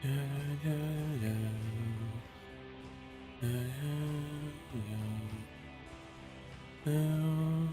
Yeah, yeah, yeah. Yeah, yeah, yeah. Yeah.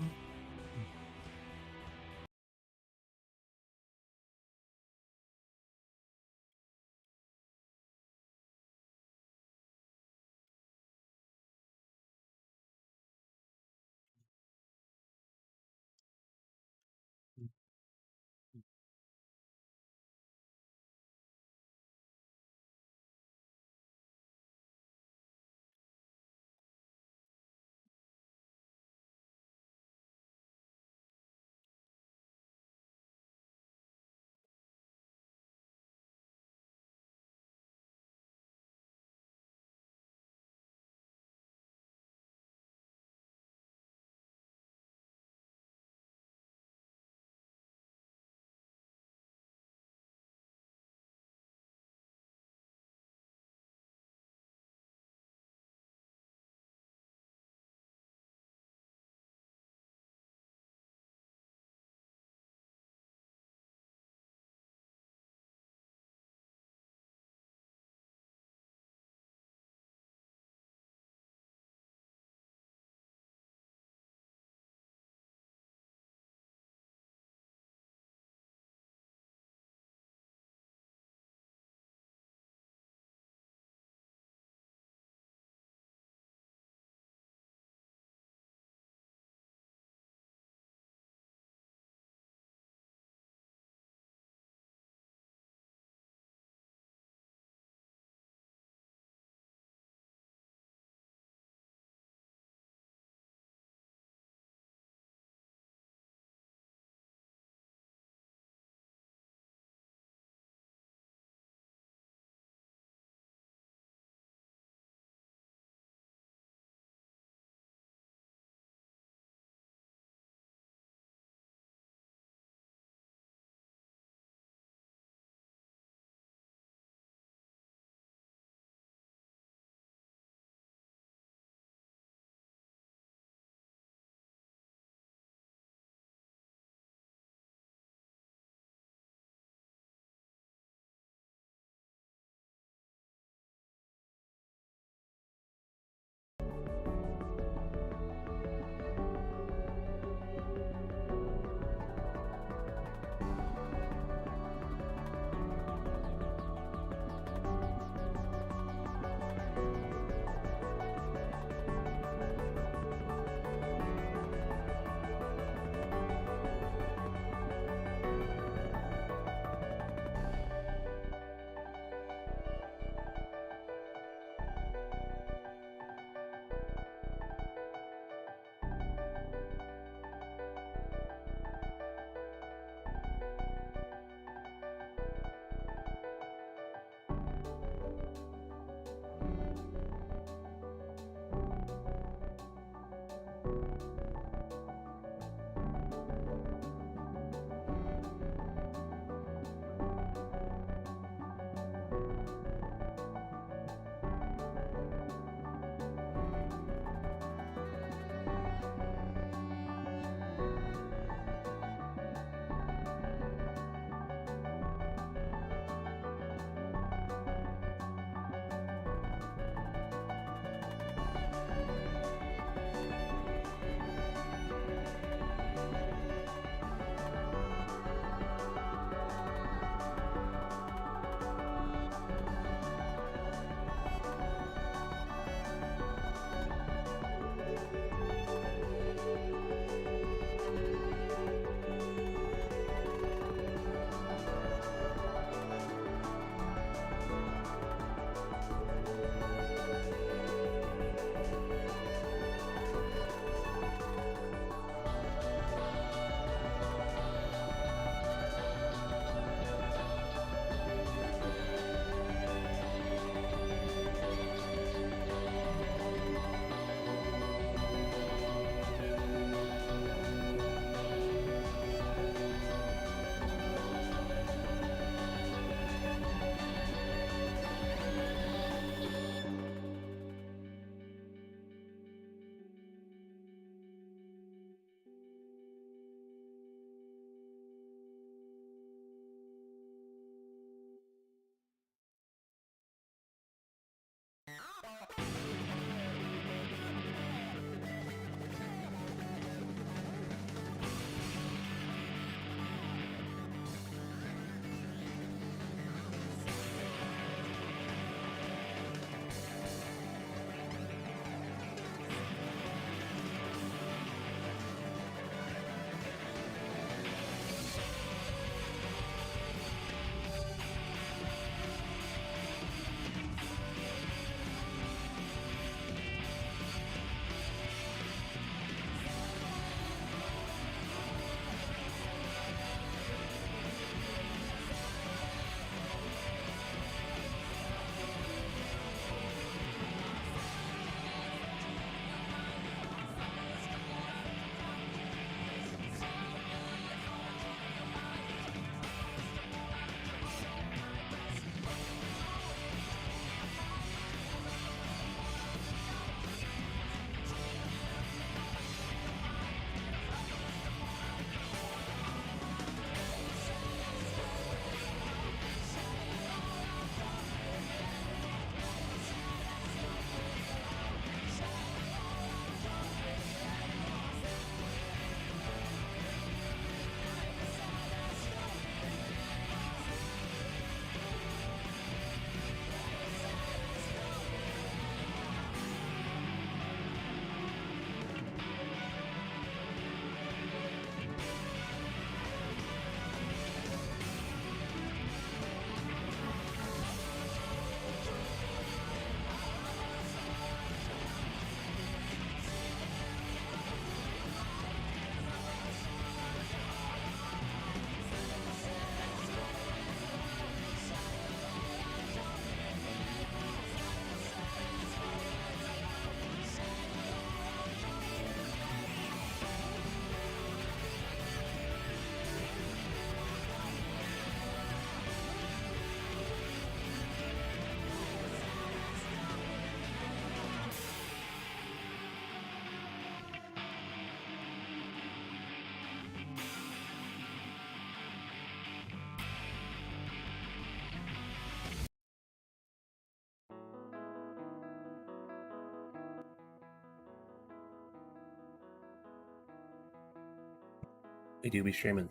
We do be streaming.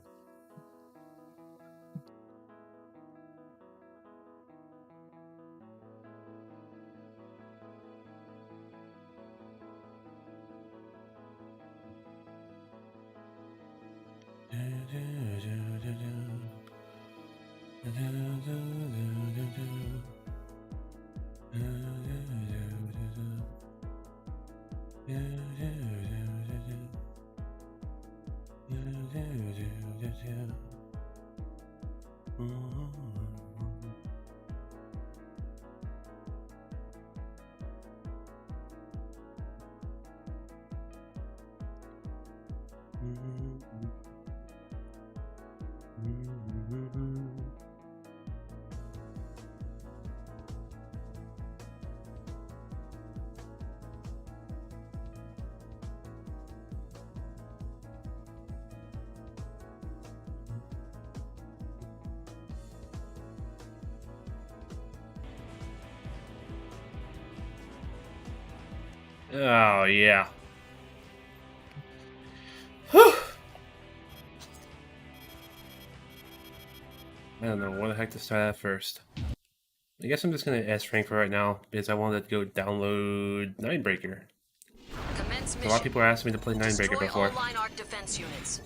Oh, yeah. I don't know where the heck to start at first. I guess I'm just gonna S rank for right now because I wanted to go download Ninebreaker. A lot of people are asking me to play Ninebreaker before. Line arc defense units.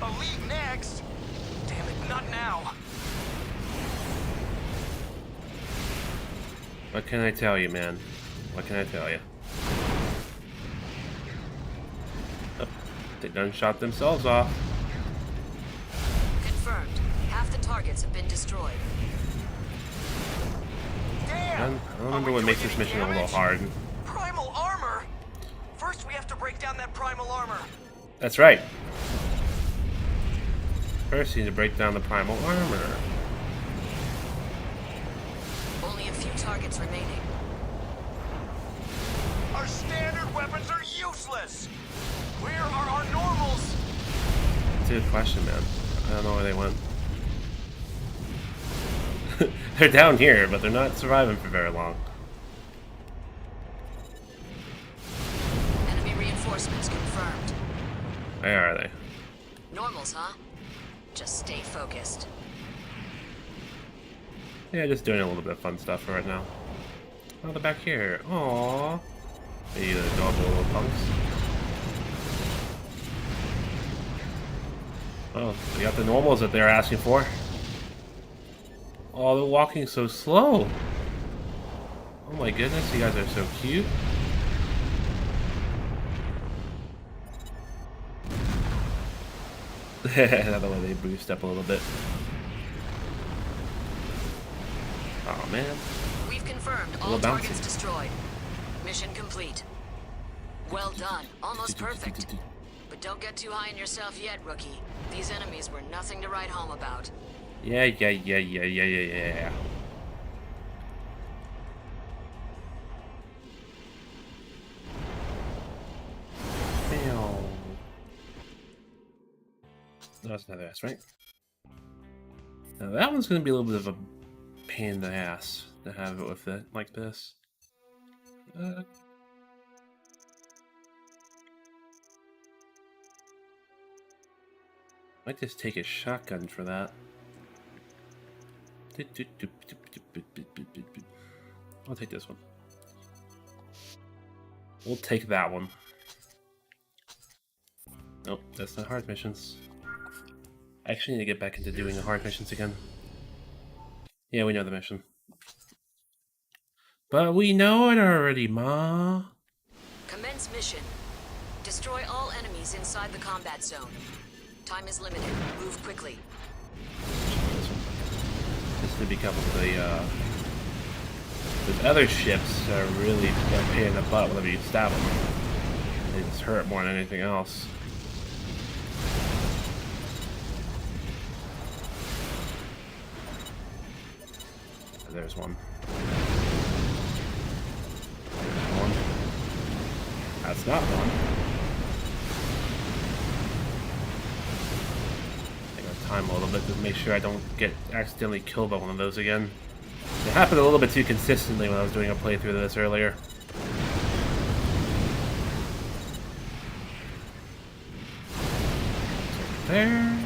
Elite next. Damn it, not now. What can I tell you, man? What can I tell you? Oh, they done shot themselves off. Confirmed. Half the targets have been destroyed. Damn! I don't remember what makes this mission a little hard. Primal armor? First we have to break down that primal armor. That's right. First, you need to break down the primal armor. Only a few targets remaining. Our standard weapons are useless. Where are our normals? That's a good question, man. I don't know where they went. They're down here, but they're not surviving for very long. Enemy reinforcements confirmed. Where are they? Normals, huh? Just stay focused. Yeah, just doing a little bit of fun stuff for right now. Oh, they're back here. Aww. They adorable little punks. Oh, we got the normals that they're asking for. Oh, they're walking so slow. Oh my goodness, you guys are so cute. Another way they boost up a little bit. Oh man. We've confirmed all targets destroyed. Mission complete. Well done. Almost perfect. But don't get too high on yourself yet, rookie. These enemies were nothing to write home about. Yeah. That's another ass, right? Now that one's gonna be a little bit of a pain in the ass to have it with it like this. Might just take a shotgun for that. I'll take this one. We'll take that one. Nope, that's not hard missions. I actually need to get back into doing the hard missions again. Yeah, we know the mission. But we know it already, Ma. Commence mission. Destroy all enemies inside the combat zone. Time is limited. Move quickly. This is to be coupled with the other ships are really a pain in the butt whenever you stab them. They just hurt more than anything else. There's one. There's one. That's not one. Take our time a little bit to make sure I don't get accidentally killed by one of those again. It happened a little bit too consistently when I was doing a playthrough of this earlier. there.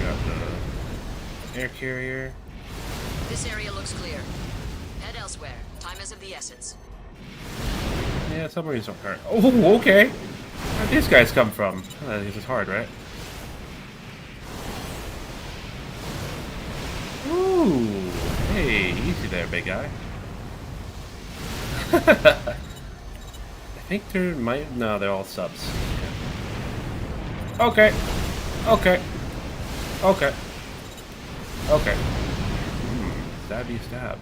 Got the air carrier. This area looks clear. Head elsewhere. Time is of the essence. Yeah, submarines don't hurt. Oh, okay. Where'd these guys come from? This is hard, right? Ooh. Hey, easy there, big guy. I think there might... No, they're all subs. Okay. Okay. Okay. Okay. Stabby stab.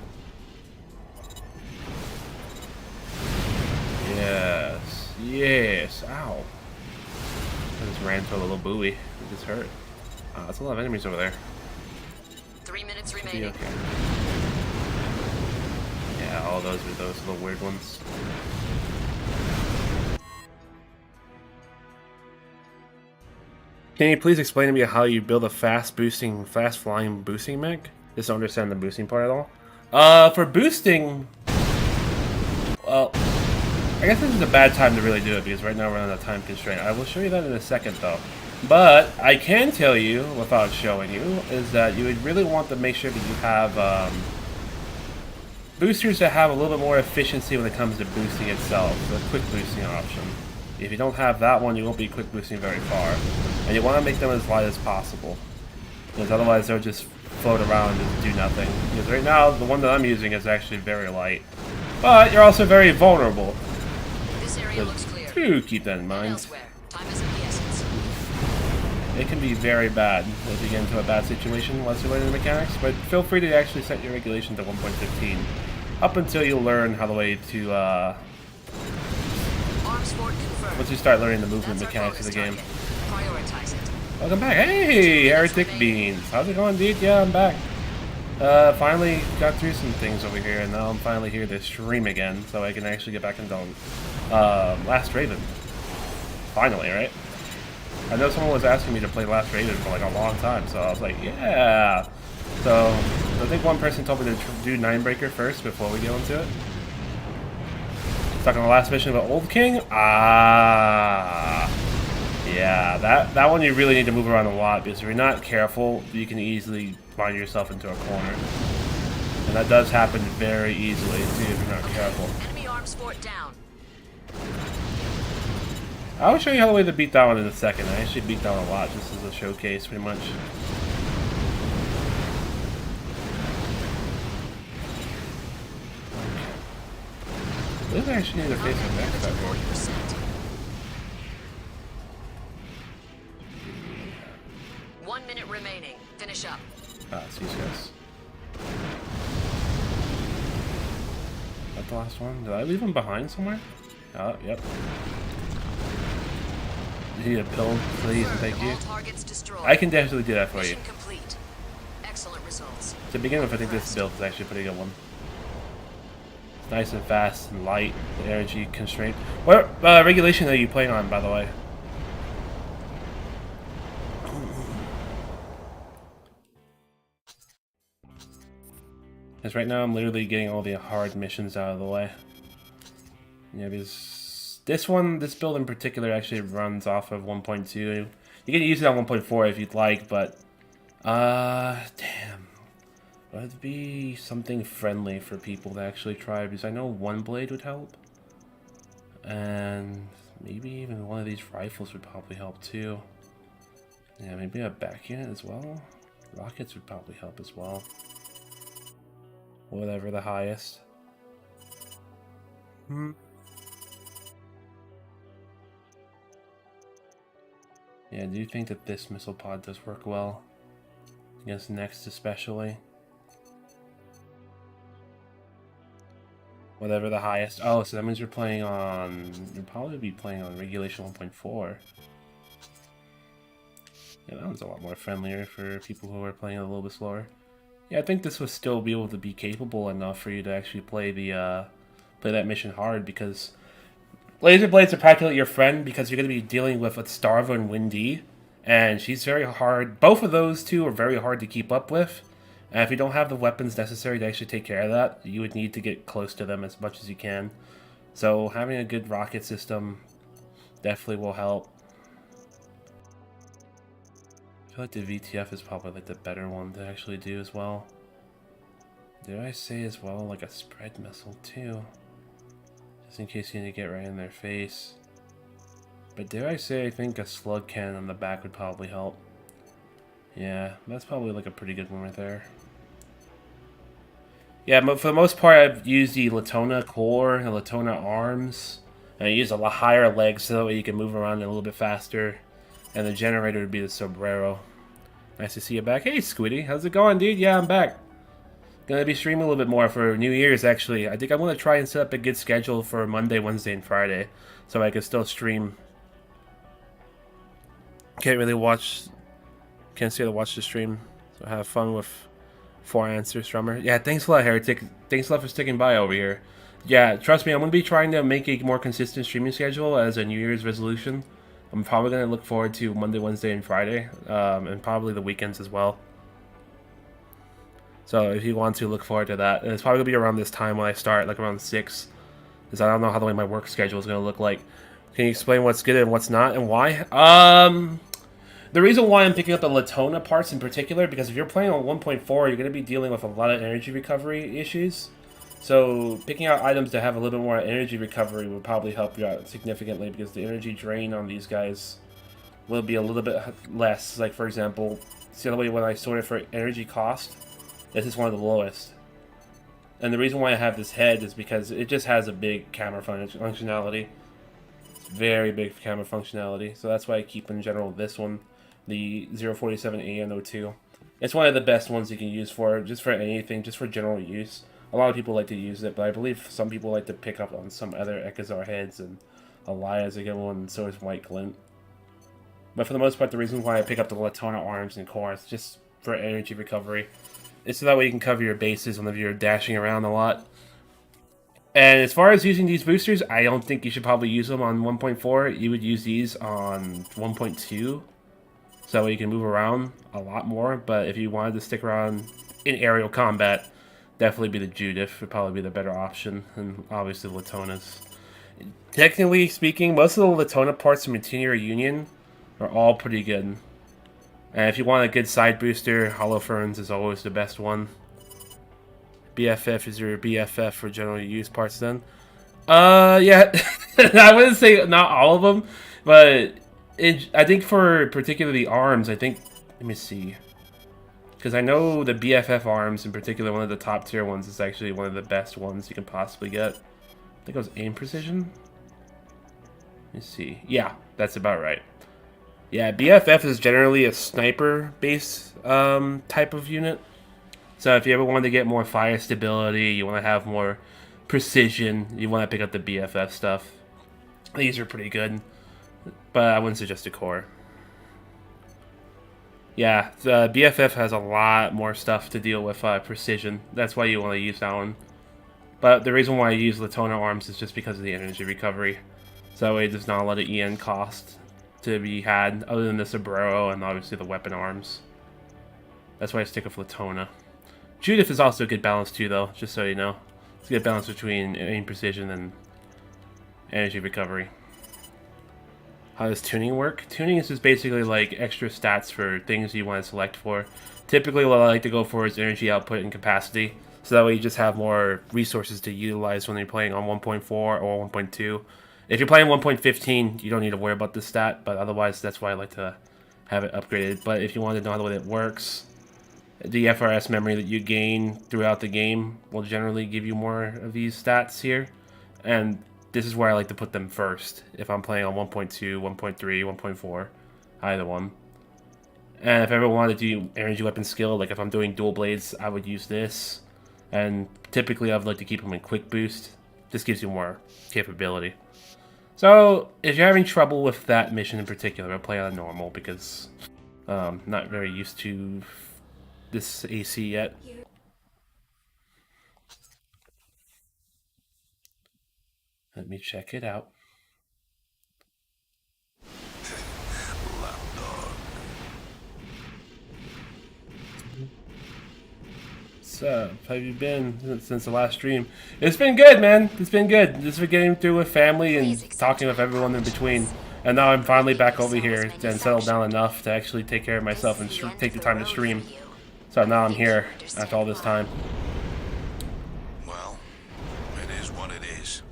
Yes. Yes. Ow. I just ran to a little buoy. It just hurt. That's a lot of enemies over there. 3 minutes remaining. Okay. Yeah, all those are those little weird ones. Can you please explain to me how you build a fast flying boosting mech? Just don't understand the boosting part at all. For boosting, well, I guess this is a bad time to really do it because right now we're on a time constraint. I will show you that in a second though. But I can tell you, without showing you, is that you would really want to make sure that you have boosters that have a little bit more efficiency when it comes to boosting itself. The quick boosting option. If you don't have that one, you won't be quick boosting very far. And you want to make them as light as possible. Because otherwise they'll just float around and just do nothing. Because right now, the one that I'm using is actually very light. But you're also very vulnerable. This area looks clear. Do keep that in mind. Elsewhere. Time is of the essence. It can be very bad if you get into a bad situation once you learn the mechanics, but feel free to actually set your regulation to 1.15 up until you learn how the way to once you start learning the movement mechanics of the game. Prioritize it. Welcome back. Hey, Heretic Beans. How's it going, dude? Yeah, I'm back. Finally got through some things over here, and now I'm finally here to stream again, so I can actually get back into Last Raven. Finally, right? I know someone was asking me to play Last Raven for like a long time, so I was like, yeah. So I think one person told me to do Ninebreaker first before we go into it. Stuck on the last mission of the Old King. Yeah, that one you really need to move around a lot because if you're not careful, you can easily find yourself into a corner, and that does happen very easily too if you're not careful. Enemy arms fort down. I'll show you how the way to beat that one in a second. I actually beat that one a lot just as a showcase, pretty much. I believe I actually need to face my next time here. 1 minute remaining. Finish up. It's these guys. Is that the last one? Did I leave him behind somewhere? Oh, yep. You need a pill, please, and thank you. I can definitely do that for you. Complete. Excellent results. To begin with, I think this build is actually a pretty good one. It's nice and fast and light, the energy constraint. What regulation are you playing on, by the way? Because right now I'm literally getting all the hard missions out of the way. Yeah, because this build in particular actually runs off of 1.2. You can use it on 1.4 if you'd like, but damn. Would it be something friendly for people to actually try? Because I know one blade would help. And maybe even one of these rifles would probably help too. Yeah, maybe a back unit as well. Rockets would probably help as well. Whatever the highest. Yeah, do you think that this missile pod does work well? Against Next especially? Whatever the highest. Oh, so that means you're playing on... You'll probably be playing on Regulation 1.4. Yeah, that one's a lot more friendlier for people who are playing a little bit slower. Yeah, I think this would still be able to be capable enough for you to actually play the play that mission hard, because Laser Blades are practically your friend because you're going to be dealing with a Starva and Windy, and she's very hard. Both of those two are very hard to keep up with, and if you don't have the weapons necessary to actually take care of that, you would need to get close to them as much as you can. So having a good rocket system definitely will help. I feel like the VTF is probably like the better one to actually do as well. Did I say as well like a spread missile too? Just in case you need to get right in their face. But dare I say I think a slug cannon on the back would probably help. Yeah, that's probably like a pretty good one right there. Yeah, but for the most part I've used the Latona core and Latona arms. And I use a lot higher legs so that way you can move around a little bit faster. And the generator would be the sombrero. Nice to see you back. Hey Squiddy, how's it going, dude? Yeah, I'm back. Gonna be streaming a little bit more for New Year's actually. I think I'm gonna try and set up a good schedule for Monday, Wednesday, and Friday. So I can still stream. Can't really watch, can't say to watch the stream. So have fun with 4 answers, Drummer. Yeah, thanks a lot, Heretic. Thanks a lot for sticking by over here. Yeah, trust me, I'm going to be trying to make a more consistent streaming schedule as a New Year's resolution. I'm probably going to look forward to Monday, Wednesday, and Friday, and probably the weekends as well. So if you want to, look forward to that. And it's probably going to be around this time when I start, like around 6. Because I don't know how the way my work schedule is going to look like. Can you explain what's good and what's not, and why? The reason why I'm picking up the Latona parts in particular, because if you're playing on 1.4, you're going to be dealing with a lot of energy recovery issues. So picking out items that have a little bit more energy recovery would probably help you out significantly, because the energy drain on these guys will be a little bit less. Like, for example, see the way when I sorted for energy cost, this is one of the lowest. And the reason why I have this head is because it just has a big camera functionality. It's very big camera functionality. So that's why I keep in general this one. The 047 AN02. It's one of the best ones you can use for just for anything, just for general use. A lot of people like to use it, but I believe some people like to pick up on some other Ekazar heads, and Elias a good one, and so is White Glint. But for the most part, the reason why I pick up the Latona arms and core is just for energy recovery. It's so that way you can cover your bases whenever you're dashing around a lot. And as far as using these boosters, I don't think you should probably use them on 1.4. You would use these on 1.2. So that way you can move around a lot more. But if you wanted to stick around in aerial combat, definitely be the Judith would probably be the better option. And obviously the Latonas. Technically speaking, most of the Latona parts from Interior Union are all pretty good. And if you want a good side booster, Holofernes is always the best one. BFF is your BFF for general use parts then. Yeah, I wouldn't say not all of them, but I think for particularly arms, I think, let me see. Because I know the BFF arms, in particular, one of the top tier ones, is actually one of the best ones you can possibly get. I think it was aim precision. Let me see. Yeah, that's about right. Yeah, BFF is generally a sniper-based type of unit. So if you ever wanted to get more fire stability, you want to have more precision, you want to pick up the BFF stuff. These are pretty good, but I wouldn't suggest a core. Yeah, the BFF has a lot more stuff to deal with precision. That's why you want to use that one. But the reason why I use Latona arms is just because of the energy recovery. So that way there's not a lot of EN cost to be had, other than the sombrero and obviously the weapon arms. That's why I stick with Latona. Judith is also a good balance too, though, just so you know. It's a good balance between aim precision and energy recovery. How does tuning work? Tuning is just basically like extra stats for things you want to select for. Typically what I like to go for is energy output and capacity, so that way you just have more resources to utilize when you're playing on 1.4 or 1.2. If you're playing 1.15, you don't need to worry about this stat, but otherwise that's why I like to have it upgraded. But if you want to know how it works, the FRS memory that you gain throughout the game will generally give you more of these stats here. And this is where I like to put them first, if I'm playing on 1.2, 1.3, 1.4, either one. And if I ever wanted to do energy weapon skill, like if I'm doing dual blades, I would use this. And typically I would like to keep them in quick boost. This gives you more capability. So, if you're having trouble with that mission in particular, I'll play on normal because I'm not very used to this AC yet. Let me check it out. What's up? How have you been since the last stream? It's been good, man. It's been good. Just for getting through with family and talking with everyone in between. And now I'm finally back over here and settled down enough to actually take care of myself and take the time to stream. So now I'm here after all this time. Well, it is what it is.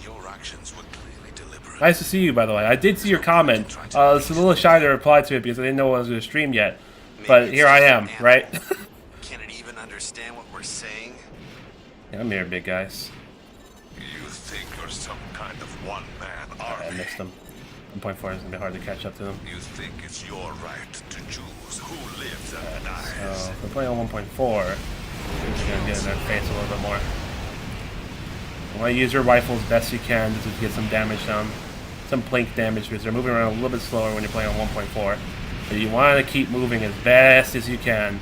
Your actions were clearly deliberate. Nice to see you, by the way. I did see your comment. I was a little shy to reply to it because I didn't know I was going to stream yet. But here I am, right? Can it even understand what we're saying? Yeah, I'm here, big guys. You think you're some kind of one-man army? I missed him. 1.4 is going to be hard to catch up to them. You think it's your right to choose who lives and dies? So, if we're playing on 1.4, we're going to get in their face a little bit more. You want to use your rifle as best you can to get some damage down. Some blink damage, because they're moving around a little bit slower when you're playing on 1.4. But you want to keep moving as best as you can.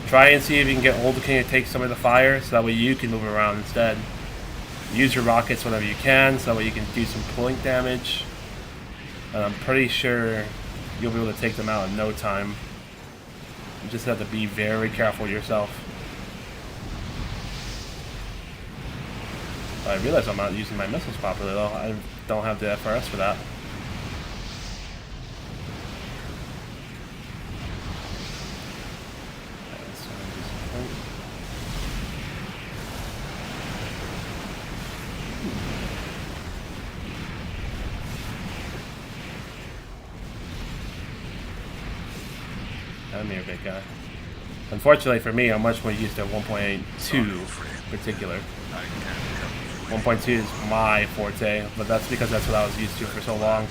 Try and see if you can get Old King to take some of the fire, so that way you can move around instead. Use your rockets whenever you can, so that way you can do some blink damage. And I'm pretty sure you'll be able to take them out in no time. You just have to be very careful yourself. I realize I'm not using my missiles properly though. I don't have the FRS for that. I'm here, big guy. Unfortunately for me, I'm much more used to 1.2 in particular. 1.2 is my forte, but that's because that's what I was used to for so long.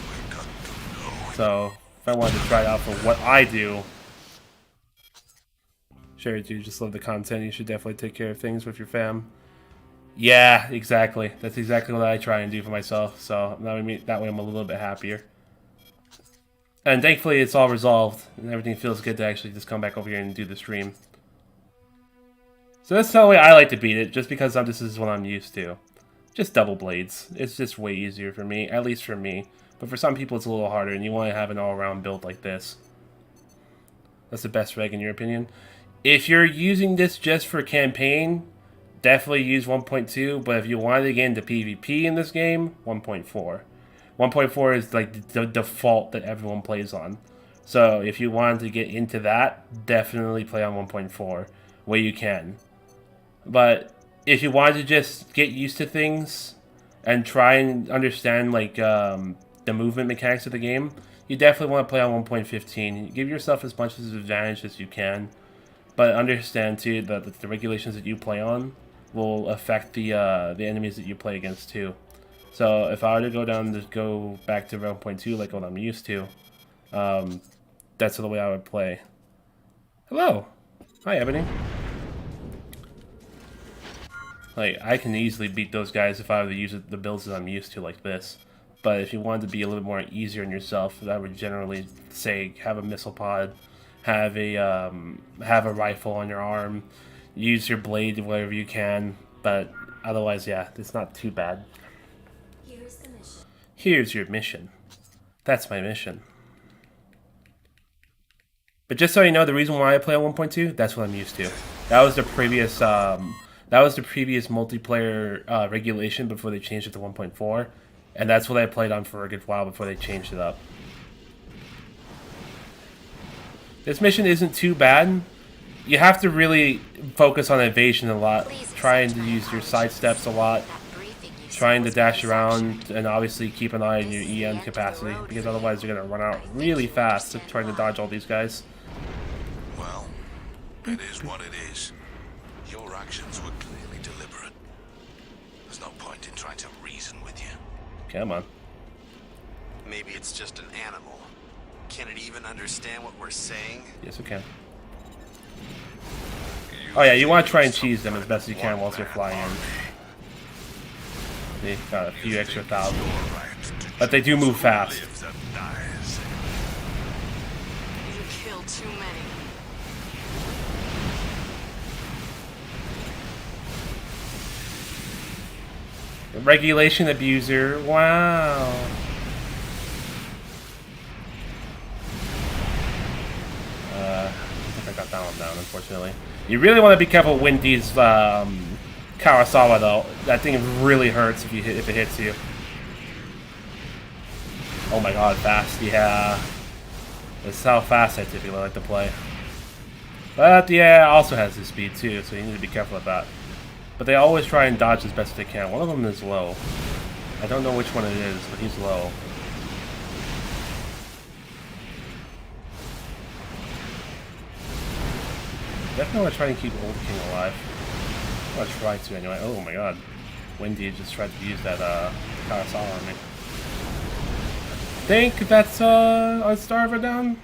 So, if I wanted to try it out for what I do, sure, you just love the content, you should definitely take care of things with your fam. Yeah, exactly. That's exactly what I try and do for myself, so that way I'm a little bit happier. And thankfully it's all resolved, and everything feels good to actually just come back over here and do the stream. So that's the way I like to beat it, just because this is what I'm used to. Just double blades. It's just way easier for me, at least for me. But for some people it's a little harder, and you want to have an all-around build like this. That's the best reg in your opinion. If you're using this just for campaign, definitely use 1.2, but if you wanted to get into PvP in this game, 1.4. 1.4 is like the default that everyone plays on. So if you wanted to get into that, definitely play on 1.4 where you can. But if you wanted to just get used to things and try and understand like the movement mechanics of the game, you definitely want to play on 1.15. Give yourself as much of an advantage as you can, but understand too that the regulations that you play on will affect the enemies that you play against too. So if I were to go back to 1.2 like what I'm used to, that's the way I would play. Hello, hi Ebony. Like, I can easily beat those guys if I were to use the builds that I'm used to like this. But if you wanted to be a little bit more easier on yourself, I would generally say have a missile pod, have a rifle on your arm, use your blade wherever you can. But otherwise, yeah, it's not too bad. Here's the mission. Here's your mission. That's my mission. But just so you know, the reason why I play on 1.2, that's what I'm used to. That was the previous multiplayer regulation before they changed it to 1.4, and that's what I played on for a good while before they changed it up. This mission isn't too bad. You have to really focus on evasion a lot, trying to use your side steps a lot, trying to dash around, and obviously keep an eye on your EM capacity, because otherwise you're going to run out really fast trying to dodge all these guys. Well, it is what it is. Your actions were clearly deliberate. There's no point in trying to reason with you. Come on. Maybe it's just an animal. Can it even understand what we're saying? Yes, it can. Oh yeah, you want to try and cheese them as best you can whilst you're flying in. They've got a few extra thousand. But they do move fast. You killed too many. Regulation abuser. Wow. I think I got that one down, unfortunately. You really want to be careful when these Kurosawa, though. That thing really hurts if it hits you. Oh my god, fast, yeah. That's how fast I typically like to play. But yeah, it also has the speed too, so you need to be careful with that. But they always try and dodge as best they can. One of them is low. I don't know which one it is, but he's low. Definitely want to try and keep Old King alive. I'm going to try to anyway. Oh my god. Wendy just tried to use that Carousel on me. Think that's on Starver down?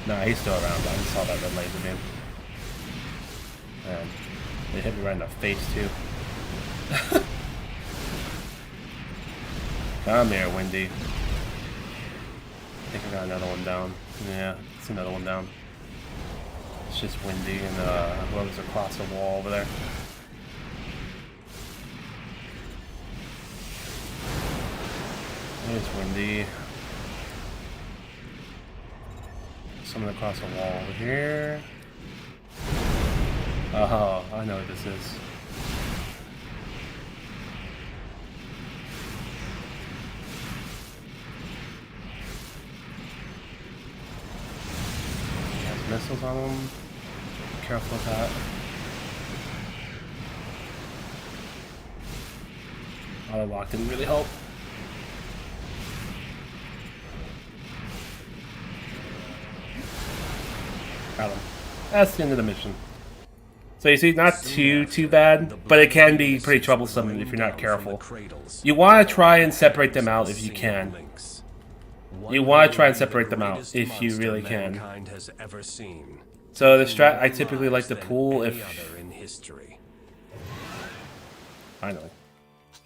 Nah, he's still around. I just saw that red laser beam. Man, they hit me right in the face too. Come here, Wendy. I think I got another one down. Yeah, it's another one down. It's just Wendy and whoever's across the wall over there. There's Wendy. Someone across the wall over here. Oh, I know what this is. Has missiles on them. Be careful with that. Auto lock didn't really help. Got him. That's the end of the mission. So you see, not too bad, but it can be pretty troublesome if you're not careful. You want to try and separate them out if you can. You want to try and separate them out if you really can. So the strat I typically like to pull if... Finally.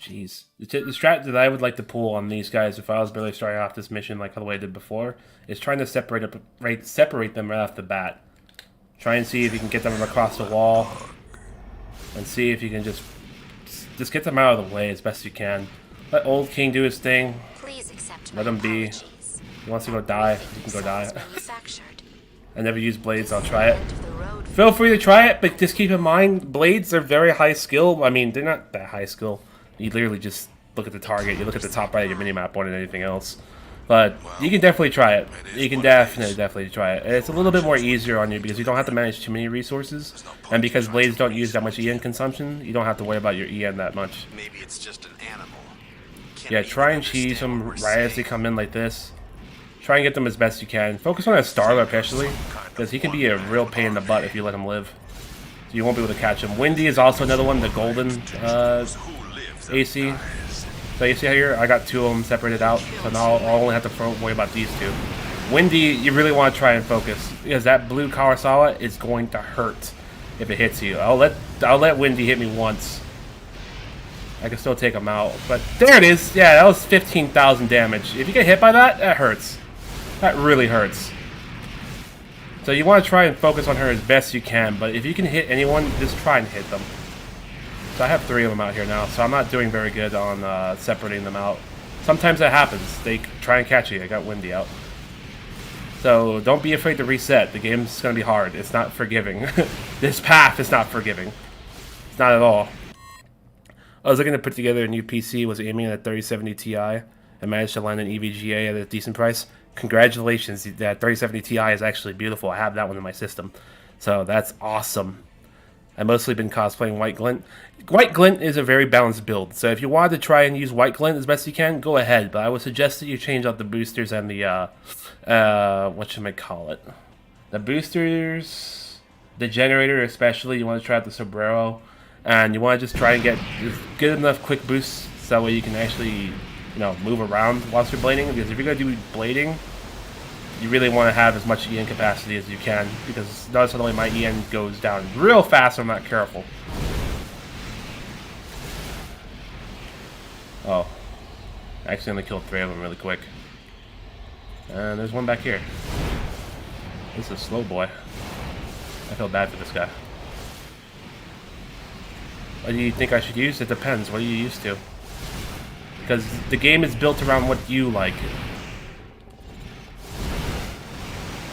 Jeez. The strat that I would like to pull on these guys if I was barely starting off this mission like the way I did before is trying to separate them right off the bat. Try and see if you can get them across the wall and see if you can just get them out of the way as best you can. Let Old King do his thing. Let him be. If he wants to go die, he can go die. I never use blades, I'll try it. Feel free to try it, but just keep in mind, blades are very high skill. I mean, they're not that high skill. You literally just look at the target, you look at the top right of your minimap more than anything else. But you can definitely try it. You can definitely try it. It's a little bit more easier on you because you don't have to manage too many resources. And because blades don't use that much EN consumption, you don't have to worry about your EN that much. Maybe it's just an animal. Yeah, try and cheese them right as they come in like this. Try and get them as best you can. Focus on a Starler especially, because he can be a real pain in the butt if you let him live. So you won't be able to catch him. Windy is also another one, the golden AC. So you see here, I got two of them separated out, so now I'll only have to worry about these two. Windy, you really want to try and focus, because that blue Kurosawa is going to hurt if it hits you. I'll let Windy hit me once. I can still take him out, but there it is. Yeah, that was 15,000 damage. If you get hit by that, that hurts. That really hurts. So you want to try and focus on her as best you can, but if you can hit anyone, just try and hit them. So I have 3 of them out here now, so I'm not doing very good on separating them out. Sometimes that happens. They try and catch you. I got Windy out. So don't be afraid to reset. The game's going to be hard. It's not forgiving. This path is not forgiving. It's not at all. I was looking to put together a new PC, was aiming at a 3070 Ti, and managed to land an EVGA at a decent price. Congratulations, that 3070 Ti is actually beautiful. I have that one in my system. So that's awesome. I've mostly been cosplaying White Glint. White Glint is a very balanced build, so if you wanted to try and use White Glint as best you can, go ahead, but I would suggest that you change out the boosters and the, whatchamacallit? The boosters, the generator especially, you want to try out the sombrero, and you want to just try and get good enough quick boosts so that way you can actually, you know, move around whilst you're blading, because if you're going to do blading, you really want to have as much EN capacity as you can, because notice how the way my EN goes down real fast if I'm not careful. Oh. I accidentally killed 3 of them really quick. And there's one back here. This is a slow boy. I feel bad for this guy. What do you think I should use? It depends. What are you used to? Because the game is built around what you like.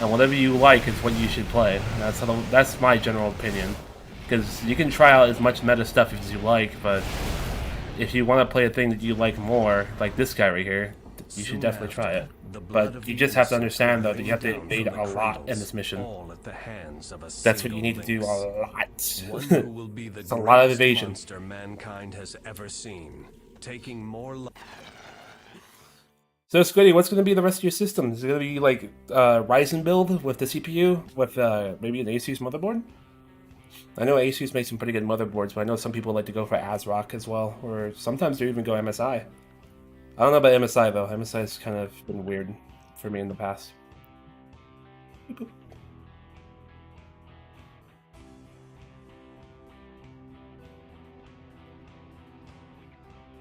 And whatever you like is what you should play. That's my general opinion. Because you can try out as much meta stuff as you like, but if you want to play a thing that you like more, like this guy right here, you should definitely try it. But you just have to understand, though, that you have to invade a lot in this mission. That's what you need to do, a lot. It's a lot of evasion. Mankind has ever seen, taking more. So, Squiddy, what's going to be the rest of your system? Is it going to be like Ryzen build with the CPU, with maybe an Asus motherboard? I know Asus makes some pretty good motherboards, but I know some people like to go for ASRock as well, or sometimes they even go MSI. I don't know about MSI though. MSI has kind of been weird for me in the past.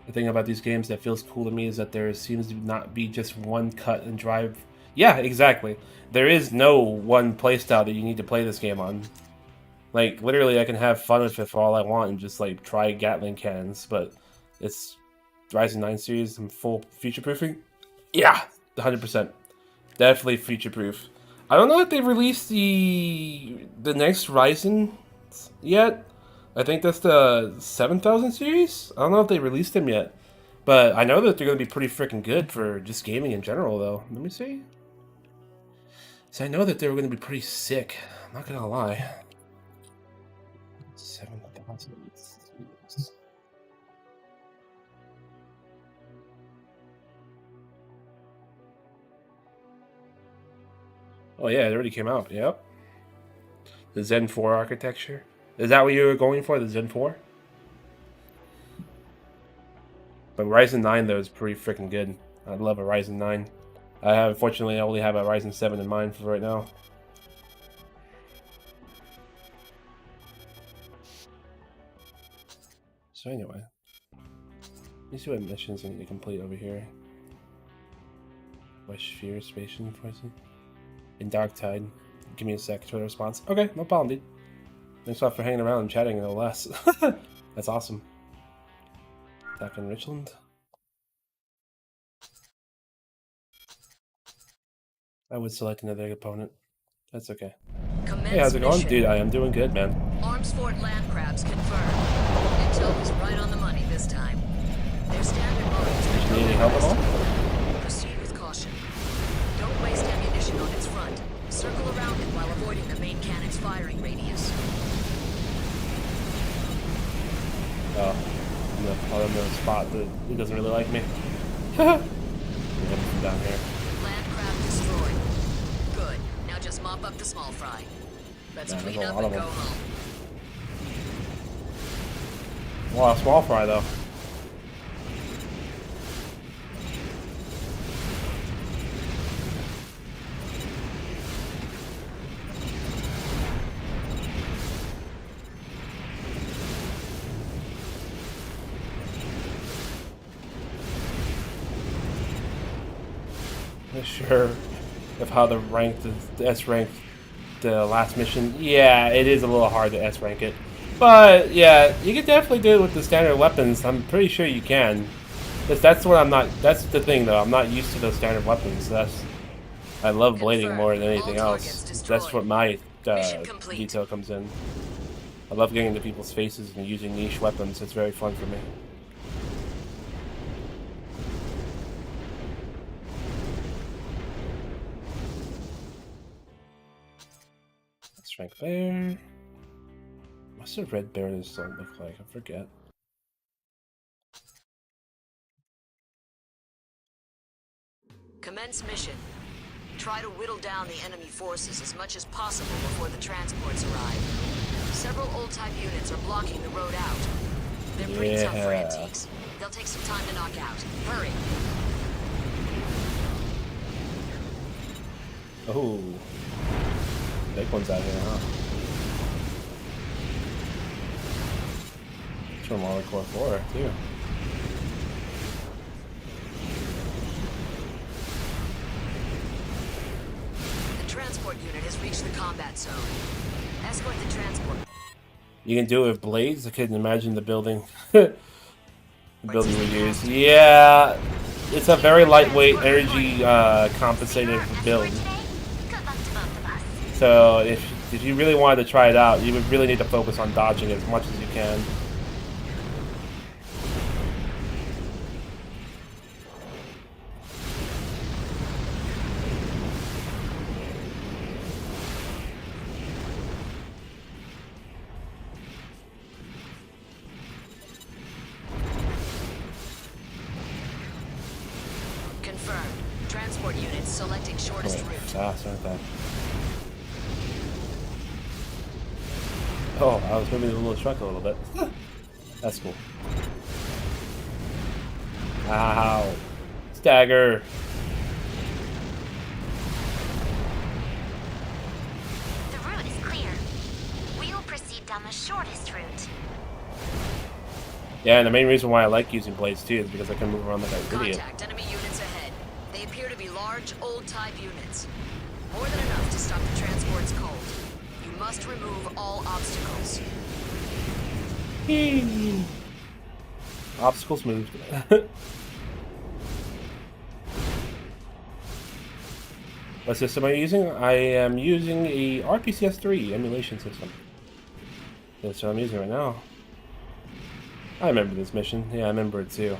The thing about these games that feels cool to me is that there seems to not be just one cut and drive. Yeah, exactly. There is no one playstyle that you need to play this game on. Like, literally, I can have fun with it for all I want and just, like, try Gatling cannons, but it's Ryzen 9 series and full future-proofing? Yeah, 100%. Definitely future-proof. I don't know if they've released the next Ryzen yet. I think that's the 7000 series? I don't know if they released them yet. But I know that they're going to be pretty freaking good for just gaming in general, though. Let me see. So I know that they were going to be pretty sick. I'm not going to lie. 7,000. Oh yeah, it already came out. Yep. The Zen 4 architecture. Is that what you were going for, the Zen 4? But Ryzen 9 though is pretty freaking good. I love a Ryzen 9. Unfortunately, I only have a Ryzen 7 in mind for right now. So anyway, let me see what missions I need to complete over here. West Sphere Station Poison. In Dark Tide. Give me a sec to a response. Okay, no problem, dude. Thanks a lot for hanging around and chatting, no less. That's awesome. Back in Richland. I would select another opponent. That's okay. Hey, how's it going? Dude, I am doing good, man. Arms Fort land crabs confirmed. Intel was right on the money this time. Their standard volumes. Need any help at all? Proceed with caution. Don't waste ammunition on its front. Circle around it while avoiding the main cannon's firing radius. Oh, I'm in the spot that he doesn't really like me. Down here. Land crab destroyed. Good. Now just mop up the small fry. Let's clean up and go home. Wow, small fry though. Not sure of how the S rank the last mission. Yeah, it is a little hard to S rank it. But yeah, you can definitely do it with the standard weapons. I'm pretty sure you can. That's what I'm not. That's the thing, though. I'm not used to those standard weapons. I love blading more than anything else. That's what my detail comes in. I love getting into people's faces and using niche weapons. It's very fun for me. Strength bear. What's a red bear this look like? I forget. Commence mission. Try to whittle down the enemy forces as much as possible before the transports arrive. Several old-type units are blocking the road out. They're pretty tough for antiques. They'll take some time to knock out. Hurry! Oh. Big ones out here, huh? From all the core 4, too. The transport unit has reached the combat zone. Escort the transport. You can do it with blades? I couldn't imagine the building. The building we use. Yeah, it's a very lightweight energy compensated build. So if you really wanted to try it out, you would really need to focus on dodging it as much as you can. Selecting shortest Wait, route. fast, aren't they? Oh, I was moving the little truck a little bit. That's cool. Ow. Stagger. The route is clear. We will proceed down the shortest route. Yeah, and the main reason why I like using blades too is because I can move around like an idiot. Contact enemy units ahead. They appear to be large, old-type units. More than enough to stop the transport's cold. You must remove all obstacles. Obstacles moved. What system am I using? I am using a RPCS3 emulation system. That's what I'm using right now. I remember this mission. Yeah, I remember it too.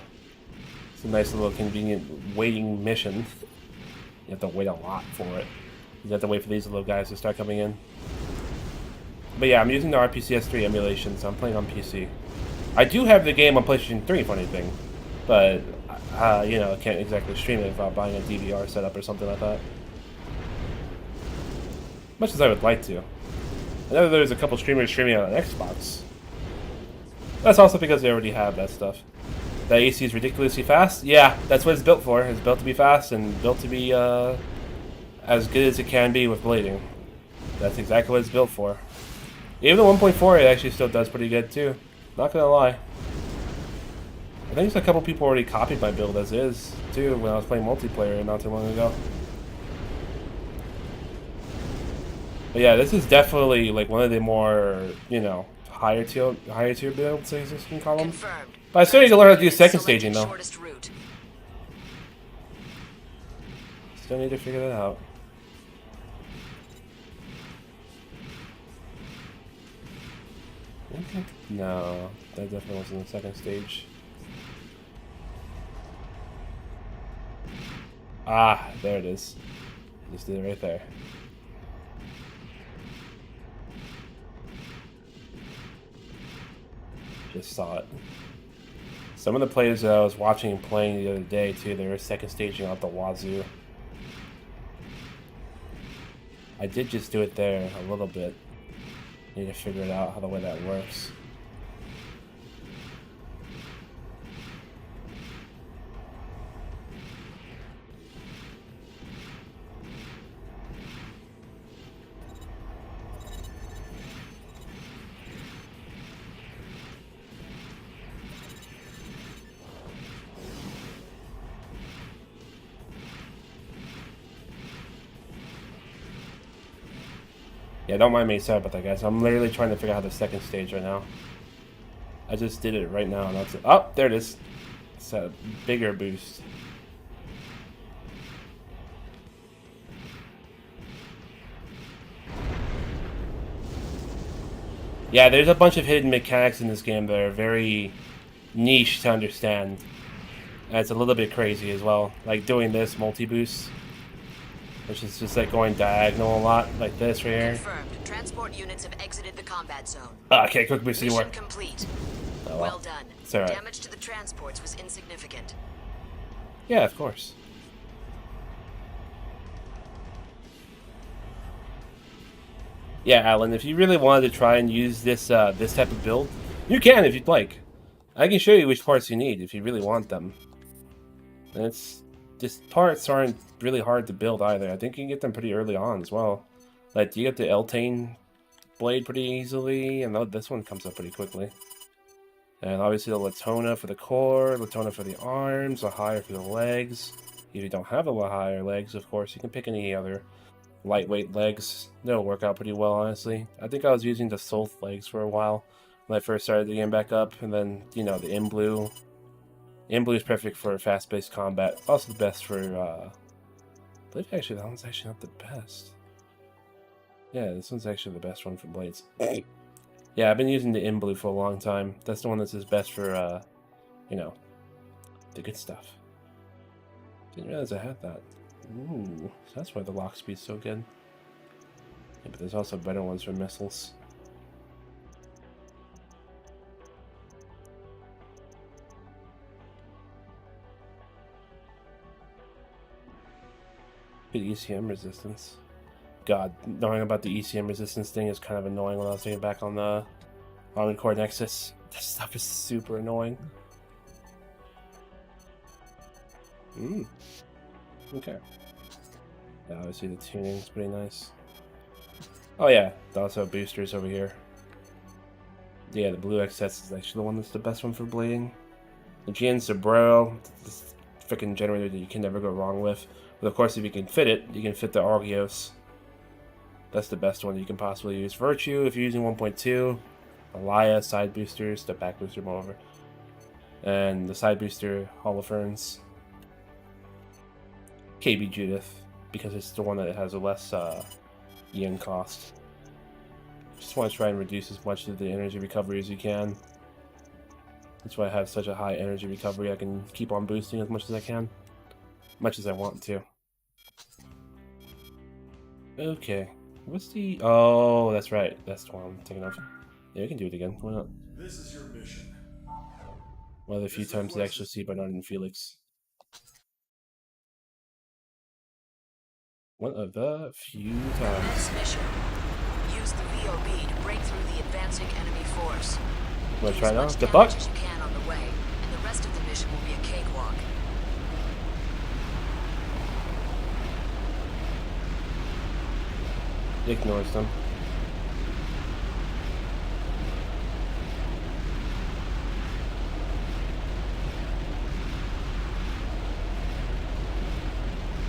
It's a nice little convenient waiting mission. You have to wait a lot for it. You have to wait for these little guys to start coming in. But yeah, I'm using the RPCS3 emulation, so I'm playing on PC. I do have the game on PlayStation 3, funny thing. But, you know, I can't exactly stream it without buying a DVR setup or something like that. Much as I would like to. I know there's a couple streamers streaming on Xbox. That's also because they already have that stuff. The AC is ridiculously fast. Yeah, that's what it's built for. It's built to be fast and built to be as good as it can be with blading. That's exactly what it's built for. Even the 1.4, it actually still does pretty good too. Not gonna lie. I think there's a couple people already copied my build as is too when I was playing multiplayer not too long ago. But yeah, this is definitely like one of the more, you know, higher tier builds, I guess you can call them. Confirmed. But I still need to learn how to do second Selecting staging though. shortest route. Still need to figure that out. Okay. No, that definitely wasn't the second stage. Ah, there it is. Just did it right there. Just saw it. Some of the players that I was watching and playing the other day too, they were second staging out the wazoo. I did just do it there a little bit. Need to figure it out how the way that works. Yeah, don't mind me, sorry about that, guys. I'm literally trying to figure out the second stage right now. I just did it right now, and that's it. Oh, there it is. It's a bigger boost. Yeah, there's a bunch of hidden mechanics in this game that are very niche to understand. And it's a little bit crazy as well. Like doing this multi-boost, which is just like going diagonal a lot, like this right here. Confirmed. Transport units have exited the combat zone. Ah, I can't quick boost anymore. Mission complete. Oh, Well done. It's alright. Damage to the transports was insignificant. Yeah, of course. Yeah, Alan, if you really wanted to try and use this this type of build, you can if you'd like. I can show you which parts you need if you really want them. And it's just parts aren't really hard to build either. I think you can get them pretty early on as well. Like you get the Eltane blade pretty easily, and this one comes up pretty quickly. And obviously the Latona for the core, Latona for the arms, Lahire for the legs. If you don't have the Lahire legs, of course, you can pick any other lightweight legs. They'll work out pretty well, honestly. I think I was using the Solth legs for a while when I first started the game back up, and then, you know, the Imblue. Imblue is perfect for fast-paced combat. Also the best for, I believe actually that one's actually not the best. Yeah, this one's actually the best one for blades. Yeah, I've been using the Imblue for a long time. That's the one that's best for, you know, the good stuff. Didn't realize I had that. Ooh, that's why the lock speed's so good. Yeah, but there's also better ones for missiles. Good ECM resistance. God, knowing about the ECM resistance thing is kind of annoying when I was thinking back on the Armored Core Nexus. This stuff is super annoying. Okay. Yeah, obviously the tuning is pretty nice. Oh yeah, also boosters over here. Yeah, the blue XS is actually the one that's the best one for blading. The GN Sobro, this freaking generator that you can never go wrong with. But of course, if you can fit it, you can fit the Argios. That's the best one you can possibly use. Virtue, if you're using 1.2. Alaya, side boosters, the back booster, moreover. And the side booster, Holofernes. KB Judith, because it's the one that has a less yen cost. Just want to try and reduce as much of the energy recovery as you can. That's why I have such a high energy recovery. I can keep on boosting as much as I can. Much as I want to. Okay. What's the... Oh, that's right. That's the one I'm taking off. Yeah, we can do it again. Why not? This is your mission. One of the few times I actually see Bernard and Felix. One of the few times. Next mission. Use the VOB to break through the advancing enemy force. Wanna Do try as now? much Good luck. damage as you can on the way, and the rest of the mission will be a cakewalk. Ignores them.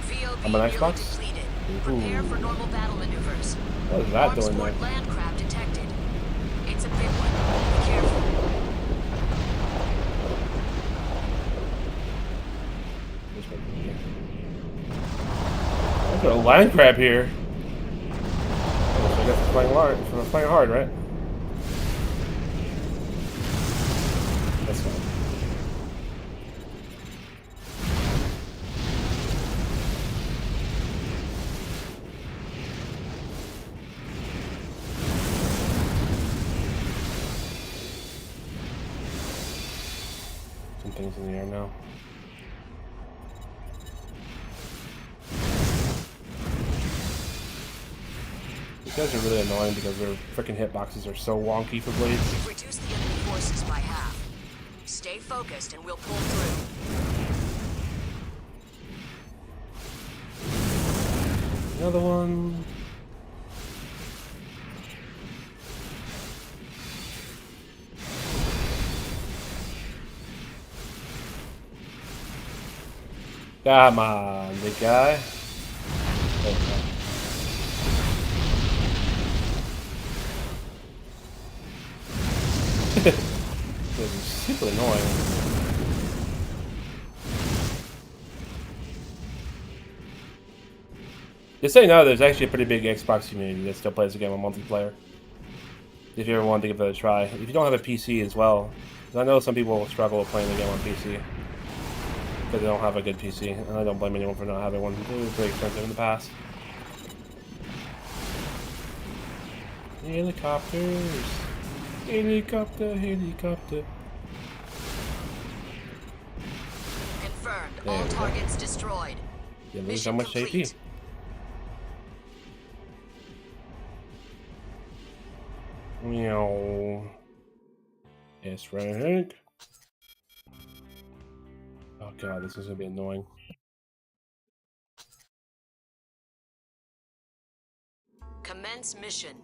VOB I'm an nearly Xbox? depleted. Prepare for normal battle maneuvers. What is that doing there? Sport land crab detected. It's a big one. Be careful. I've got a land crab here. Oh, so I guess it's playing hard. It's playing hard, right? That's fine. Some things in the air now. These guys are really annoying because their freaking hitboxes are so wonky for blades. Reduce the enemy forces by half. Stay focused and we'll pull through. Another one. Come on, big guy. There we go. This is super annoying. Just so you know, there's actually a pretty big Xbox community that still plays the game on multiplayer. If you ever want to give it a try. If you don't have a PC as well. Because I know some people struggle with playing the game on PC. Because they don't have a good PC. And I don't blame anyone for not having one. They were pretty expensive in the past. Helicopters. Helicopter, helicopter. Confirmed. There All we go. targets destroyed. You lose Mission how much AP. complete. Meow. Yes, right. Oh god, this is gonna be annoying. Commence mission.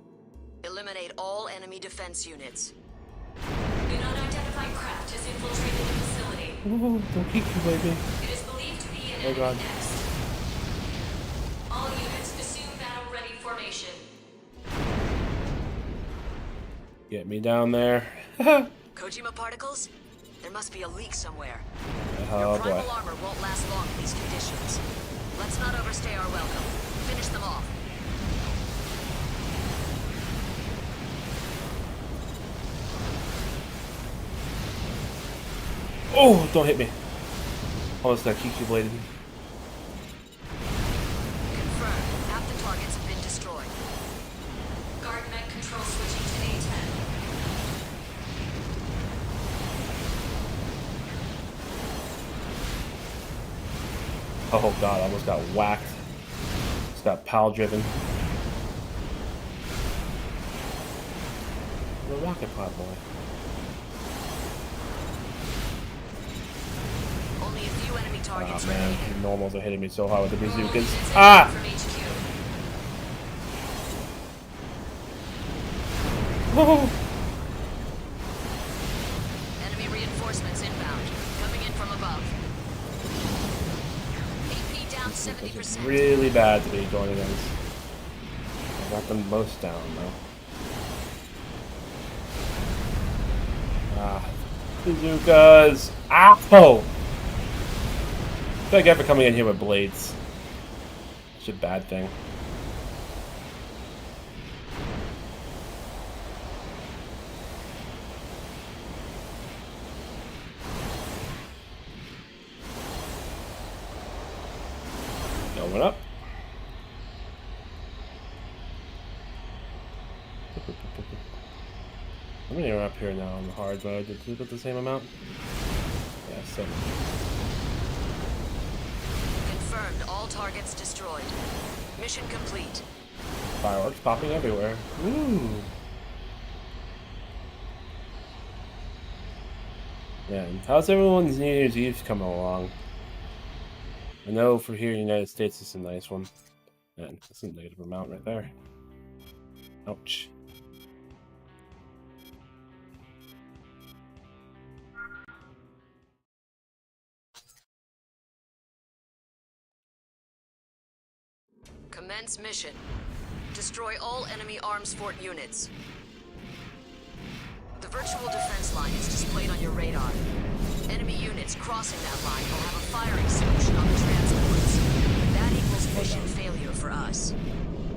Eliminate all enemy defense units. An unidentified craft has infiltrated the facility. Ooh, don't kick you, baby. It is believed to be an Oh, enemy God. nest. All units assume battle-ready formation. Get me down there. Kojima particles? There must be a leak somewhere. Oh Your boy. primal armor won't last long in these conditions. Let's not overstay our welcome. Finish them off. Oh, don't hit me. Almost got Kiki bladed. Confirmed. Half the targets have been destroyed. Guard mech control switching to A10. Oh god, I almost got whacked. got PAL driven. The rocket pod boy. Only a few enemy targets Oh man, remaining. the normals are hitting me so hard with the Normal bazookas. units Ah! inbound from HQ. Oh! Enemy reinforcements inbound. Coming in from above. AP down It's 70%. really bad to be going against. I got them most down though. Ah, bazookas! Ow! I feel like ever coming in here with blades. It's a bad thing. Going up. How many are up here now on the hard mode? Did we put the same amount? Yeah, 7. Confirmed. All targets destroyed. Mission complete. Fireworks popping everywhere. Woo! Man, how's everyone's New Year's Eve coming along? I know for here in the United States it's a nice one. Man, that's a negative amount right there. Ouch. Commence mission. Destroy all enemy arms fort units. The virtual defense line is displayed on your radar. Enemy units crossing that line will have a firing solution on the transports. That equals mission failure for us.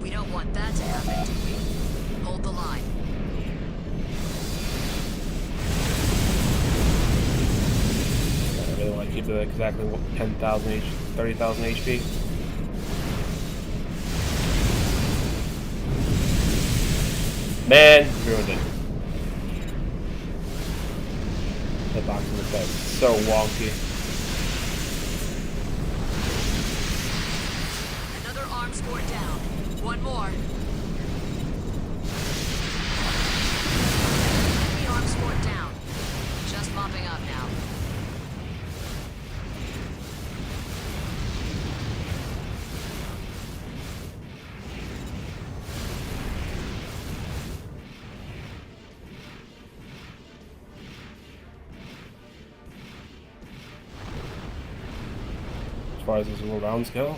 We don't want that to happen, do we? Hold the line. I really want to keep it at exactly 10,000 HP, 30,000 HP. Man, ruined it. The box in the bed. So wonky. Another arms fort down. One more. Enemy arms fort down. Just mopping up now. As far as those little rounds go.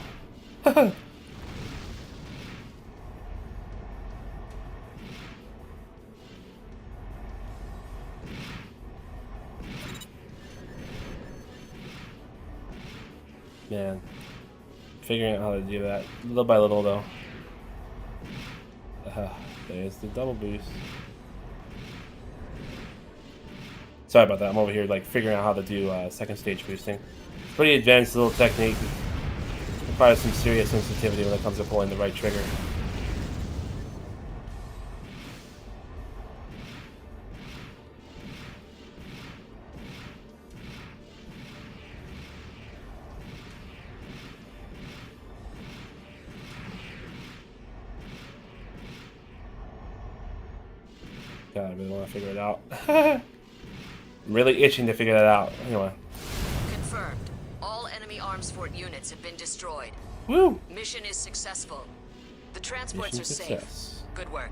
Man, figuring out how to do that little by little though. There's the double boost. Sorry about that. I'm over here like figuring out how to do second stage boosting. Pretty advanced little technique. Requires some serious sensitivity when it comes to pulling the right trigger. God, I really want to figure it out. I'm really itching to figure that out. Anyway. Confirmed. All enemy arms fort units have been destroyed. Woo! Mission is successful. The transports Mission are safe. success. Good work.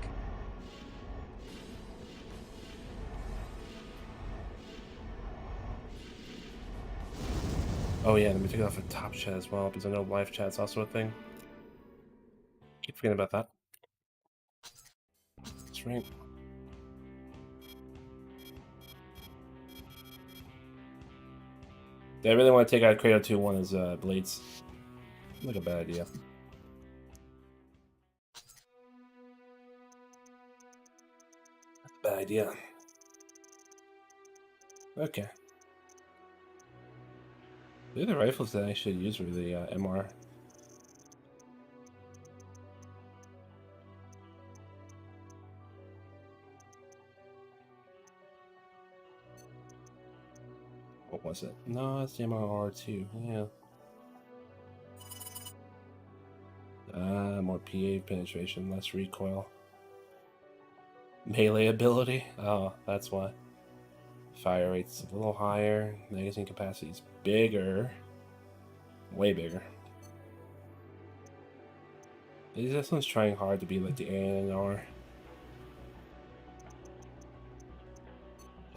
Oh yeah, let me take it off of top chat as well, because I know live chat's also a thing. Keep forgetting about that. That's right. I really want to take out Kratos 2-1 as blades. Like a bad idea. Bad idea. Okay. The other rifles that I should use were the MR. What was it? No, it's the MR2. Yeah. PA penetration, less recoil. Melee ability? Oh, that's why. Fire rate's a little higher. Magazine capacity's bigger. Way bigger. This one's trying hard to be like the ANR.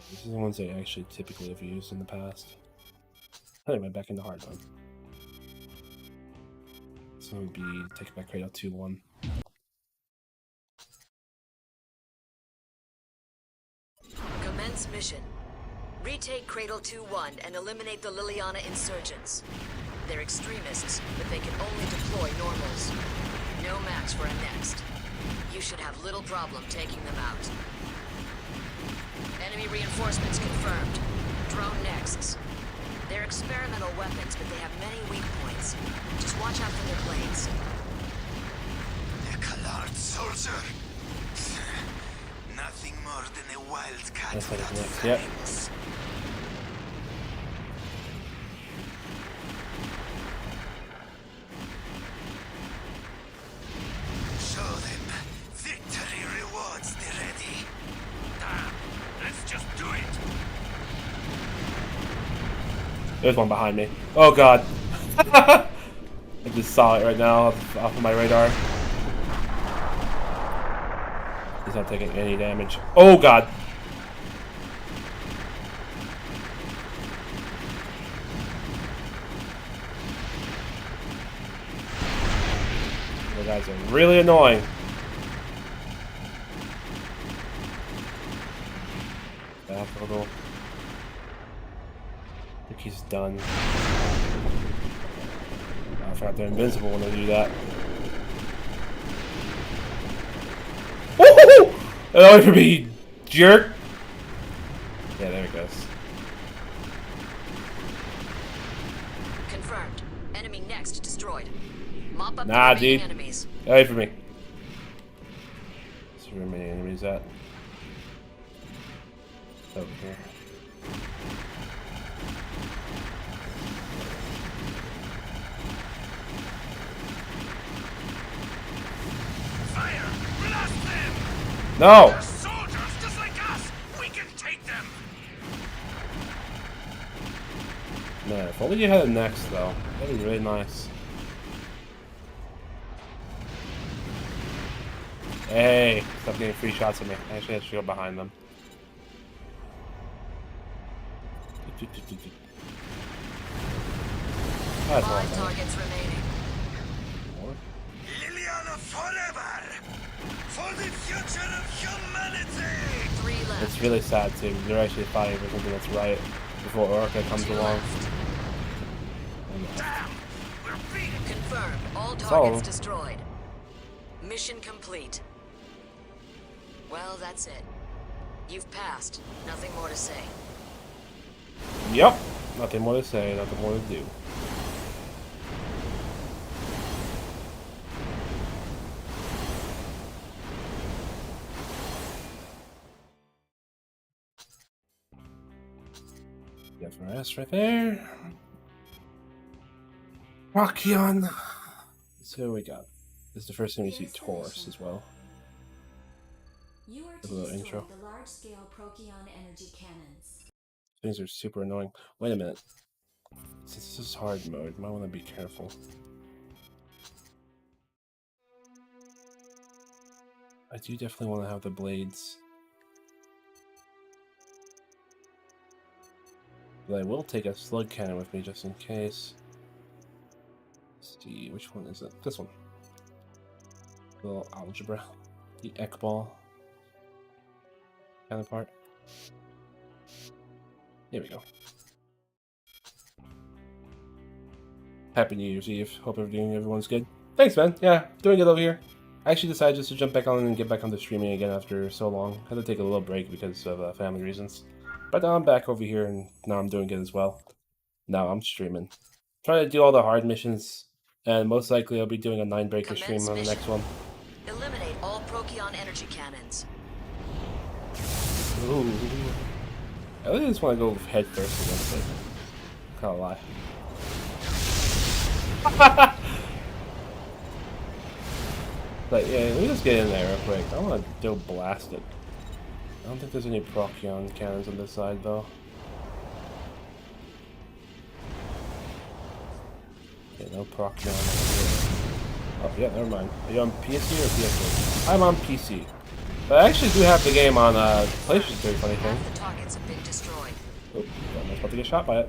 These are the ones I actually typically have used in the past. Anyway, back into hard mode. So it would be Take Back Cradle 2-1. Commence mission. Retake Cradle 2-1 and eliminate the Liliana insurgents. They're extremists, but they can only deploy normals. No match for a next. You should have little problem taking them out. Enemy reinforcements confirmed. Drone nexts. They're experimental weapons, but they have many weak points. Just watch out for their blades. A colored soldier. Nothing more than a wildcat That's without like next, yep. fangs. Show them. Victory rewards the ready. Damn, let's just do it. There's one behind me. Oh god. I just saw it right now off of my radar. He's not taking any damage. Oh god. The guys are really annoying. Back a little. I think he's done. I forgot they're invincible when they do that. Woohoo! Oh, for me, jerk! Yeah, there it goes. Confirmed. Enemy next destroyed. Mop up Nah, the remaining dude. enemies. Wait for me. Where's the remaining enemies at? Over here. Fire! Blast them! No! They're soldiers just like us! We can take them! Man, if only you had it next, though. That'd be really nice. Hey, stop getting free shots at me. Actually, I should go behind them. That's all. 5 targets remaining. Liliana forever! For the future of humanity! 3 left. It's really sad too. They're actually fighting for something that's right before Orca comes 2 along. left. Damn! We're beaten! Confirmed. All all. targets destroyed. Mission complete. Well, that's it. You've passed. Nothing more to say. Yep. Nothing more to say. Nothing more to do. Got for us right there. Rockion. So we got. This is the first time we see Taurus as well. You are A to little destroy intro. the large-scale Procyon energy cannons. Things are super annoying. Wait a minute. Since this is hard mode, you might want to be careful. I do definitely want to have the blades. But I will take a slug cannon with me just in case. Let's see, which one is it? This one. The little algebra. The Ekball. Counterpart. Here we go. Happy New Year's Eve. Hope everyone's good. Thanks, man. Yeah, doing good over here. I actually decided just to jump back on and get back onto streaming again after so long. Had to take a little break because of family reasons. But now I'm back over here and now I'm doing good as well. Now I'm streaming. Trying to do all the hard missions. And most likely I'll be doing a 9-breaker stream on the next one. Eliminate all Procyon energy cannons. Ooh. I really just want to go head first against it. Can't lie. But yeah, let me just get in there real quick. I want to go blast it. I don't think there's any Procyon cannons on this side though. Yeah, no Procyon over here. Oh yeah, never mind. Are you on PC or PS4? I'm on PC. But I actually do have the game on PlayStation 3, funny thing. Half the targets have been destroyed. Oh, I'm about to get shot by it.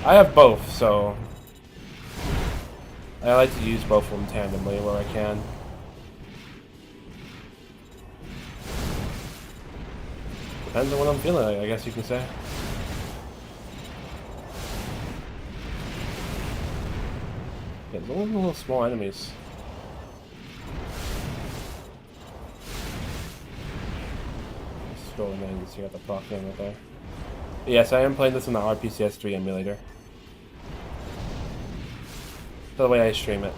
I have both, so I like to use both of them tandemly where I can. Depends on what I'm feeling like, I guess you can say. Yeah, those are little small enemies. Scrolling in to see what the proc game right there. But yes, I am playing this on the RPCS3 emulator. That's the way I stream it.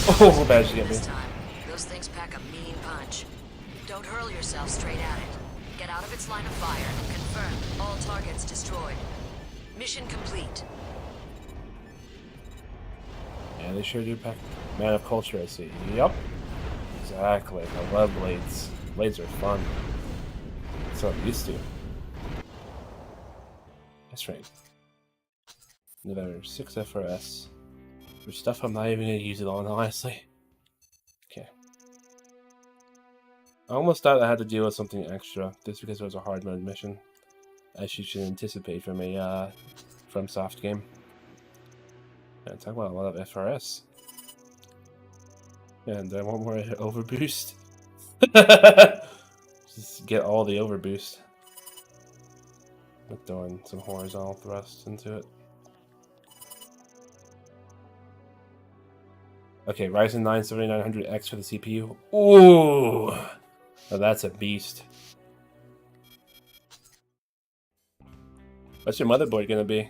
Oh, how bad did you get me? This time, those things pack a mean punch. Don't hurl yourself straight at it. Get out of its line of fire and confirm all targets destroyed. Mission complete. Yeah, they sure do pack. Man of culture, I see. Yup. Exactly. I love blades. Blades are fun. That's what I'm used to. That's right. Another 6 FRS. For stuff I'm not even going to use it on, honestly. Okay. I almost thought I had to deal with something extra, just because it was a hard mode mission. As you should anticipate from a from soft game. Yeah, talk about a lot of FRS. And I want more overboost. Just get all the overboost. I'm throwing some horizontal thrust into it. Okay, Ryzen 9 7900X for the CPU. Ooh! Now that's a beast. What's your motherboard gonna be? I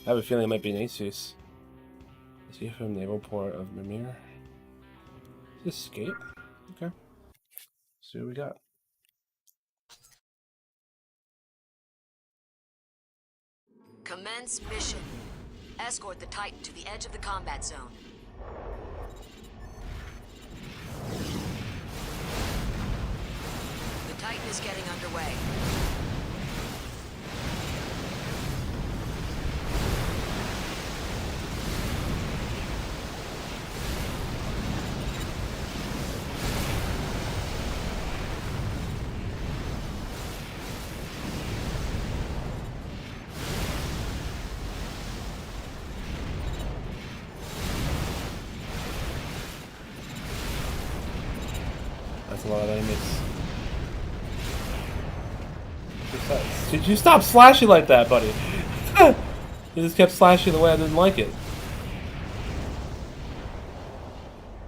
have a feeling it might be an Asus. Let's see from naval port of Mimir. Escape? Okay. See what we got. Commence mission. Escort the Titan to the edge of the combat zone. The Titan is getting underway. That's a lot of enemies. Did you stop slashing like that, buddy? You just kept slashing the way I didn't like it.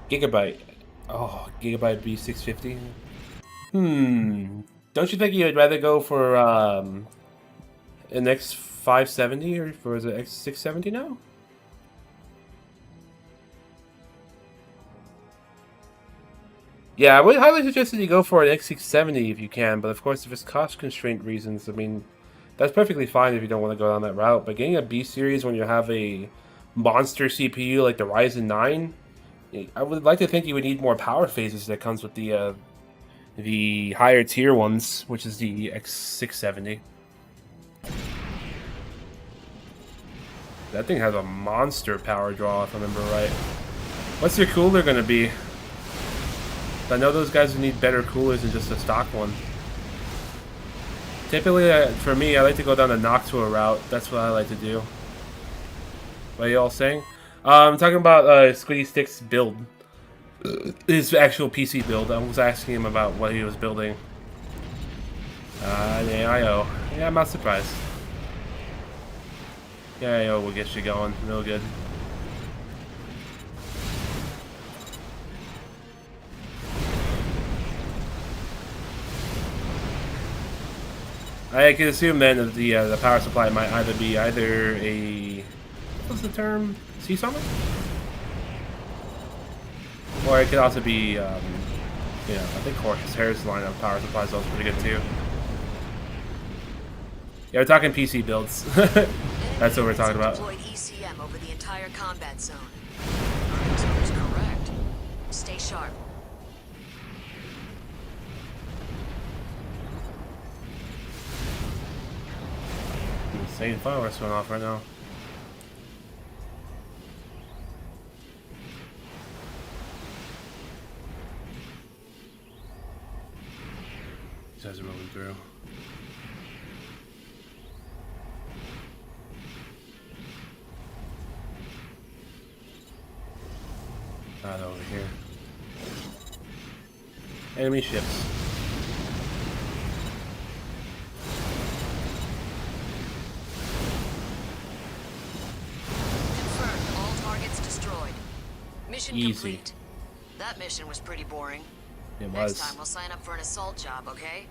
Gigabyte. Oh, Gigabyte B650. Don't you think you'd rather go for an X570 or is it X670 now? Yeah, I would highly suggest that you go for an X670 if you can, but of course if it's cost constraint reasons, I mean, that's perfectly fine if you don't want to go down that route, but getting a B series when you have a monster CPU like the Ryzen 9, I would like to think you would need more power phases that comes with the higher tier ones, which is the X670. That thing has a monster power draw, if I remember right. What's your cooler gonna be? I know those guys would need better coolers than just a stock one. Typically, for me, I like to go down the Noctua route. That's what I like to do. What are you all saying? I'm talking about Squiddy Stick's build. His actual PC build. I was asking him about what he was building. The AIO. Yeah, I'm not surprised. The AIO will get you going real good. I can assume then that the power supply might either be a what's the term? Sea summer? Or it could also be you know, I think Corsair's line of power supplies is pretty good too. Yeah, we're talking PC builds. That's what we're talking about. Deployed ECM over the entire combat zone. Our intel was correct. Stay sharp. Insane fireworks going off right now. These guys are moving through. Not over here. Enemy ships. Confirmed. All targets destroyed. Mission Easy. complete. That mission was pretty boring. It Next was. time we'll sign up for an assault job, okay?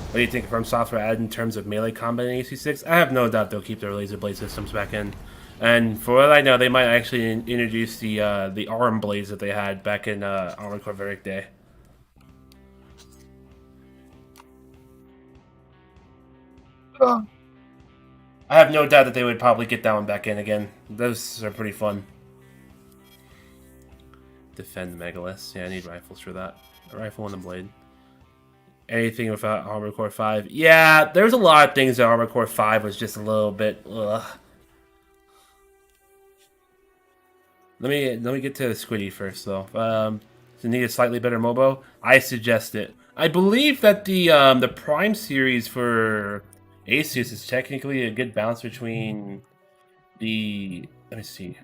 What do you think From Software added in terms of melee combat in AC6? I have no doubt they'll keep their laser blade systems back in. And for what I know, they might actually introduce the arm blades that they had back in Armored Core Veric Day. I have no doubt that they would probably get that one back in again. Those are pretty fun. Defend Megaliths. Yeah, I need rifles for that. A rifle and a blade. Anything without Armored Core 5. Yeah, there's a lot of things that Armored Core 5 was just a little bit... Ugh. Let me get to the Squiddy first, though. To need a slightly better Mobo, I suggest it. I believe that the Prime series for Asus is technically a good balance between the... Let me see.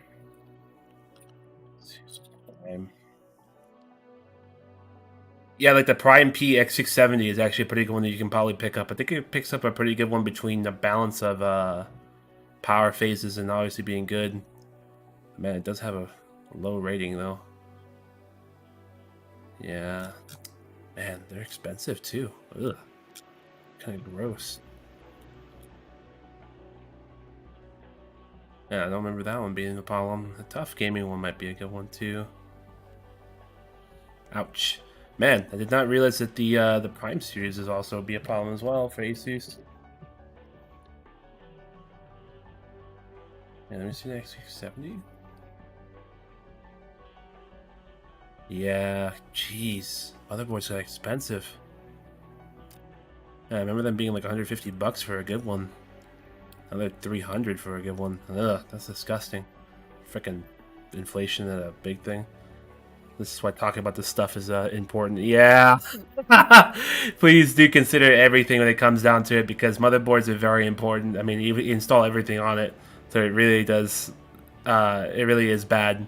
Yeah, like the Prime P X670 is actually a pretty good one that you can probably pick up. I think it picks up a pretty good one between the balance of power phases and obviously being good. Man, it does have a low rating though. Yeah. Man, they're expensive too. Ugh. Kind of gross. Yeah, I don't remember that one being a problem. The Tough Gaming one might be a good one too. Ouch. Man, I did not realize that the Prime series is also be a problem as well for Asus. Yeah, let me see the X670. Yeah, jeez. Motherboards are expensive. Yeah, I remember them being like 150 bucks for a good one. Another 300 for a good one. Ugh, that's disgusting. Frickin' inflation is a big thing. This is why talking about this stuff is important. Yeah. Please do consider everything when it comes down to it, because motherboards are very important. I mean, you install everything on it, so it really does. It really is bad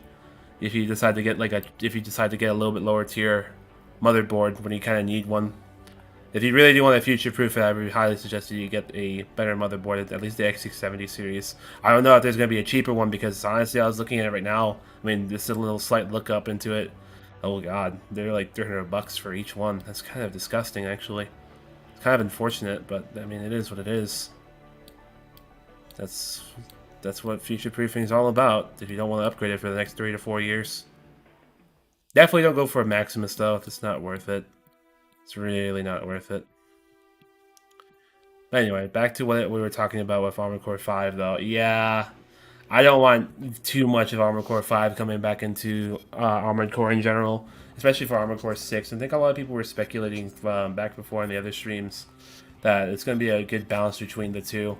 if you decide to get a little bit lower tier motherboard when you kind of need one. If you really do want to future-proof it, I would highly suggest that you get a better motherboard, at least the X670 series. I don't know if there's going to be a cheaper one, because honestly, I was looking at it right now. I mean, just a little slight look up into it. Oh god, they're like 300 bucks for each one. That's kind of disgusting, actually. It's kind of unfortunate, but I mean, it is what it is. That's what future-proofing is all about, if you don't want to upgrade it for the next 3 to 4 years. Definitely don't go for a Maximus, though. It's not worth it. It's really not worth it. But anyway, back to what we were talking about with Armored Core 5, though. Yeah, I don't want too much of Armored Core 5 coming back into Armored Core in general, especially for Armored Core 6. I think a lot of people were speculating back before in the other streams that it's going to be a good balance between the two.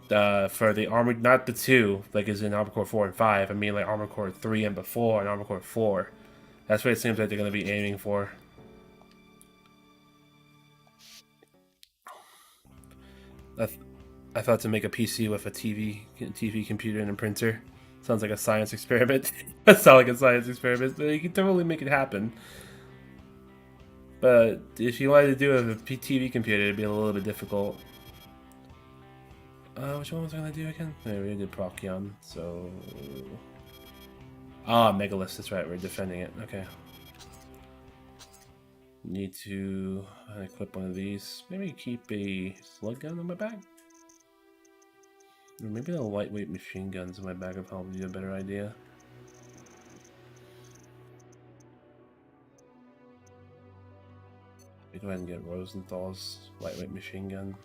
For the Armored, not the two, like is in Armored Core 4 and 5. I mean like Armored Core 3 and before, and Armored Core 4. That's what it seems like they're going to be aiming for. I thought to make a PC with a TV computer and a printer. Sounds like a science experiment. That sounds like a science experiment, but you can totally make it happen. But if you wanted to do it with a TV computer, it'd be a little bit difficult. Which one was I gonna do again? Yeah, we did Procyon, so... Ah, Megalith, that's right, we're defending it. Okay. Need to equip one of these. Maybe keep a slug gun on my back? Or maybe the lightweight machine guns in my bag would probably be a better idea. Go ahead and get Rosenthal's lightweight machine gun.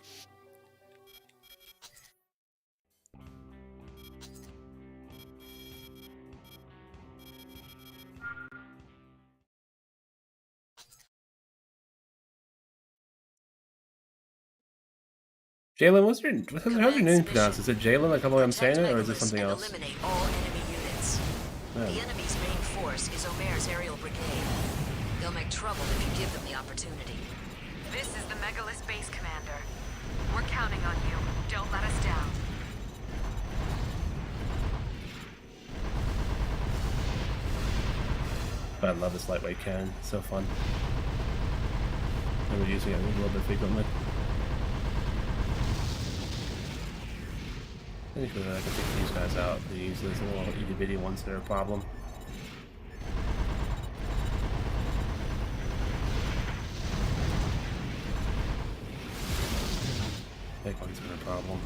Jalen, how's your name pronounced? Is it Jalen, like how I'm saying it, or is it Megaliths something and else? eliminate all enemy units. Yeah. The enemy's main force is Omer's aerial brigade. They'll make trouble if you give them the opportunity. This is the Megalith base commander. We're counting on you. Don't let us down. But I love this lightweight cannon. It's so fun. And we're using it a little bit frequently. I think I can take these guys out. These little itty bitty ones that are a problem. Big ones are a problem.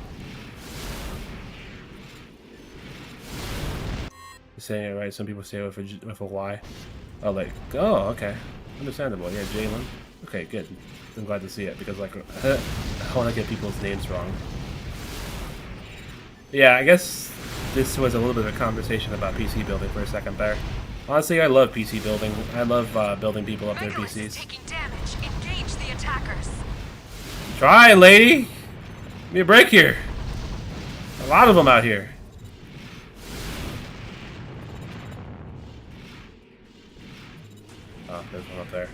You're saying it right. Some people say it with a Y. Oh, like, oh, okay. Understandable. Yeah, Jalen. Okay, good. I'm glad to see it because, like, I want to get people's names wrong. Yeah, I guess this was a little bit of a conversation about PC building for a second there. Honestly, I love PC building. I love building people up their Megalith is PCs. taking damage. Engage the attackers. Try, lady! Give me a break here. A lot of them out here. Oh, there's one up there.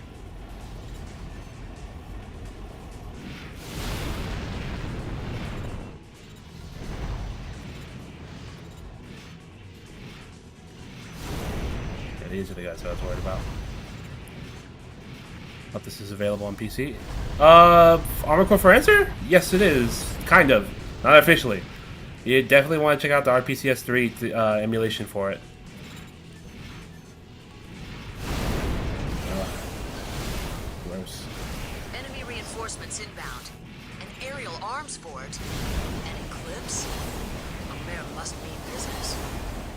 Yeah, these are the guys I was worried about. Hope this is available on PC. Armored Core for Answer? Yes, it is. Kind of. Not officially. You definitely want to check out the RPCS 3 emulation for it. Gross. Enemy reinforcements inbound. An aerial arms fort. An eclipse? Omer must mean business.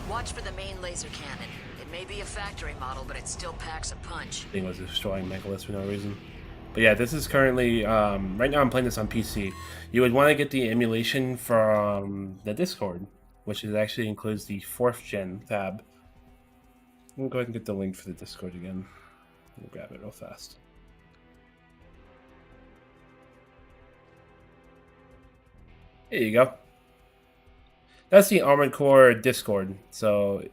Watch for the main laser cannon. It may be a factory model, but it still packs a punch. Thing was destroying Megaliths for no reason. But yeah, this is currently, right now I'm playing this on PC. You would want to get the emulation from the Discord, which actually includes the 4th gen tab. I'm going to go ahead and get the link for the Discord again. Let me grab it real fast. There you go. That's the Armored Core Discord. So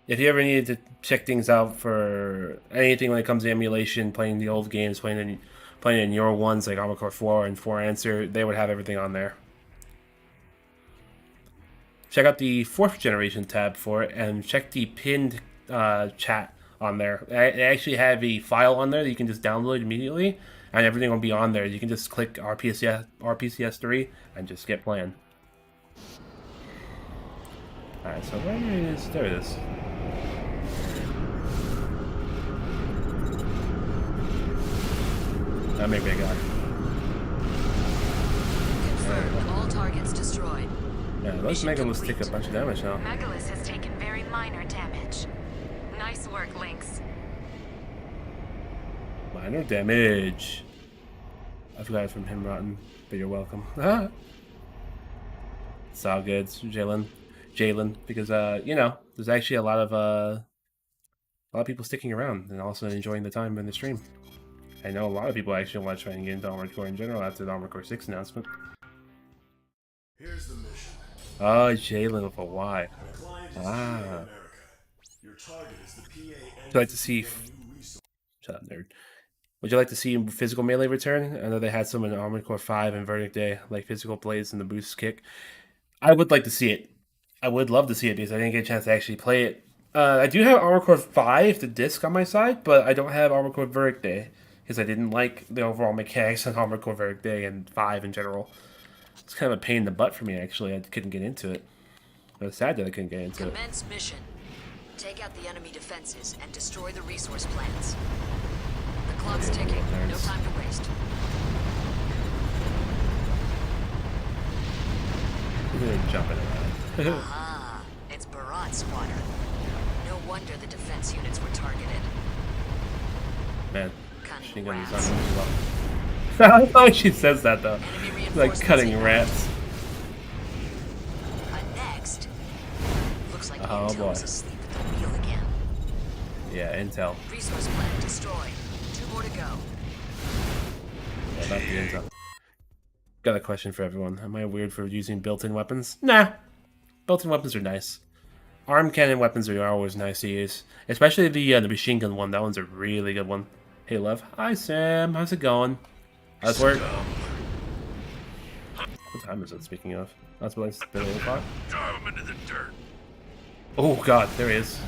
if you ever needed to check things out for anything when it comes to emulation, playing the old games, playing in your ones like Armored Core 4 and 4 Answer, they would have everything on there. Check out the 4th generation tab for it, and check the pinned chat on there. They actually have a file on there that you can just download immediately, and everything will be on there. You can just click RPCS 3 and just get playing. Alright, so where is... there it is. Maybe I got it. Confirmed. All targets destroyed. Yeah, those Megaliths take a bunch of damage now. Megalith has taken very minor damage. Nice work, Lynx. Minor damage. I forgot it from him, Rotten, but you're welcome. It's all good, Jalen, because you know, there's actually a lot of people sticking around and also enjoying the time in the stream. I know a lot of people actually want to try and get into Armored Core in general after the Armored Core 6 announcement. Here's the mission. Oh, Jalen with a Y. Client is Ah. America. Your target is the PA. Would you like to see... Shut up, nerd. Would you like to see physical melee return? I know they had some in Armored Core 5 and Verdict Day, like physical blades and the boost kick. I would like to see it. I would love to see it because I didn't get a chance to actually play it. I do have Armored Core 5, the disc, on my side, but I don't have Armored Core Verdict Day because I didn't like the overall mechanics on Armored Core Verdict Day and 5 in general. It's kind of a pain in the butt for me, actually. I couldn't get into it. I was sad that I couldn't get into it. Commence mission. Take out the enemy defenses and destroy the resource plants. The clock's ticking. No time to waste. Jumping around. Aha! It's Barat Squadron. No wonder the defense units were targeted. Man, Cunning she got rats. I thought she says that though. Enemy Like reinforcements cutting inbound. rats. Next. Looks like Oh, Intel boy. was asleep at the wheel again. Yeah, intel. Resource plant destroyed. 2 more to go. Yeah, not the intel. Got a question for everyone. Am I weird for using built-in weapons? Nah. Built-in weapons are nice. Arm cannon weapons are always nice to use. Especially the machine gun one. That one's a really good one. Hey, love. Hi, Sam. How's it going? How's work? What time is it, speaking of? That's what it's been 8 o'clock. Drive him into the dirt. Oh, God. There he is.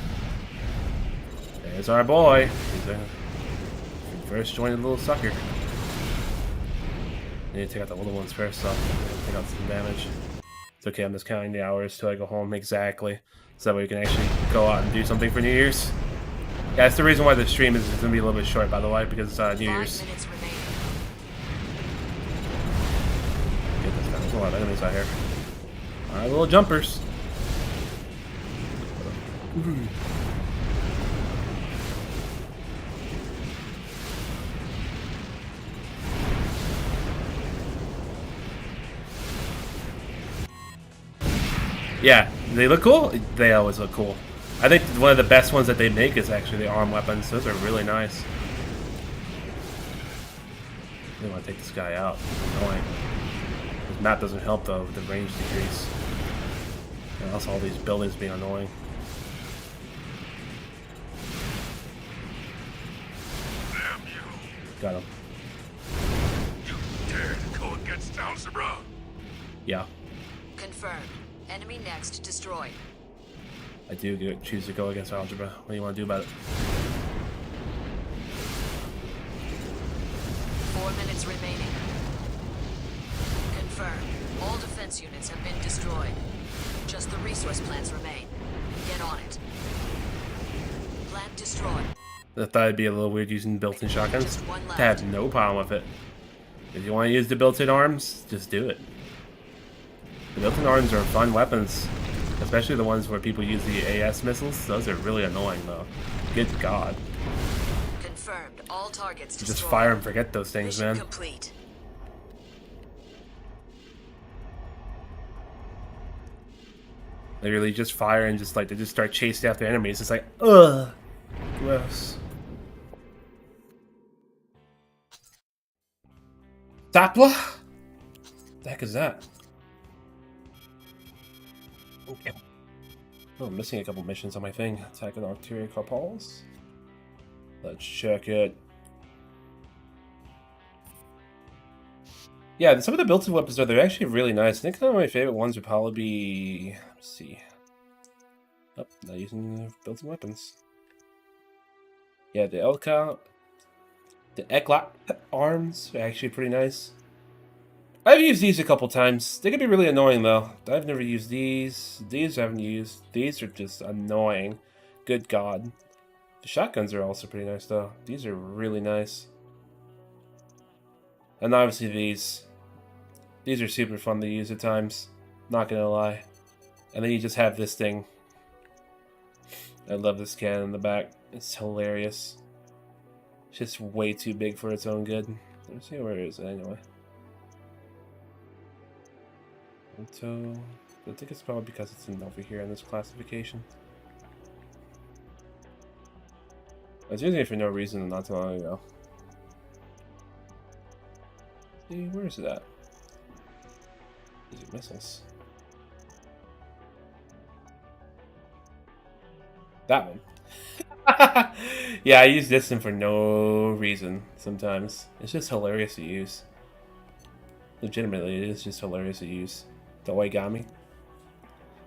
There's our boy. He's a first jointed little sucker. Need to take out the little ones first, so take out some damage. It's okay, I'm just counting the hours till I go home. Exactly. So that way we can actually go out and do something for New Year's. Yeah, that's the reason why the stream is going to be a little bit short, by the way, because it's New Year's. 5 minutes remaining. Get this guy. There's a lot of enemies out here. Alright, little jumpers. Yeah, they look cool. They always look cool. I think one of the best ones that they make is actually the arm weapons. Those are really nice. I want to take this guy out. It's annoying. This map doesn't help though with the range decrease. And also all these buildings being annoying. Damn you. Got him. You dare to go against Algebra? Yeah. Confirmed. Enemy next destroyed. I do choose to go against Algebra. What do you want to do about it? 4 minutes remaining. Confirmed. All defense units have been destroyed. Just the resource plants remain. Get on it. Plant destroyed. I thought it'd be a little weird using built-in shotguns. Just one left. I have no problem with it. If you want to use the built-in arms, just do it. The built-in arms are fun weapons. Especially the ones where people use the AS missiles. Those are really annoying though. Good God. Confirmed. All targets destroyed. Just fire and forget those things, Mission man. complete. They really just fire and just like they just start chasing after enemies. It's like, ugh, gross. Tapla? What the heck is that? Okay. Oh, I'm missing a couple missions on my thing. Attack an arterial carpals. Let's check it. Yeah, some of the built-in weapons are they're actually really nice. I think some of my favorite ones would probably be. Let's see. Oh, not using built-in weapons. Yeah, the Elka, the Eklat arms are actually pretty nice. I've used these a couple times. They can be really annoying though. I've never used these. These I haven't used. These are just annoying. Good God. The shotguns are also pretty nice though. These are really nice. And obviously these. These are super fun to use at times. Not gonna lie. And then you just have this thing. I love this cannon in the back. It's hilarious. It's just way too big for its own good. Let's see where it is anyway. So, I think it's probably because it's in over here in this classification. I was using it for no reason not too long ago. See, where is it at? Is it missiles? That one. Yeah, I use this one for no reason sometimes. It's just hilarious to use. Legitimately, it is just hilarious to use. The origami.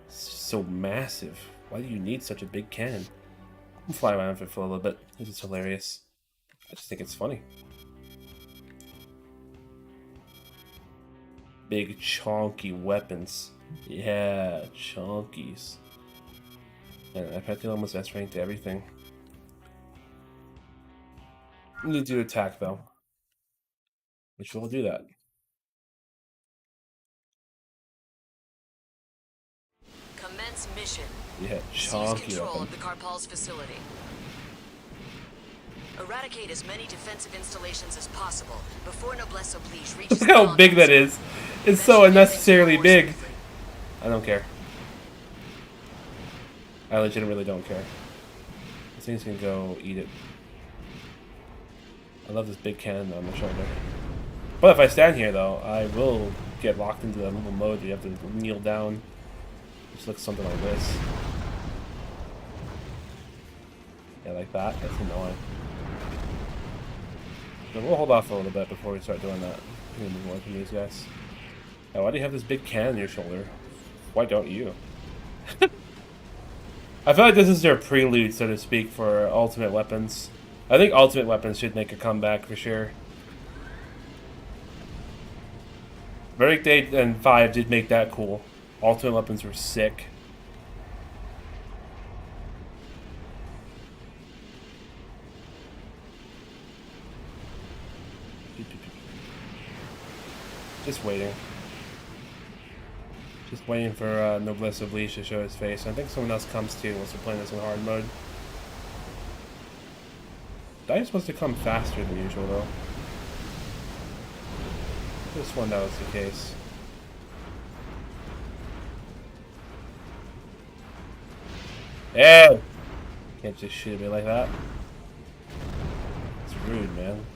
It's so massive. Why do you need such a big cannon? I'll fly around with it for a little bit. It's just hilarious. I just think it's funny. Big chunky weapons. Yeah, chunkies. And I've had to almost S rank to everything. We need to attack though. Which we'll do that. Commence mission. Yeah, Seize chunky control weapon. of the Carpal's facility. Eradicate as many defensive installations as possible before Noblesse Oblige reaches Look how the big that zone. is. It's so unnecessarily big. I don't care. I legitimately don't care. This thing's gonna go eat it. I love this big cannon on the shoulder. But if I stand here, though, I will get locked into that little mode that you have to kneel down. Which looks something like this. Yeah, like that. That's annoying. So we'll hold off a little bit before we start doing that. I'm gonna move on from these guys. Now, why do you have this big can on your shoulder? Why don't you? I feel like this is their prelude, so to speak, for ultimate weapons. I think ultimate weapons should make a comeback for sure. Verdict 8 and 5 did make that cool. Ultimate weapons were sick. Just waiting. Just waiting for Noblesse Oblige to show his face. I think someone else comes too once we're playing this in hard mode. Dive's supposed to come faster than usual though. This one that was the case. Hey! Can't just shoot at me like that. It's rude, man.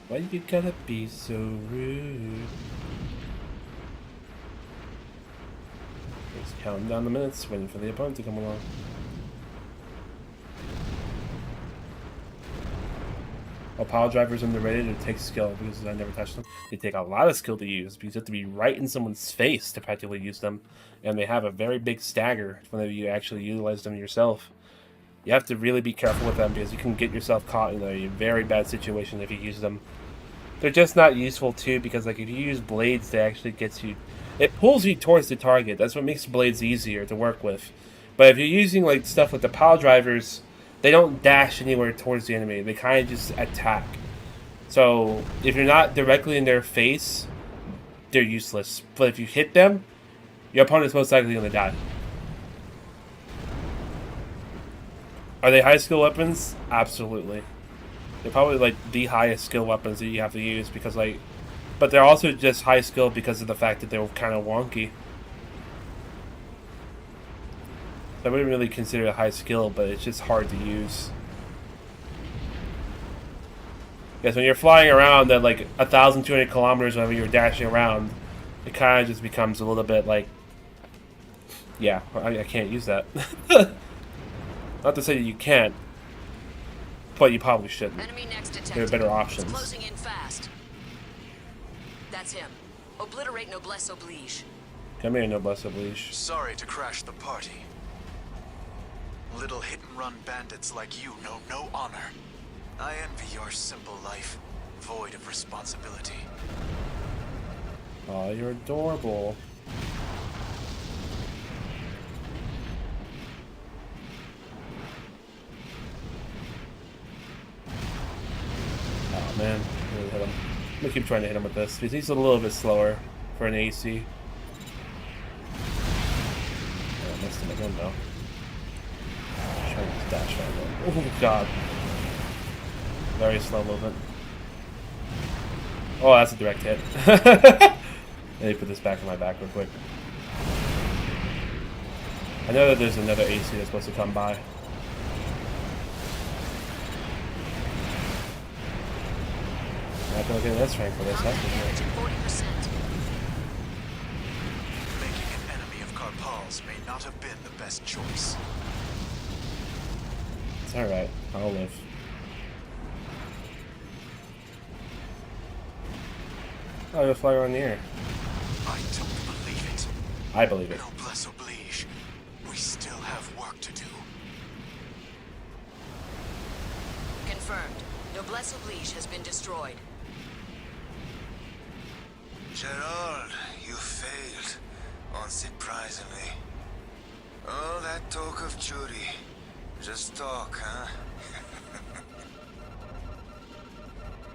Why you gotta be so rude? Just counting down the minutes, waiting for the opponent to come along. While power drivers underrated, it takes skill because I never touched them. They take a lot of skill to use because you have to be right in someone's face to practically use them, and they have a very big stagger whenever you actually utilize them yourself. You have to really be careful with them because you can get yourself caught in a very bad situation if you use them. They're just not useful too because like if you use blades, they actually gets you. It pulls you towards the target. That's what makes blades easier to work with. But if you're using like stuff with the pile drivers, they don't dash anywhere towards the enemy. They kind of just attack. So if you're not directly in their face, they're useless. But if you hit them, your opponent's most likely going to die. Are they high skill weapons? Absolutely. They're probably like the highest skill weapons that you have to use because like, but they're also just high skill because of the fact that they're kind of wonky. I wouldn't really consider it high skill, but it's just hard to use. Because when you're flying around at like 1,200 kilometers whenever you're dashing around, it kind of just becomes a little bit like, yeah, I can't use that. Not to say that you can't, but you probably shouldn't. Enemy next detected. There are better options. It's closing in fast. That's him. Obliterate Noblesse Oblige. Come here, Noblesse Oblige. Sorry to crash the party. Little hit-and-run bandits like you know no honor. I envy your simple life, void of responsibility. Oh, you're adorable. Oh man, really hit him. I'm gonna keep trying to hit him with this because he's a little bit slower for an AC. Oh, I missed him again though. Trying to dash right there. Oh god. Very slow movement. Oh, that's a direct hit. Let me put this back in my back real quick. I know that there's another AC that's supposed to come by. Not gonna get this rank for this, that's for sure. 40%. Making an enemy of Karpals may not have been the best choice. It's alright, I'll live. Oh, you'll fly around the air. I don't believe it. I believe it. Noblesse Oblige. We still have work to do. Confirmed. Noblesse Oblige has been destroyed. Gerald, you failed, unsurprisingly. Oh, that talk of Judy. Just talk, huh?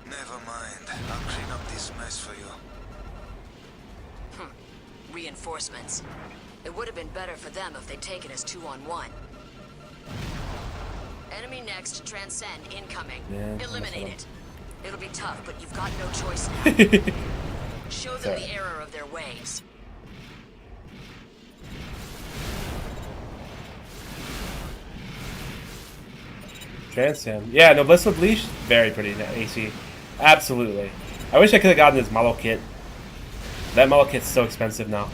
Never mind. I'll clean up this mess for you. Reinforcements. It would have been better for them if they'd taken us 2-on-1. Enemy next, transcend, incoming. Yeah, eliminate it. It'll be tough, but you've got no choice now. Show them the error of their ways. Transcend. Yeah, no, Blissful Leash, very pretty AC. Absolutely. I wish I could have gotten this model kit. That model kit's so expensive now.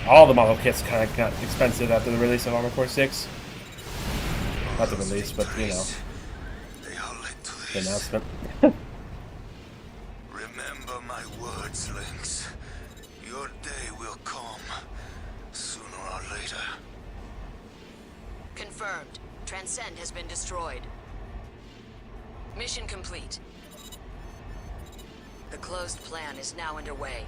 All the model kits kind of got expensive after the release of Armored Core 6. Not the release, but you know, the announcement. Remember my words, Lynx. Your day will come, sooner or later. Confirmed. Transcend has been destroyed. Mission complete. The closed plan is now underway.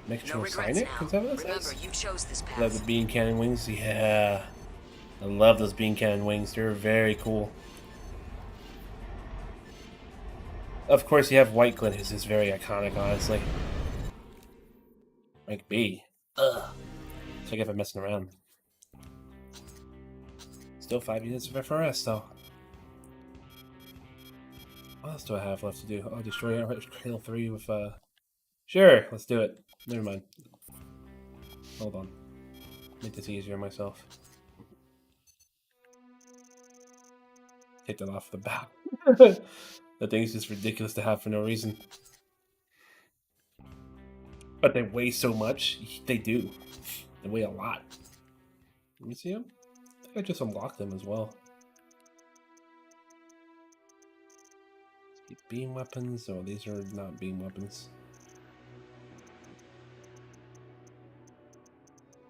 Mech No regrets sign it? now. Is that what it Remember, says? you chose this path. Love the beam cannon wings. Yeah, I love those beam cannon wings. They're very cool. Of course, you have White Glint, who's just very iconic, honestly. Rank B. Ugh. Check if I'm messing around. Still 5 units of FRS, though. What else do I have left to do? Oh, destroy Cradle 3 with, Sure, let's do it. Never mind. Hold on. Make this easier on myself. Take that off the back. That thing's just ridiculous to have for no reason. But they weigh so much. They do. They weigh a lot. Let me see them. I think I just unlocked them as well. Beam weapons? Oh, these are not beam weapons.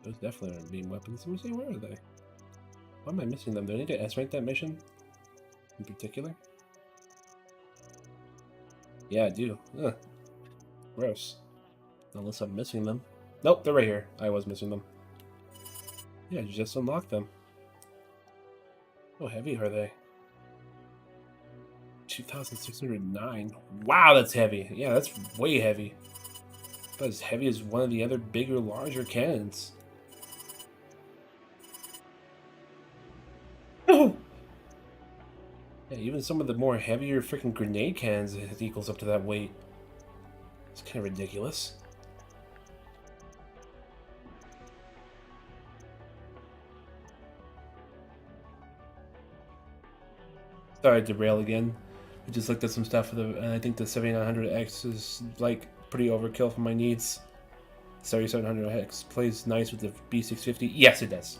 Those definitely aren't beam weapons. Let me see, where are they? Why am I missing them? Do I need to S-rank that mission? In particular? Yeah, I do. Ugh. Gross. Unless I'm missing them. Nope, they're right here. I was missing them. Yeah, you just unlocked them. How heavy are they? 2,609. Wow, that's heavy. Yeah, that's way heavy. About as heavy as one of the other bigger, larger cannons. Yeah, even some of the more heavier freaking grenade cannons, it equals up to that weight. It's kind of ridiculous. Sorry to derail again. I just looked at some stuff for the, and I think the 7900X is like pretty overkill for my needs. 7700X plays nice with the B650. Yes, it does.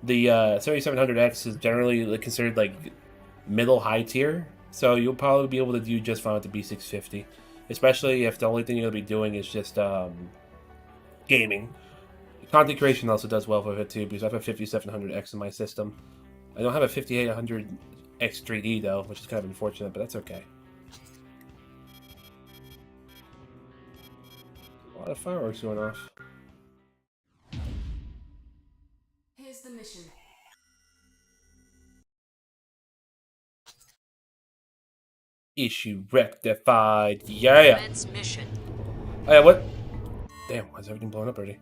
The 7700X is generally considered like middle high tier, so you'll probably be able to do just fine with the B650, especially if the only thing you'll be doing is just gaming. Content creation also does well with it too, because I have a 5700X in my system. I don't have a 5800X 3D though, which is kind of unfortunate, but that's okay. A lot of fireworks going off. Here's the mission. Issue rectified. Yeah. Commence mission. Oh, yeah, what? Damn, why is everything blowing up already?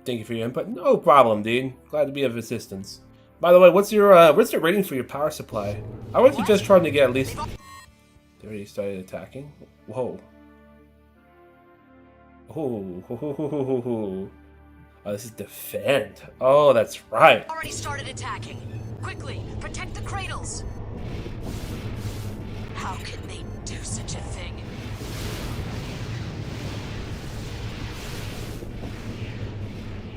Thank you for your input. No problem, dude. Glad to be of assistance. By the way, what's the rating for your power supply? I was just trying to get at least. They already started attacking. Whoa. Oh, this is defend. Oh, that's right. Already started attacking. Quickly, protect the cradles. How can they do such a thing?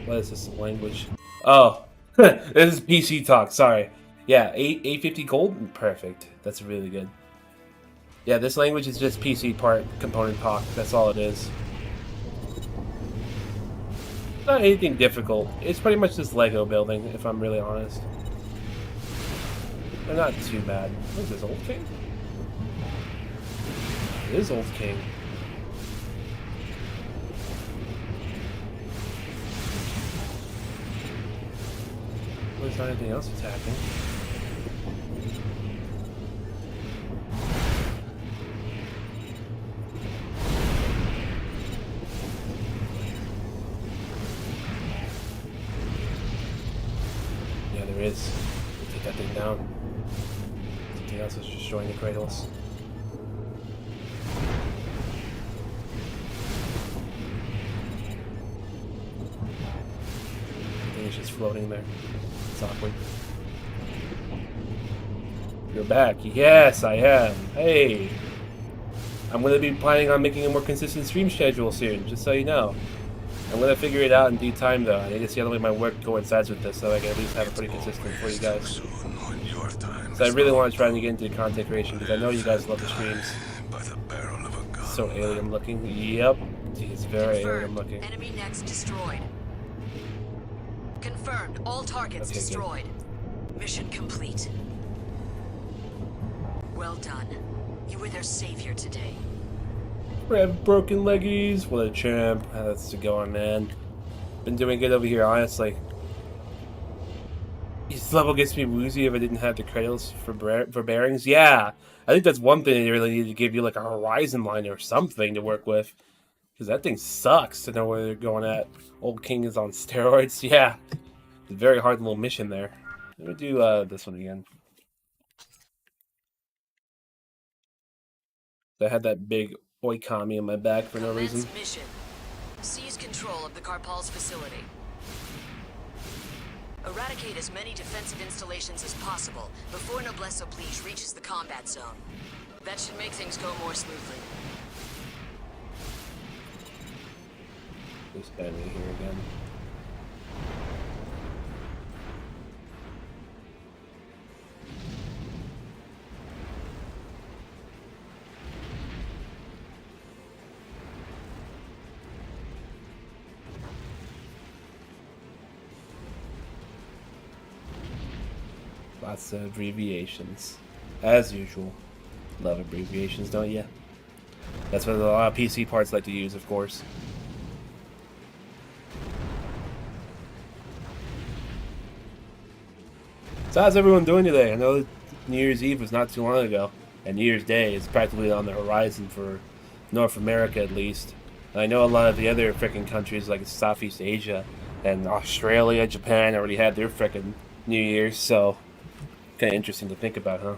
What is this language? Oh, this is PC talk. Sorry. Yeah, 850 gold. Perfect. That's really good. Yeah, this language is just PC part component talk. That's all it is. Not anything difficult. It's pretty much just Lego building, if I'm really honest. They're not too bad. What is this, Old King? It is Old King. There's not anything else attacking. Yeah, there is. Take that thing down. Something else is destroying the cradles. just floating there. It's awkward. You're back. Yes, I am. Hey. I'm going to be planning on making a more consistent stream schedule soon, just so you know. I'm going to figure it out in due time, though. I need to see how the way my work coincides with this, so I can at least have it pretty consistent for you guys. So I really want to try and get into content creation, because I know you guys love the streams. So alien looking. Yep. He's very alien looking. Enemy next destroyed. Confirmed. All targets destroyed. Good. Mission complete. Well done. You were their savior today. Red broken leggies. What a champ. That's going, man. Been doing good over here, honestly. This level gets me woozy if I didn't have the cradles for bearings. Yeah, I think that's one thing they really need to give you, like a horizon line or something to work with. Because that thing sucks to know where they're going at. Old King is on steroids. Yeah. It's a very hard little mission there. Let me do this one again. I had that big oikami on my back for no reason. Mission. Seize control of the Karpal's facility. Eradicate as many defensive installations as possible before Noblesse Oblige reaches the combat zone. That should make things go more smoothly. This guy right here again. Lots of abbreviations, as usual. Love abbreviations, don't you? That's what a lot of PC parts like to use, of course. So how's everyone doing today? I know New Year's Eve was not too long ago, and New Year's Day is practically on the horizon for North America at least. And I know a lot of the other frickin' countries like Southeast Asia and Australia, Japan already had their frickin' New Year's, so kind of interesting to think about, huh?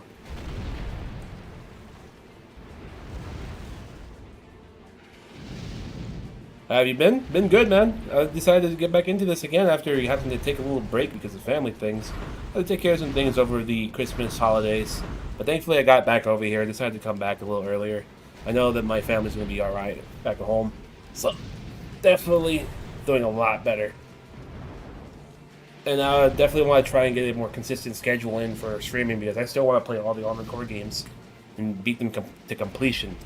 How have you been? Been good, man. I decided to get back into this again after having to take a little break because of family things. I had to take care of some things over the Christmas holidays. But thankfully I got back over here. I decided to come back a little earlier. I know that my family's going to be alright back at home. So, definitely doing a lot better. And I definitely want to try and get a more consistent schedule in for streaming because I still want to play all the Armored Core games and beat them to completion.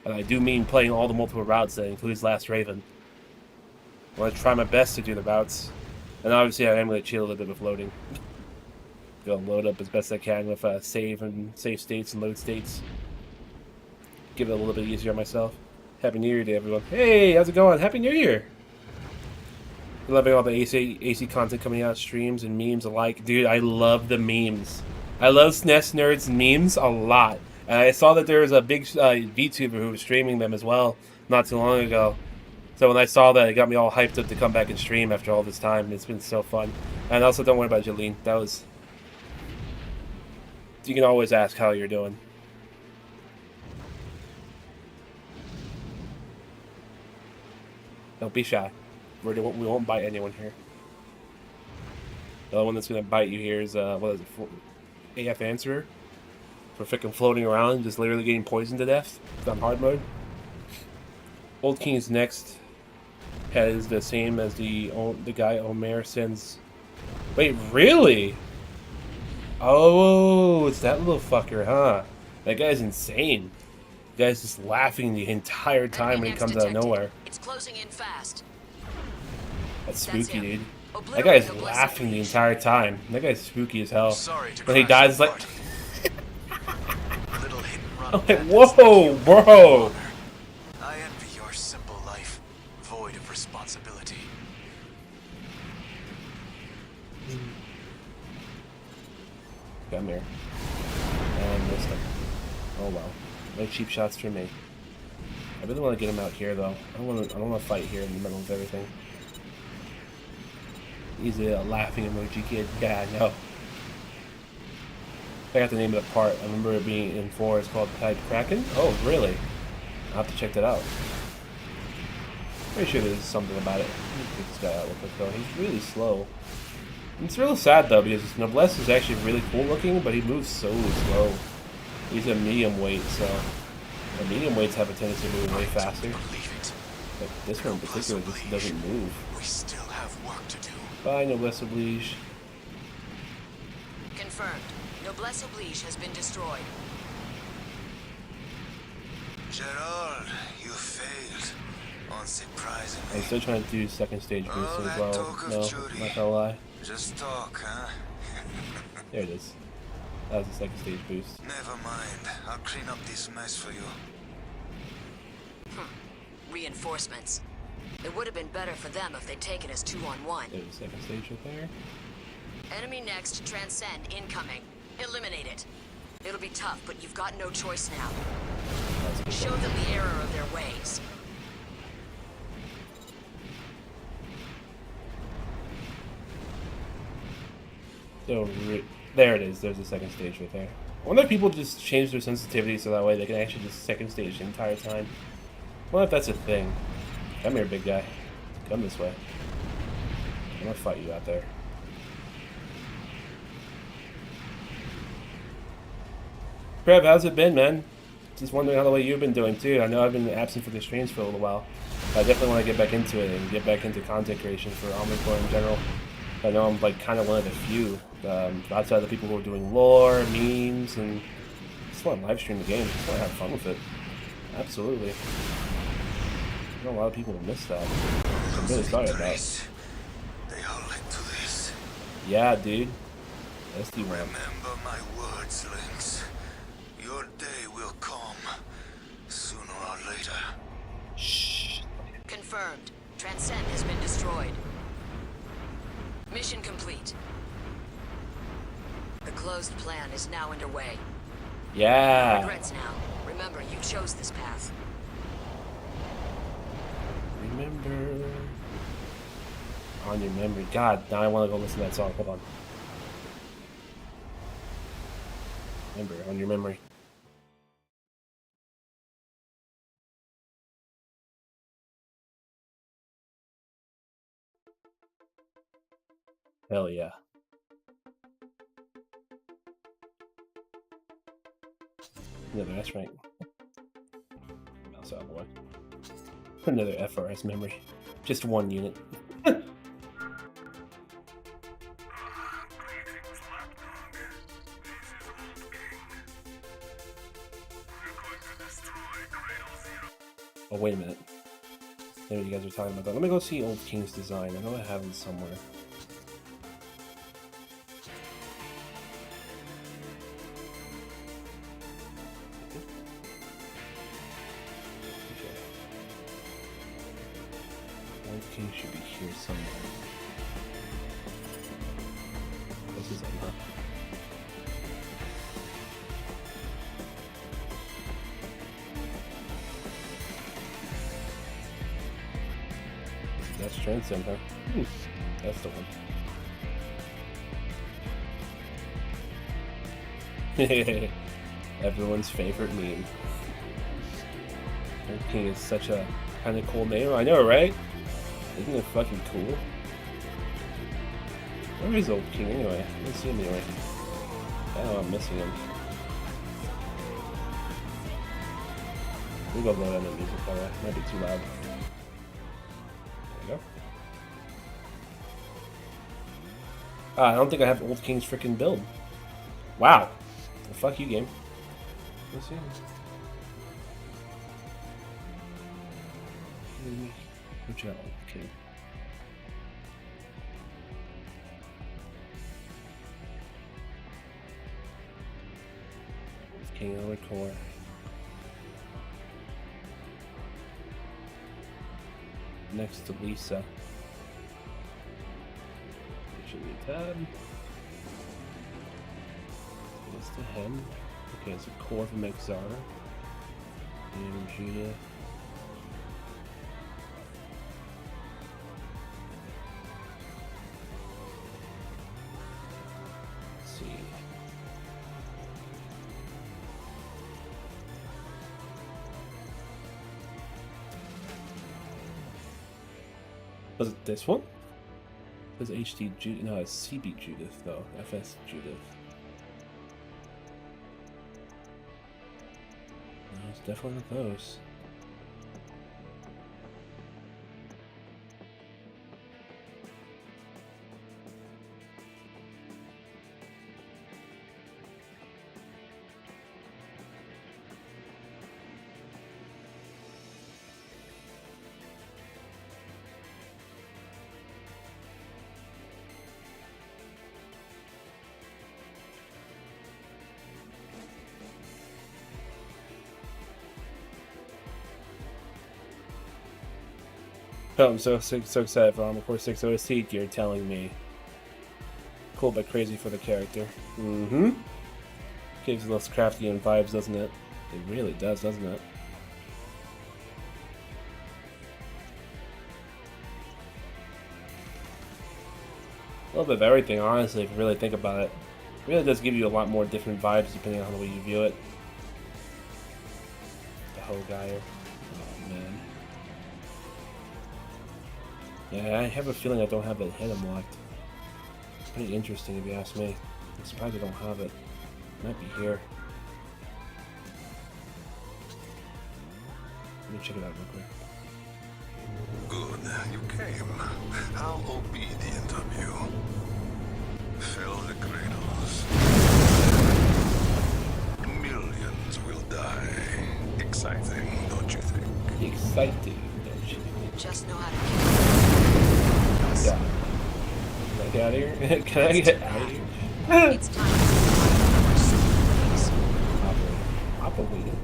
And I do mean playing all the multiple routes that includes Last Raven. I want to try my best to do the routes. And obviously I am going to cheat a little bit with loading. Go load up as best I can with save states and load states. Give it a little bit easier on myself. Happy New Year to everyone. Hey, how's it going? Happy New Year! Loving all the AC content coming out, streams and memes alike. Dude, I love the memes. I love SNES Nerds memes a lot. And I saw that there was a big VTuber who was streaming them as well not too long ago. So when I saw that, it got me all hyped up to come back and stream after all this time. It's been so fun. And also, don't worry about Jolene. That was... You can always ask how you're doing. Don't be shy. We won't bite anyone here. The other one that's going to bite you here is, what is it, AF Answerer? For freaking floating around, just literally getting poisoned to death. It's on hard mode. Old King's next has the same as the guy Omer sends. Wait, really? Oh, it's that little fucker, huh? That guy's insane. The guy's just laughing the entire time when he comes out of nowhere. It's closing in fast. That's spooky, dude. That guy's laughing the entire time. That guy's spooky as hell. When he dies, it's like... I'm like, whoa, bro! I envy your simple life, void of responsibility. Come here. And missed him. Oh well. No cheap shots for me. I really want to get him out here though. I don't want to fight here in the middle of everything. He's a laughing emoji kid. Yeah, I know. I got the name of the part. I remember it being in 4. It's called Tide Kraken. Oh, really? I'll have to check that out. Pretty sure there's something about it. Let me take this guy out real quick though. He's really slow. It's real sad though because Noblesse is actually really cool looking, but he moves so slow. He's a medium weight, so the medium weights have a tendency to move way faster. But this one in particular just doesn't move. We still have work to do. Bye, Noblesse Oblige. Confirmed. Noblesse Oblige has been destroyed. Gerald, you failed. Unsurprisingly. I'm still trying to do second stage boost as well. No, I'm not gonna lie. Just talk, huh? There it is. That was the second stage boost. Never mind. I'll clean up this mess for you. Reinforcements. It would have been better for them if they'd taken us 2-on-1. There's the second stage right there. Enemy next, Transcend incoming. Eliminate it. It'll be tough, but you've got no choice now. Show them the error of their ways. So, there it is. There's the second stage right there. I wonder if people just change their sensitivity so that way they can actually just second stage the entire time. I wonder if that's a thing. Come here, big guy. Come this way. I'm gonna fight you out there. Trev, how's it been, man? Just wondering how the way you've been doing too. I know I've been absent from the streams for a little while. I definitely want to get back into it and get back into content creation for Armored Core in general. I know I'm like kind of one of the few outside of the people who are doing lore, memes, and just want to live stream the game. Just want to have fun with it. Absolutely. I know a lot of people have missed that. I'm really sorry about it. They all led to this. Yeah, dude. SD RAM. Remember my words, Lynx. Your day will come, sooner or later. Shh. Confirmed. Transcend has been destroyed. Mission complete. The closed plan is now underway. Yeah. Regrets now. Remember, you chose this path. Remember. On your memory. God, now I want to go listen to that song. Hold on. Remember, on your memory. Hell yeah. Another S rank. Mouse out, boy. Another FRS memory. Just one unit. Oh, wait a minute. I know what you guys are talking about that. Let me go see Old King's design. I know I have him somewhere. Old King should be here somewhere. This is Emma. That's Transcend, huh? That's the one. Everyone's favorite meme. Old King is such a kind of cool name. I know, right? Isn't it fucking cool? Where is Old King anyway? I don't see him anyway. Oh, I'm missing him. We'll go load on the music, by the way. Might be too loud. There we go. I don't think I have Old King's freaking build. Wow. Well, fuck you, game. Let's see. Good job, King. King of the core. Next to Lisa. Should be a tab. Next to him. Okay, it's a core from Mexar. And Judah. Let's see. Was it this one? It says HD Judith. No, it's CB Judith, though. FS Judith. No, it's definitely not those. Oh, I'm so excited for Armor Core 6 OST gear telling me. Cool but crazy for the character. Mm-hmm. Gives a little crafty vibes, doesn't it? It really does, doesn't it? A little bit of everything, honestly, if you really think about it. It really does give you a lot more different vibes depending on the way you view it. The whole guy. Oh, man. Yeah, I have a feeling I don't have that head unlocked. It's pretty interesting if you ask me. I'm surprised I don't have it. It might be here. Let me check it out real quick. Good, you came. How obedient of you. Fill the cradles. Millions will die. Exciting, don't you think? Exciting, don't you? Just know how to kill. Yeah. Can I get out of here? Can I get out of here? It's time to Operator.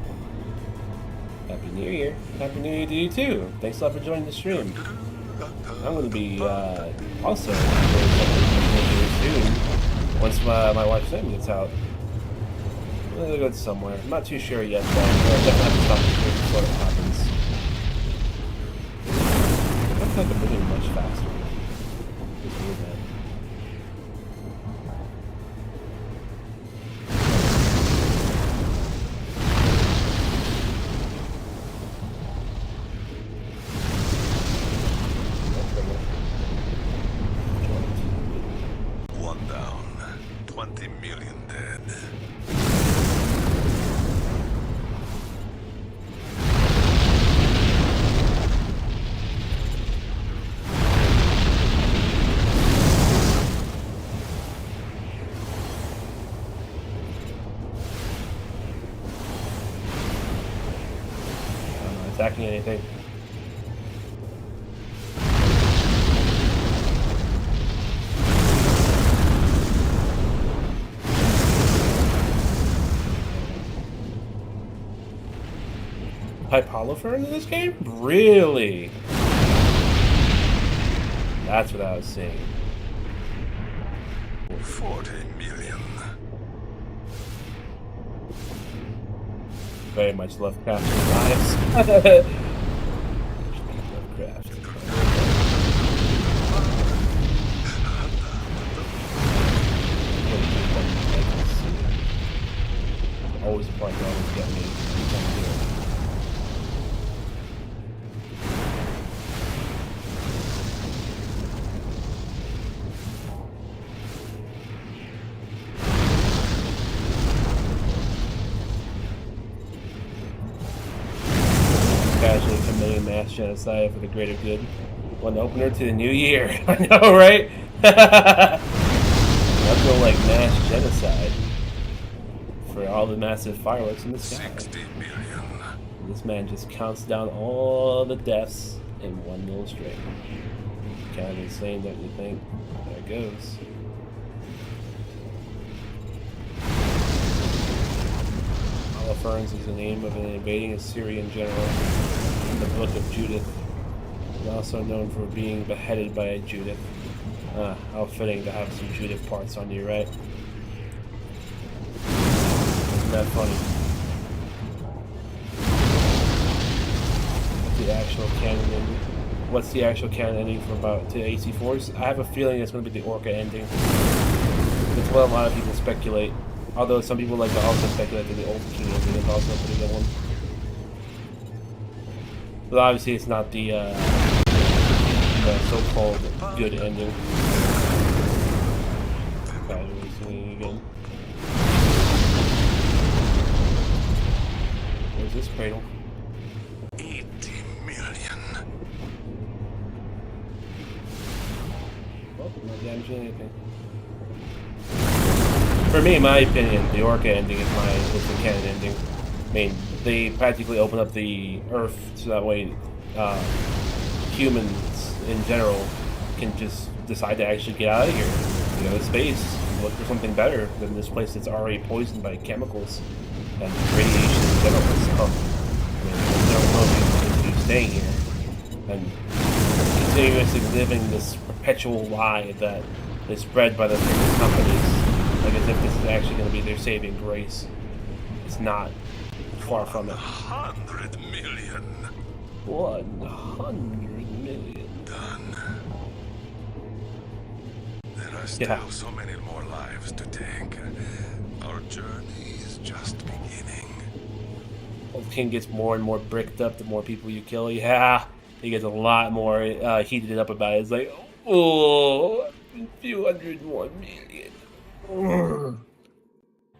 Happy New Year. Happy New Year to you too. Thanks a lot for joining the stream. I'm going to be also soon once my wife's name gets out. I'm going to go somewhere. I'm not too sure yet, but I'll definitely have to stop the stream before it happens. I feel like I'm moving much faster. Just move that. One down, 20 million dead. I'm not attacking anything. Type Holofern in this game? Really? That's what I was saying. 40 million. Very much Lovecraft vibes. Lovecraft. Always a part that always get me. Casually committing mass genocide for the greater good. One opener to the new year. I know, right? Let's go like mass genocide for all the massive fireworks in the sky. 60 million. This man just counts down all the deaths in one little string. Kind of insane, don't you think? There it goes. Holofernes is the name of an invading Assyrian general in the Book of Judith, and also known for being beheaded by a Judith. How fitting to have some Judith parts on you, right? Isn't that funny? What's the actual canon ending to AC4s? I have a feeling it's going to be the Orca ending. It's what a lot of people speculate. Although some people like to also speculate that the Old King ending is also a pretty good one. But obviously it's not the the so-called good ending. Casually singing again. Where's this cradle? 80 million. Oh, not damaging anything. For me, in my opinion, the Orca ending is the canon ending. I mean, they practically open up the Earth so that way humans in general can just decide to actually get out of here, go to space, and look for something better than this place that's already poisoned by chemicals and radiation in general. So, I mean, they don't know if you can continue staying here and continuously living this perpetual lie that is spread by the different companies, like as if this is actually going to be their saving grace. It's not. Far from it. 100 million. 100 million. Done. There are still so many more lives to take. Our journey is just beginning. Old King gets more and more bricked up the more people you kill. Yeah, he gets a lot more heated up about it. It's like, oh, a few hundred more million.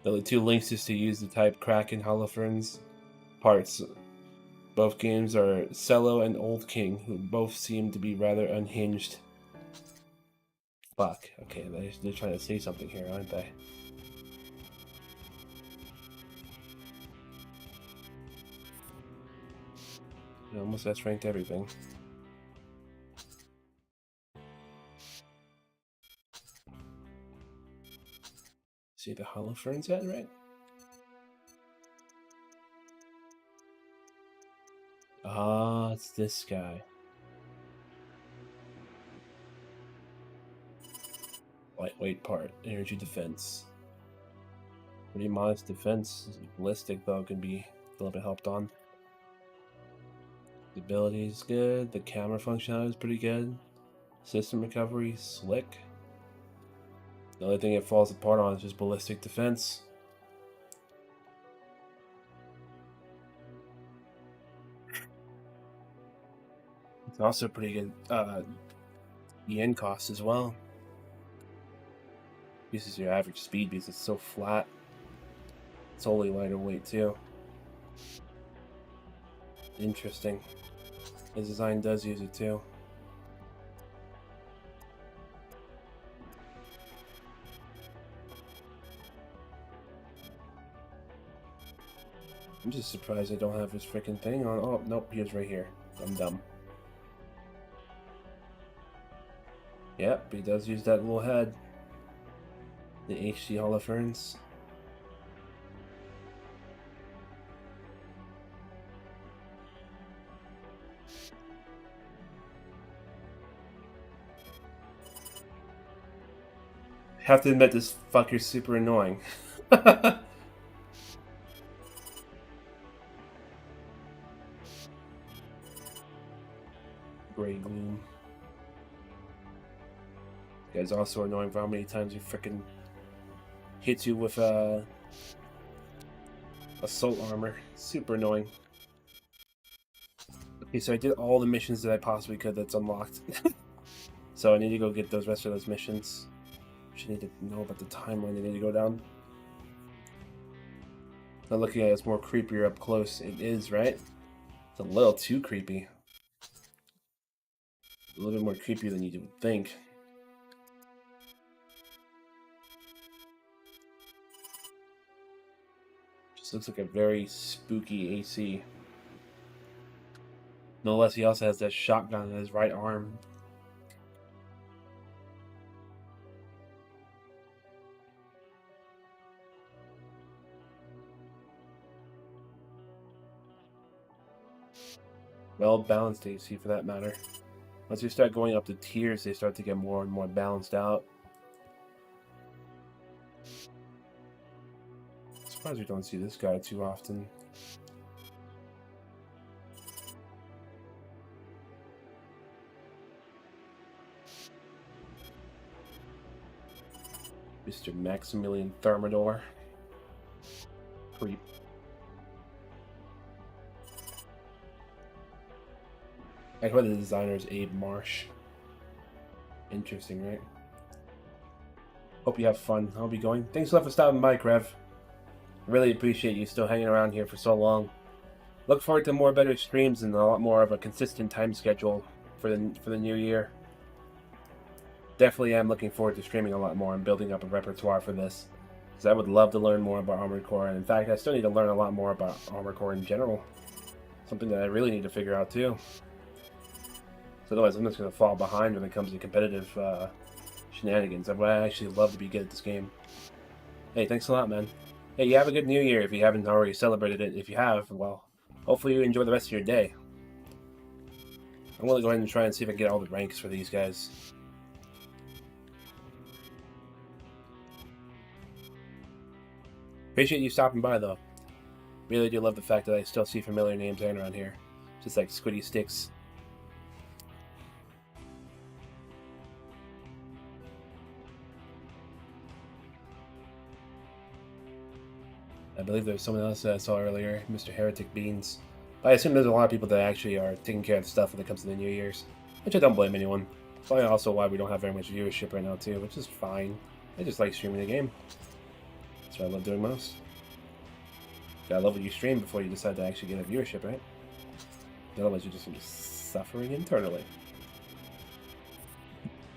The only two links is to use the type Kraken Holofernes parts. Both games are Cello and Old King, who both seem to be rather unhinged. Fuck. Okay, they're trying to say something here, aren't they? I almost S-ranked everything. See the Holofernes head, right? Ah, it's this guy. Lightweight part, energy defense. Pretty modest defense. Ballistic though can be a little bit helped on. The ability is good. The camera functionality is pretty good. System recovery, slick. The only thing it falls apart on is just ballistic defense. It's also pretty good yen cost as well. This is your average speed because it's so flat. It's only lighter weight too. Interesting. The design does use it too. I'm just surprised I don't have this freaking thing on. Oh, nope, he is right here. I'm dumb. Yep, he does use that little head. The HD Holofernes. Have to admit, this fucker's super annoying. Gray Gloom. You guys also annoying for how many times he frickin' hits you with assault armor. Super annoying. Okay, so I did all the missions that I possibly could that's unlocked. So I need to go get those rest of those missions. Which I need to know about the timeline I need to go down. Now looking at it, it's more creepier up close. It is, right? It's a little too creepy. A little bit more creepy than you would think. Just looks like a very spooky AC. No less, he also has that shotgun in his right arm. Well balanced AC for that matter. Once you start going up the tiers, they start to get more and more balanced out. I'm surprised we don't see this guy too often. Mr. Maximilian Thermidor. Creep. I heard the designer is Abe Marsh. Interesting, right? Hope you have fun. I'll be going. Thanks a lot for stopping by, Krev. Really appreciate you still hanging around here for so long. Look forward to more better streams and a lot more of a consistent time schedule for the new year. Definitely am looking forward to streaming a lot more and building up a repertoire for this. Because I would love to learn more about Armored Core, and in fact, I still need to learn a lot more about Armored Core in general. Something that I really need to figure out too. So otherwise, I'm just going to fall behind when it comes to competitive shenanigans. I would actually love to be good at this game. Hey, thanks a lot, man. Hey, you have a good New Year if you haven't already celebrated it. If you have, well, hopefully you enjoy the rest of your day. I'm going to go ahead and try and see if I can get all the ranks for these guys. Appreciate you stopping by, though. Really do love the fact that I still see familiar names hanging around here. Just like Squiddy Sticks. I believe there's someone else that I saw earlier, Mr. Heretic Beans. But I assume there's a lot of people that actually are taking care of the stuff when it comes to the New Year's. Which I don't blame anyone. Probably also why we don't have very much viewership right now too, which is fine. I just like streaming the game. That's what I love doing most. Gotta love what you stream before you decide to actually get a viewership, right? Otherwise you're just gonna be suffering internally.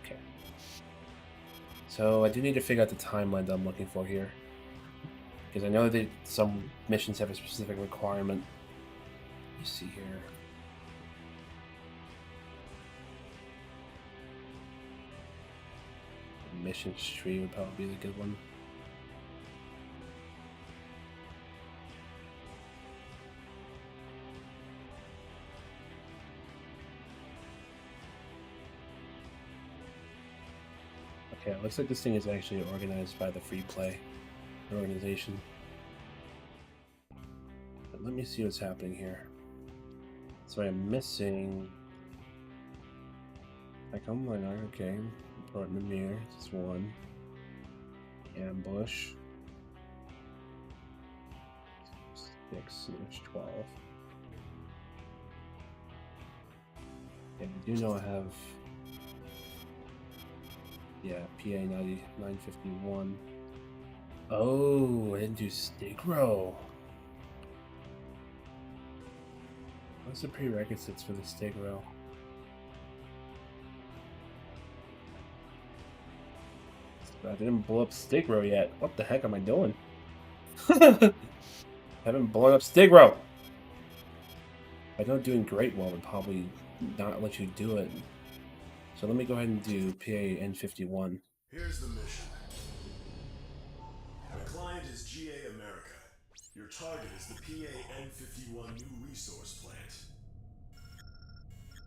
Okay. So I do need to figure out the timeline that I'm looking for here. Because I know that some missions have a specific requirement. Let me see here. Mission tree would probably be the good one. Okay, it looks like this thing is actually organized by the Free Play organization. But let me see what's happening here. So I'm missing... Like, oh my god, okay. Important mirror, just one. Ambush. 6, there's 12. And I do know I have... Yeah, PA 951. Oh, I didn't do Stigro. What's the prerequisites for the Stigro? I didn't blow up Stigro yet. What the heck am I doing? Haven't blown up Stigro. If I know doing Great Wall would probably not let you do it. So let me go ahead and do PA N51. Here's the mission. The client is GA America. Your target is the PA N51 new resource plant.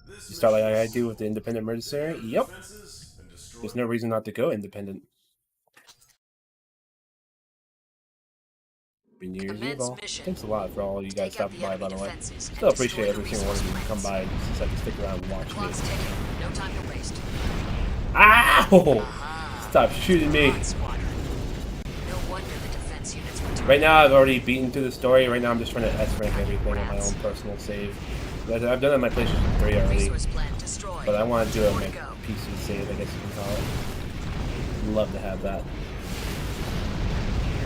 You start like I do with the independent mercenary? Yep. There's no reason not to go independent. Happy New Year's Eve all. Thanks a lot for all you guys stopping by the way. Still appreciate every single one of you who come by and just decide to stick around and watch me. No time to waste. Ow! Stop shooting me. No wonder the defense units were Right now I've already beaten through the story. Right now I'm just trying to S-rank everything on my own personal save. I've done it on my PlayStation 3 already. But I want to do it on my PC save, I guess you can call it. I'd love to have that.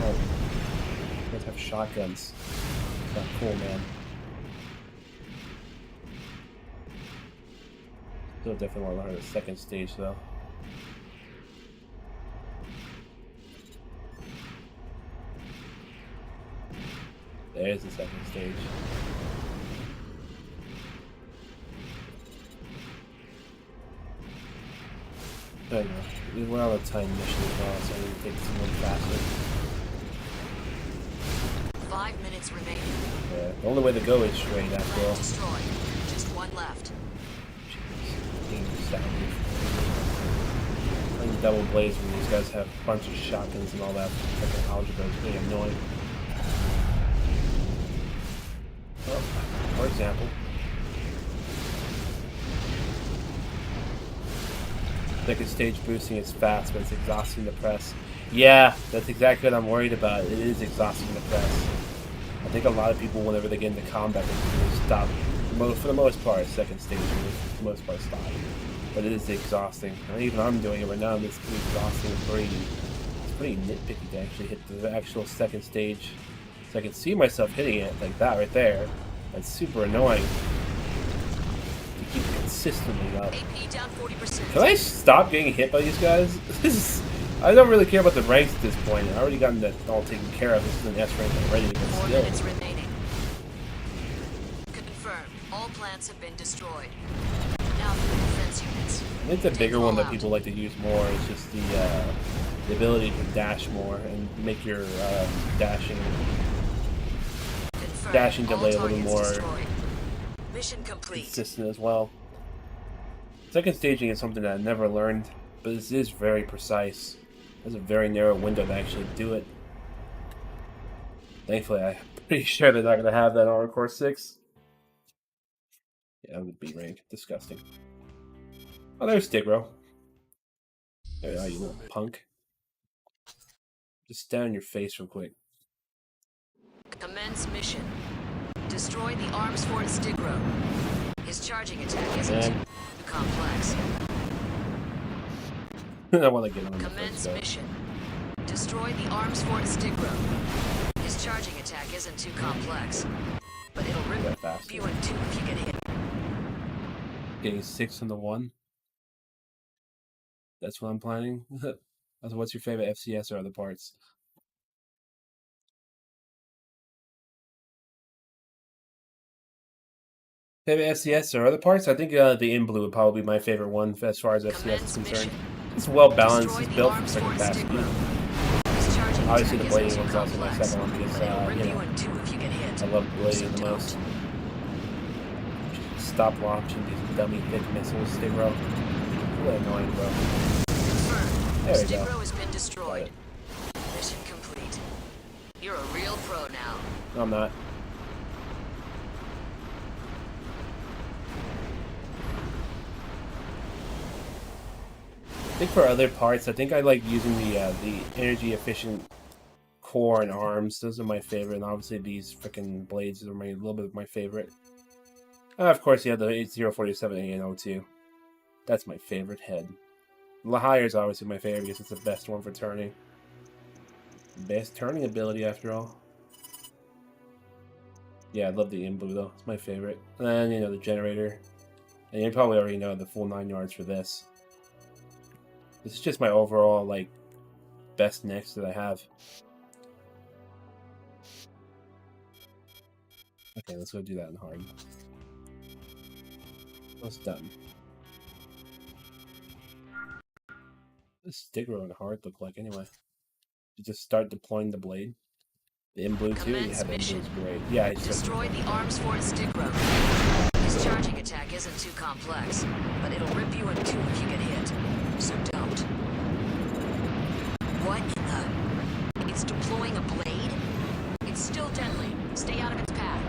Oh. You guys have shotguns. It's not cool, man. Still definitely want to learn the second stage, though. There's the second stage. I don't know. We're on a time mission as well, so I need to take this a little faster. 5 minutes remaining. Yeah, the only way to go is straight after all. Destroyed. Just one left. And double blaze when these guys have a bunch of shotguns and all that. Fucking algebra is pretty annoying. Well, for example. Second stage boosting is fast, but it's exhausting to press. Yeah, that's exactly what I'm worried about. It is exhausting to press. I think a lot of people, whenever they get into combat, they stop. For the most part, second stage, for the most part, stop. But it is exhausting. I mean, even I'm doing it right now, and it's pretty exhausting. It's pretty nitpicky to actually hit the actual second stage. So I can see myself hitting it like that right there. That's super annoying. To keep consistently up. AP down 40%. Can I stop getting hit by these guys? I don't really care about the ranks at this point. I've already gotten that all taken care of. This is an S rank. I'm ready to go 4 still. minutes remaining. Confirmed. All plants have been destroyed. Now for the defense units. I think the bigger one that people like to use more is just the ability to dash more and make your dashing delay a little more Mission complete. consistent as well. Second staging is something that I never learned, but this is very precise. There's a very narrow window to actually do it. Thankfully, I'm pretty sure they're not going to have that on Core 6. Yeah, that would be rank. Disgusting. Oh, there's Stigro. There you are, you little punk. Just stand on your face real quick. Commence mission. Destroy the arms fort Stigro. His charging attack isn't too complex. I want to get on Commence mission. Destroy the arms fort Stigro. His charging attack isn't too complex, but it'll rip you in two if you get hit. Getting 6 in the 1. That's what I'm planning. What's your favorite FCS or other parts? Favorite FCS or other parts? I think the In Blue would probably be my favorite one as far as FCS is concerned. It's well balanced. It's built for freaking fast speed. Obviously, the blading one's also my second one because you know, I love blading the most. Stop launching these dummy thick missiles, Stigro. Really annoying, bro. There we go. Stigro has been destroyed. Mission complete. You're a real pro now. No, I'm not. I think for other parts, I think I like using the energy efficient core and arms. Those are my favorite, and obviously these freaking blades are a little bit of my favorite. Of course, you have the 8047 AN02. That's my favorite head. Lahire is obviously my favorite because it's the best one for turning. Best turning ability, after all. Yeah, I love the In Blue though. It's my favorite. And then, you know, the generator. And you probably already know the full 9 yards for this. This is just my overall, like, best next that I have. Okay, let's go do that in hard. Almost done. What does Stigro and hard look like anyway? You just start deploying the blade. The In Blue too. You have In Blue's great. Yeah, I just destroy the arms fort Stigro. His charging attack isn't too complex, but it'll rip you in two if you get hit. So don't. What in the? It's deploying a blade? It's still deadly. Stay out of its path.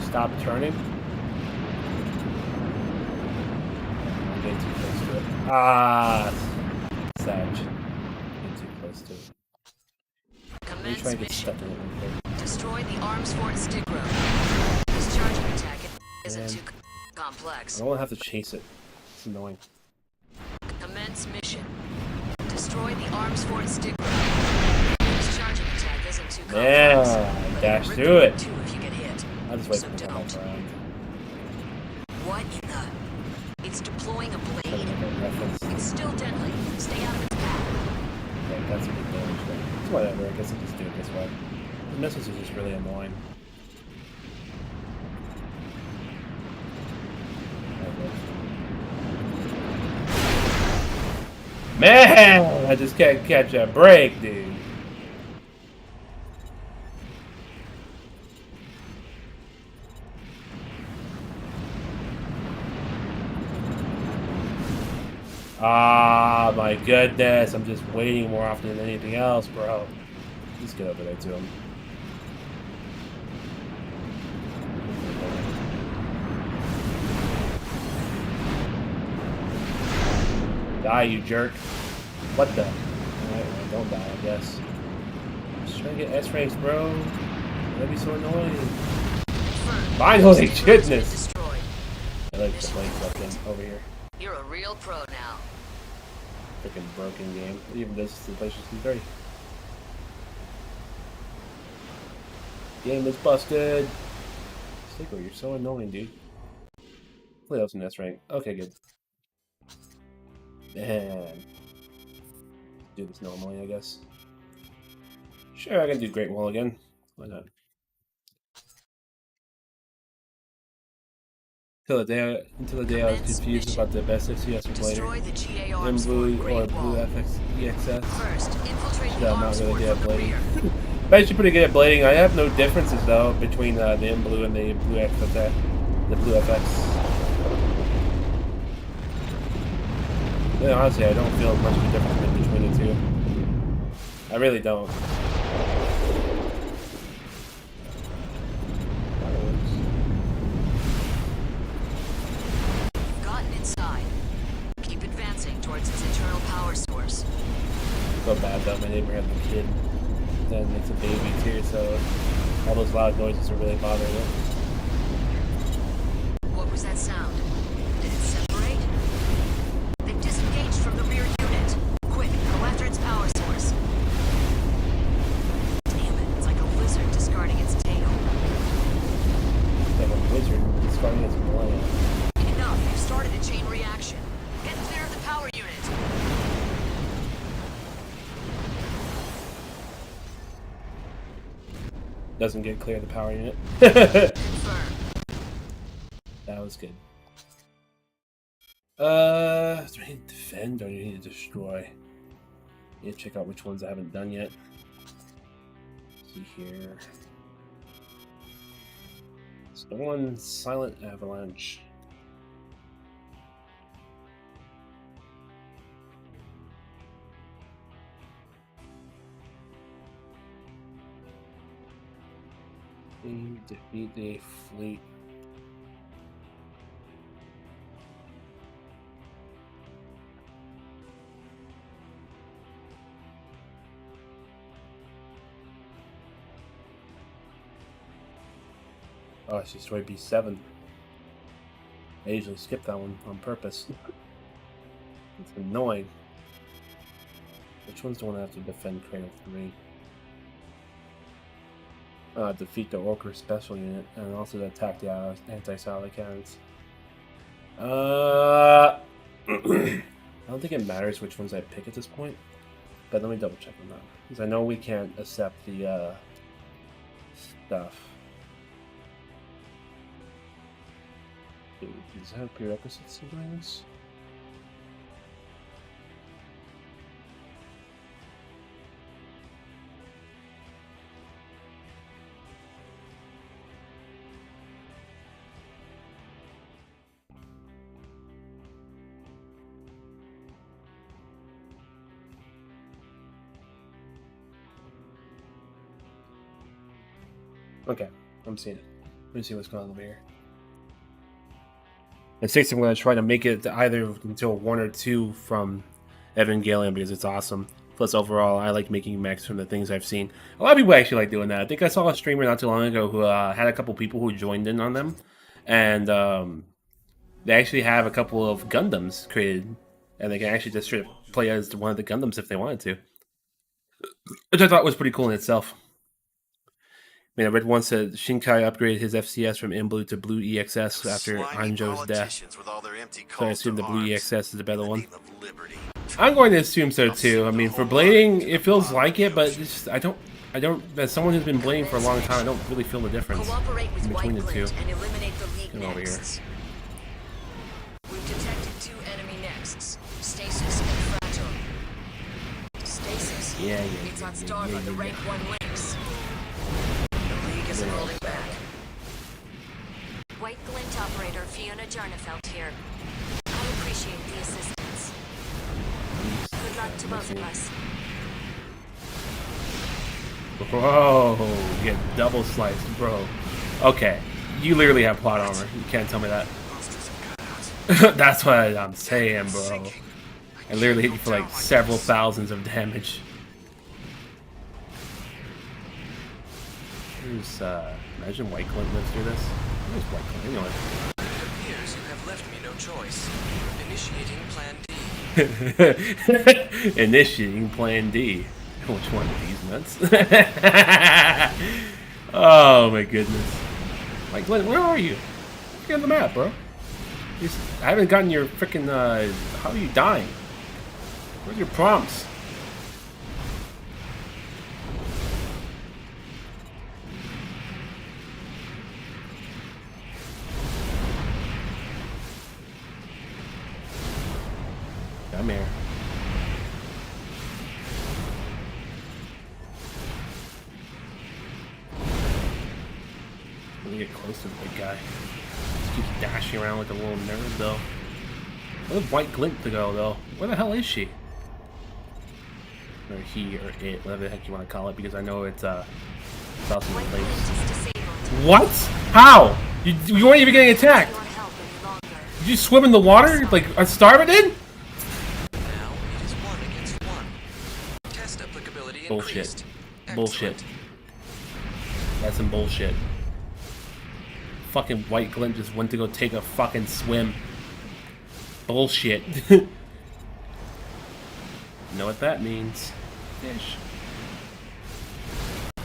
Stop turning. I'm getting too close to it. Ah, Sag. Getting too close to it. Commence mission. Destroy the arms fort Stigro. His charging attack isn't too complex. I don't have to chase it. It's annoying. Commence mission. Destroy the arms fort Stigro. His charging attack isn't too complex. Yeah, dash through it. Two if you get hit. I'll just wait so for the don't. around. What in the? It's deploying a blade? It's still deadly. Stay out of its path. Okay, that's a good damage there. It's whatever, I guess I'll just do it this way. The missiles are just really annoying. Man, I just can't catch a break, dude. Ah, my goodness. I'm just waiting more often than anything else, bro. Just get over there to him. Die, you jerk. What the? Alright, well, don't die, I guess. Just trying to get S ranks, bro. That'd be so annoying. Finally, goodness! I like the blade stuff over here. You're a real pro now. Freaking broken game. It even does this to PlayStation 3. Game is busted. Stickle, you're so annoying, dude. Hopefully that was an S rank. Okay, good. Man. Do this normally, I guess. Sure, I can do Great Wall again. Why not? Until the day I was confused about the best FCS for blading. In blue or blue FX EXS. First, infiltrate the I'm not arms really port good at from the blading. rear. I'm actually pretty good at blading. I have no differences though between the in blue and the blue FX. The blue FX. Yeah, honestly, I don't feel much of a difference between the two. I really don't. Gotten inside. Keep advancing towards its internal power source. I feel bad though. My neighbor has a kid, and it's a baby too, so all those loud noises are really bothering him. What was that sound? Did it separate? They've disengaged from the rear unit. Quick, go after its power source. Damn it, it's like a lizard discarding its tail. Like a wizard discarding its millennium. Enough, you've started a chain reaction. Get clear of the power unit. Doesn't get clear of the power unit. Confirm. That was good. Do I need to defend or do I need to destroy? I need to check out which ones I haven't done yet. Let's see here. Storm Silent Avalanche. Defeat the fleet. Oh, I destroyed B7. I usually skip that one on purpose. It's annoying. Which ones do I want to have to defend Cradle 3? Defeat the Orca Special Unit, and also to attack the anti-satellite cannons. I don't think it matters which ones I pick at this point, but let me double check on that. Because I know we can't accept the stuff. Does it have prerequisites to doing this? Okay, I'm seeing it. Let me see what's going on over here. At 6, I'm going to try to make it either until 1 or 2 from Evangelion because it's awesome. Plus, overall, I like making mechs from the things I've seen. A lot of people actually like doing that. I think I saw a streamer not too long ago who had a couple people who joined in on them. And they actually have a couple of Gundams created. And they can actually just straight up play as one of the Gundams if they wanted to. Which I thought was pretty cool in itself. I mean, I read once that Shinkai upgraded his FCS from in blue to blue EXS after Anjo's death. So I assume the blue EXS is the better one. I'm going to assume so too. I mean, for blading, it feels like it, but just, I don't. As someone who's been blading for a long time, I don't really feel the difference in between the two. Come over here. We've detected 2 enemy nexts, Stasis and Fragile. Stasis. Yeah. It's on star by the rank 1 links. The League isn't holding back. White Glint operator Fiona Jarnefeld here. I appreciate the assistance. Good luck to both of us. Bro, you get double sliced, bro. Okay, you literally have plot armor. You can't tell me that. That's what I'm saying, bro. I literally hit you for like several thousands of damage. Here's, imagine White Glint lives through this. Where's White Glint? Anyway. It appears you have left me no choice. Initiating Plan D. Initiating Plan D. Which one of these nuts? Oh my goodness. Like, where are you? Get on the map, bro. I haven't gotten your freaking, how are you dying? Where's your prompts? Come here. Let me get close to the big guy. Just keeps dashing around like a little nerd, though. Where did White Glint to go, though? Where the hell is she? Or he, or it, whatever the heck you want to call it, because I know it's also in place. What? How? You weren't even getting attacked! Did you swim in the water? Like, a starver did? Now it is 1 against 1. Test applicability Bullshit. increased. Bullshit. Excellent. That's some bullshit. Fucking White Glint just went to go take a fucking swim. Bullshit. You know what that means? Fish.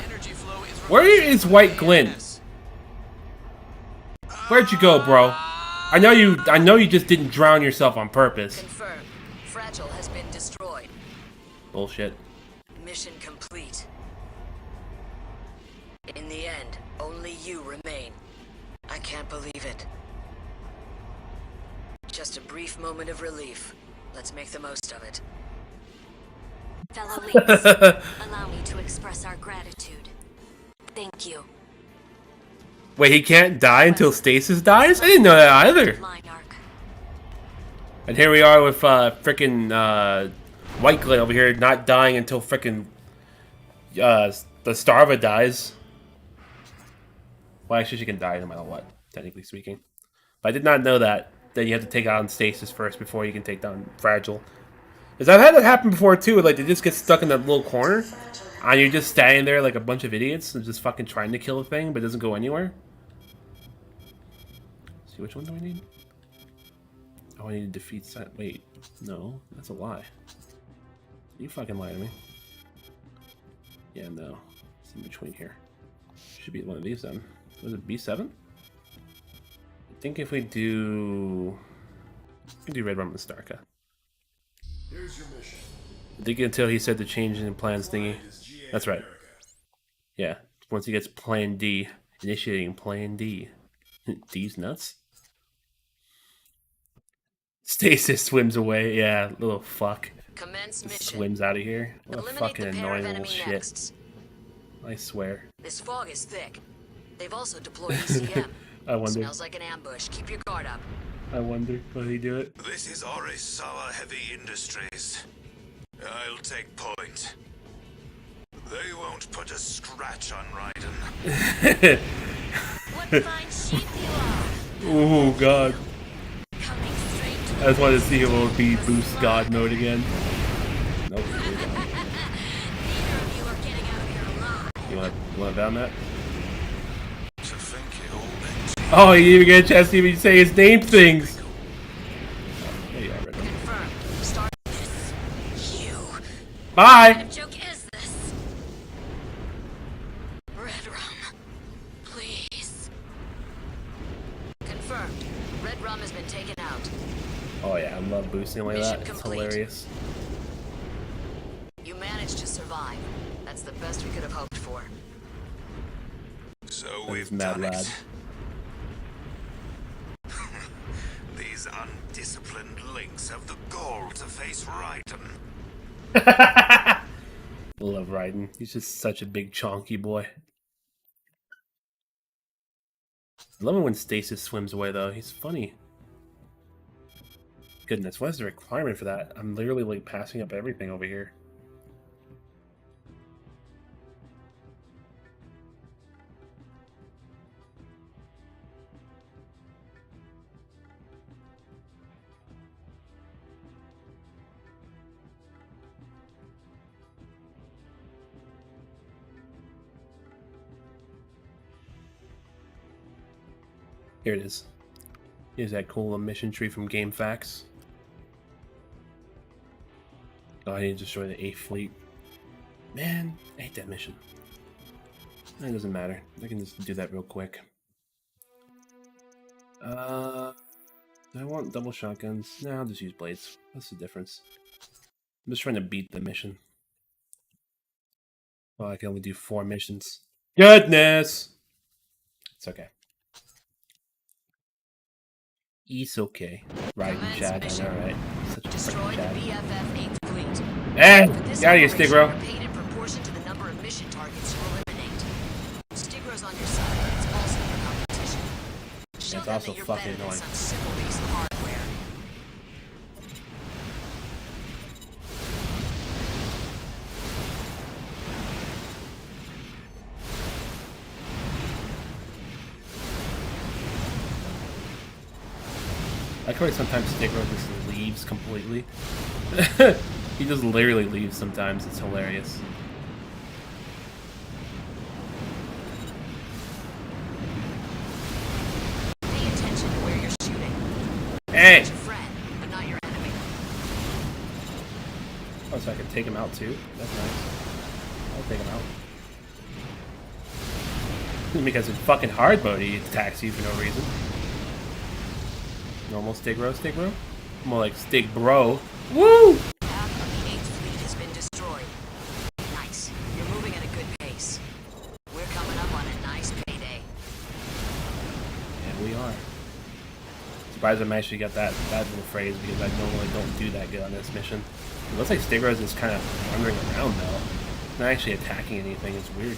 Energy flow is Where is White Glint? Where'd you go, bro? I know you just didn't drown yourself on purpose. Confirmed. Fragile has been destroyed. Bullshit. Mission complete. In the end, only you remain. I can't believe it. Just a brief moment of relief. Let's make the most of it. Fellow Leaks, allow me to express our gratitude. Thank you. Wait, he can't die until Stasis dies? I didn't know that either. Line arc. And here we are with frickin' White Glint over here not dying until frickin' the Starva dies. Well, actually, she can die no matter what, technically speaking. But I did not know that you have to take out Stasis first before you can take down Fragile. Because I've had that happen before too, like they just get stuck in that little corner, and you're just standing there like a bunch of idiots and just fucking trying to kill a thing, but it doesn't go anywhere. See, which one do we need? Oh, I need to defeat that. Wait, no, that's a lie. You fucking lie to me. Yeah, no, it's in between here. Should be one of these then. Was it B7? I think if we do Red Rum and Starka. Here's your mission. I think until he said the change in plans thingy. That's right. Yeah. Once he gets Plan D, initiating Plan D. D's nuts. Stasis swims away. Yeah, little fuck. Commence Just mission. swims out of here. What a Eliminate fucking the pair of annoying little enemy shit. nexts. I swear. This fog is thick. They've also deployed ECM. I wonder. Smells like an ambush. Keep your guard up. I wonder. Will he do it? This is Orisawa Heavy Industries. I'll take point. They won't put a scratch on Raiden. What fine sheep you are! Oh god. Coming straight to I just wanted to see if it would be boost god mode again. Nope. Neither of you are getting out of here alive. You want to down that? To think it all ends. Oh, you didn't even get a chance to even say his name things. There you are, Red Rum. Confirmed. Start. You. Bye. What joke is this? Red Rum. Please. Confirmed. Red Rum has been taken out. Oh yeah, I love boosting like Mission that. It's complete. hilarious. You managed to survive. That's the best we could have hoped for. So That we've is mad done lad. it. These undisciplined links have the gall to face Raiden. Love Raiden. He's just such a big chonky boy. I love it when Stasis swims away though. He's funny. Goodness, what is the requirement for that? I'm literally like passing up everything over here. Here it is. Here's that cool mission tree from Game Facts. Oh, I need to destroy the 8th fleet. Man, I hate that mission. It doesn't matter. I can just do that real quick. Do I want double shotguns? No, I'll just use blades. What's the difference? I'm just trying to beat the mission. Well, I can only do 4 missions. Goodness! It's okay. It's okay. Riding Chad, I know, right? Such a Destroy the Chad. BFF 8th fleet. Hey! For this Get out of here, operation, Stigro! you're paid in proportion to the number of mission targets you eliminate. Stigro's on your side, but it's also your competition. Show It's them also that you're fucking better than annoying. some simple piece of hardware. I like how sometimes Stigro just leaves completely. He just literally leaves sometimes. It's hilarious. Pay attention to where you're shooting. Hey! It's your friend, but not your enemy. Oh, so I can take him out too? That's nice. I'll take him out. Because it's fucking hard mode, he attacks you for no reason. Normal Stigro? More like Stig Bro. Woo! Half of the 8th fleet has been destroyed. Nice. You're moving at a good pace. We're coming up on a nice payday. Yeah, we are. Surprised I actually got that little phrase because I normally don't do that good on this mission. It looks like Stigros is kind of wandering around though. Not actually attacking anything, it's weird.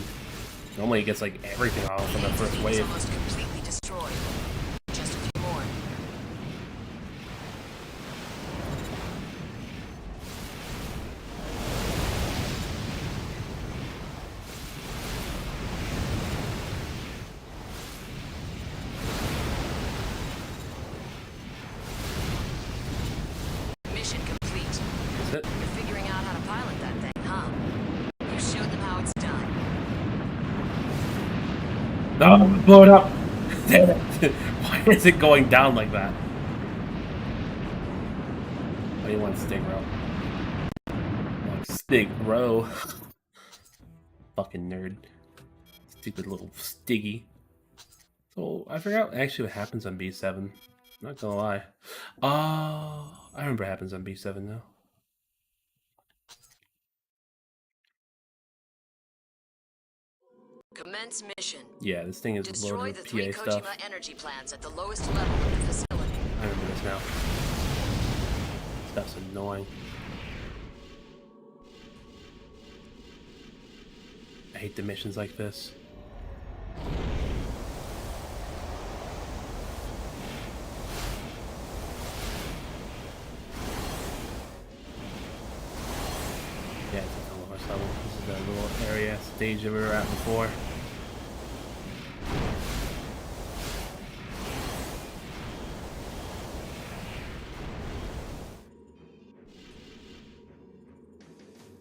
Normally he gets like everything off on the first Fleet is wave. almost completely destroyed. Just a few more. Mission complete. Is it? You're figuring out how to pilot that thing, huh? You showed them how it's done. No, blow it up! Damn it! Why is it going down like that? What do you want, Stigro? Like Stigro. Fucking nerd. Stupid little Stiggy. So, I forgot actually what happens on B7. Not gonna lie. Oh, I remember what happens on B7 now. Commence mission. Yeah, this thing is Destroy loaded the with 3 PA Kojima stuff. energy plants at the lowest level of the facility. I remember this now. Stuff's annoying. I hate the missions like this. Yeah, it's at the lowest level. This is that little area stage that we were at before.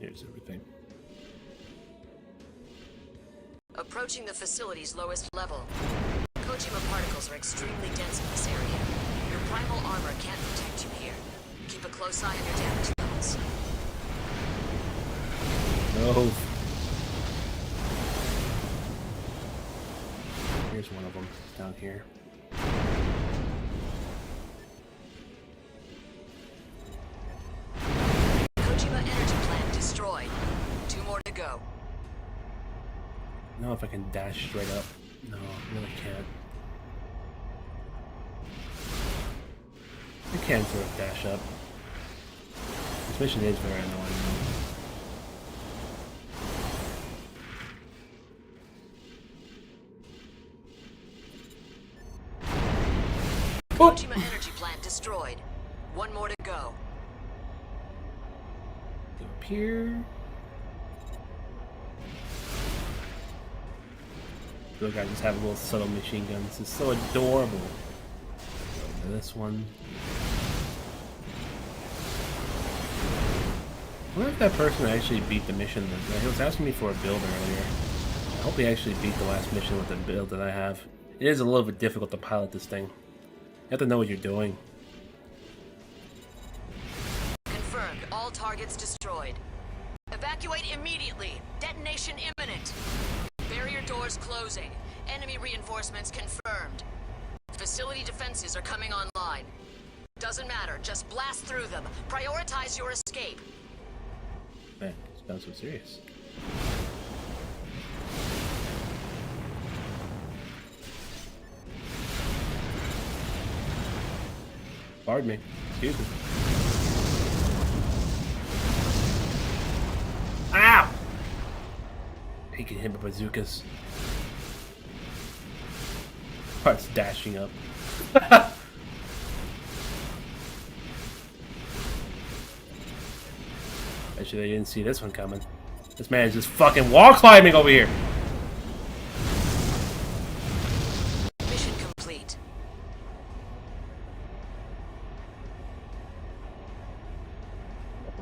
Here's everything. Approaching the facility's lowest level. Kojima particles are extremely dense in this area. Your primal armor can't protect you here. Keep a close eye on your damage levels. No. Here's one of them down here. Kojima energy plant destroyed. 2 more to go. No, if I can dash straight up. No, I really can't. I can sort of dash up. This mission is very annoying. Kojima energy plant destroyed. 1 more to go. Go up here. Look, I just have a little subtle machine gun. This is so adorable. Go to this one. I wonder if that person actually beat the mission. He was asking me for a build earlier. I hope he actually beat the last mission with the build that I have. It is a little bit difficult to pilot this thing. You have to know what you're doing. Confirmed. All targets destroyed. Evacuate immediately. Detonation imminent. Barrier doors closing. Enemy reinforcements confirmed. Facility defenses are coming online. Doesn't matter. Just blast through them. Prioritize your escape. Man, this sounds so serious. Pardon me. Excuse me. Ow! He can hit with bazookas. Parts dashing up. Actually, they didn't see this one coming. This man is just fucking wall climbing over here. Mission complete.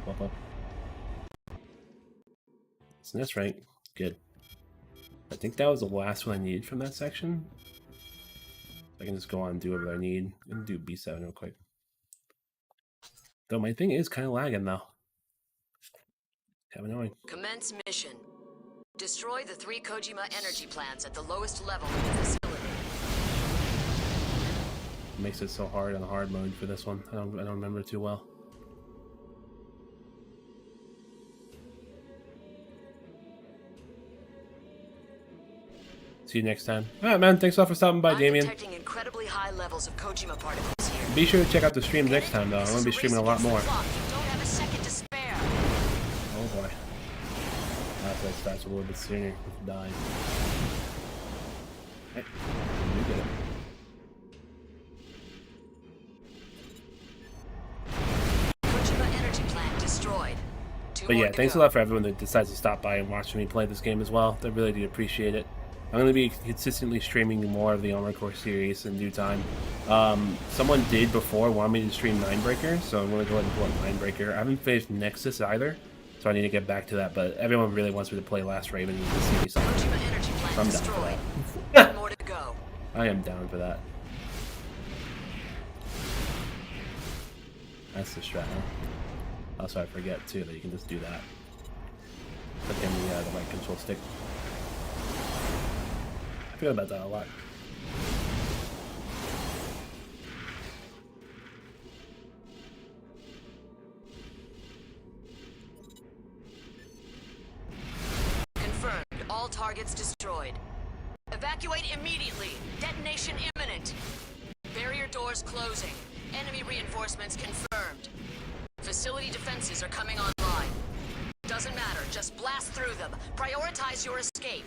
Up. So that's right. Good. I think that was the last one I needed from that section. I can just go on and do whatever I need. I'm gonna do B7 real quick. Though my thing is kind of lagging though. Kind of annoying. Commence mission. Destroy the 3 Kojima energy plants at the lowest level of the facility. It makes it so hard on the hard mode for this one. I don't remember too well. See you next time. Alright, man. Thanks a lot for stopping by, Damien. Detecting incredibly high levels of Kojima particles here. Be sure to check out the stream next time, though. I'm going to be streaming a lot more. You don't have a second to spare. Oh, boy. That starts a little bit sooner with dying. Hey, you get it. Kojima energy plant destroyed. But yeah, thanks a lot for everyone that decides to stop by and watch me play this game as well. I really do appreciate it. I'm going to be consistently streaming more of the Armored Core series in due time. Someone did before want me to stream Ninebreaker, so I'm going to go ahead and pull up Ninebreaker. I haven't finished Nexus either, so I need to get back to that, but everyone really wants me to play Last Raven and to see me something. Kojima energy plant So I'm down destroyed. for that. More to go. I am down for that. That's the strat, huh? Also, I forget, too, that you can just do that. Put in the right control stick. I forget about that a lot. Confirmed. All targets destroyed. Evacuate immediately. Detonation imminent. Barrier doors closing. Enemy reinforcements confirmed. Facility defenses are coming online. Doesn't matter. Just blast through them. Prioritize your escape.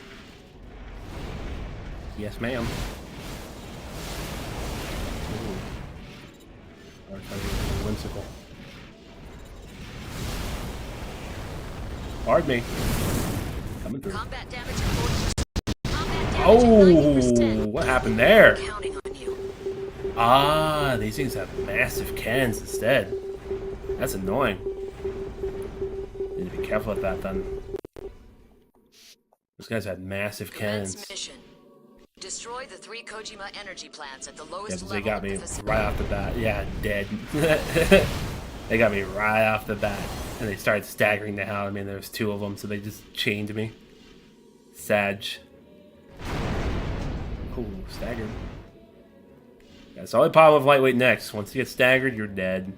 Yes, ma'am. Ooh. Our target is whimsical. Pardon me. Coming through. Combat damage at 40%. Combat damage Oh, at 90%. what happened there? Counting on you. Ah, these things have massive cannons instead. That's annoying. Need to be careful with that then. Those guys had massive cannons. Commence mission. Destroy the 3 Kojima energy plants at the Yeah, lowest but they level got of me the facility. right off the bat. Yeah, dead. They got me right off the bat. And they started staggering the hell. I mean, there was 2 of them, so they just chained me. Sag. Ooh, staggered. That's the only problem with lightweight necks. Once you get staggered, you're dead.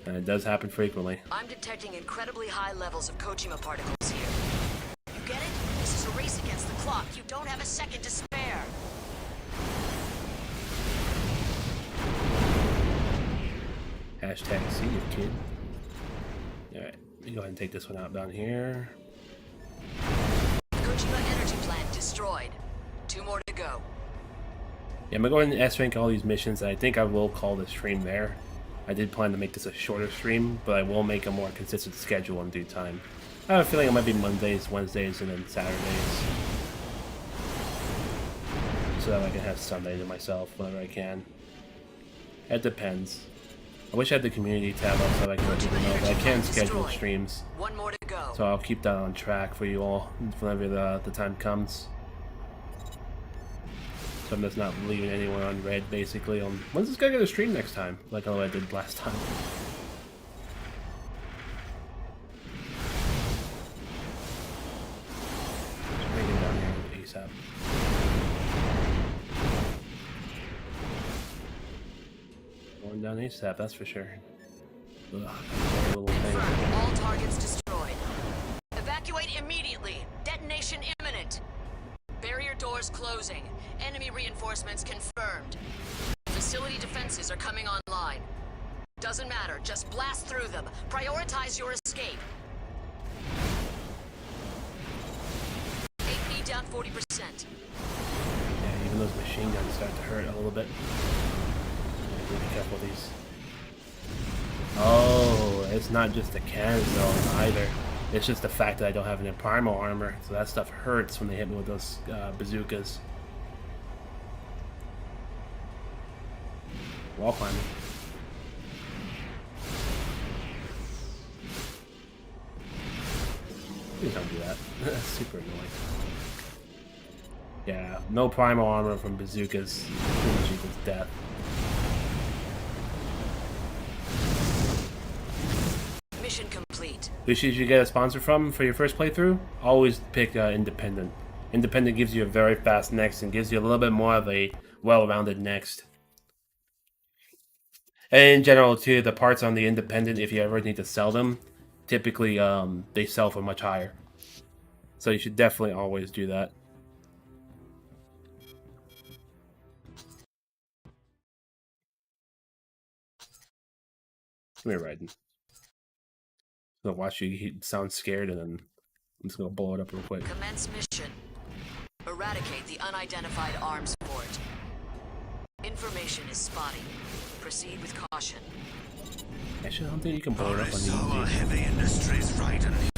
And it does happen frequently. I'm detecting incredibly high levels of Kojima particles here. You get it? This is a race against the clock. You don't have a second to spare. Hashtag see you, kid. Alright, let me go ahead and take this one out down here. Kojima energy plant destroyed. 2 more to go. Yeah, I'm gonna go ahead and S-rank all these missions, and I think I will call this stream there. I did plan to make this a shorter stream, but I will make a more consistent schedule in due time. I have a feeling it might be Mondays, Wednesdays, and then Saturdays. So that I can have Sunday to myself whenever I can. It depends. I wish I had the community tab up so I can let people know, but I can schedule streams. 1 more to go. So I'll keep that on track for you all whenever the time comes. I'm just not leaving anyone on red, basically. When's this guy gonna stream next time? Like I did last time. Just bring him down here with ASAP. Going down ASAP, that's for sure. Ugh, little thing. Confirm. All targets destroyed. Evacuate immediately. Detonation imminent. Barrier doors closing. Enemy reinforcements confirmed. Facility defenses are coming online. Doesn't matter, just blast through them. Prioritize your escape. AP down 40%. Yeah, even those machine guns start to hurt a little bit. Be careful with these. Oh, it's not just the cannon zone either. It's just the fact that I don't have any primal armor, so that stuff hurts when they hit me with those bazookas. Wall climbing. Please don't do that. That's super annoying. Yeah, no primal armor from bazookas pretty much equals death. Mission complete. Who should you get a sponsor from for your first playthrough? Always pick Independent. Independent gives you a very fast next and gives you a little bit more of a well-rounded next. And in general, too, the parts on the Independent, if you ever need to sell them, typically they sell for much higher. So you should definitely always do that. Come here, Raiden. I'm gonna watch you sound scared, and then I'm just gonna blow it up real quick. Commence mission. Eradicate the unidentified arms fort. Information is spotty. Proceed with caution. Actually, I don't think you can blow it up on the Our easy. heavy industries right in here.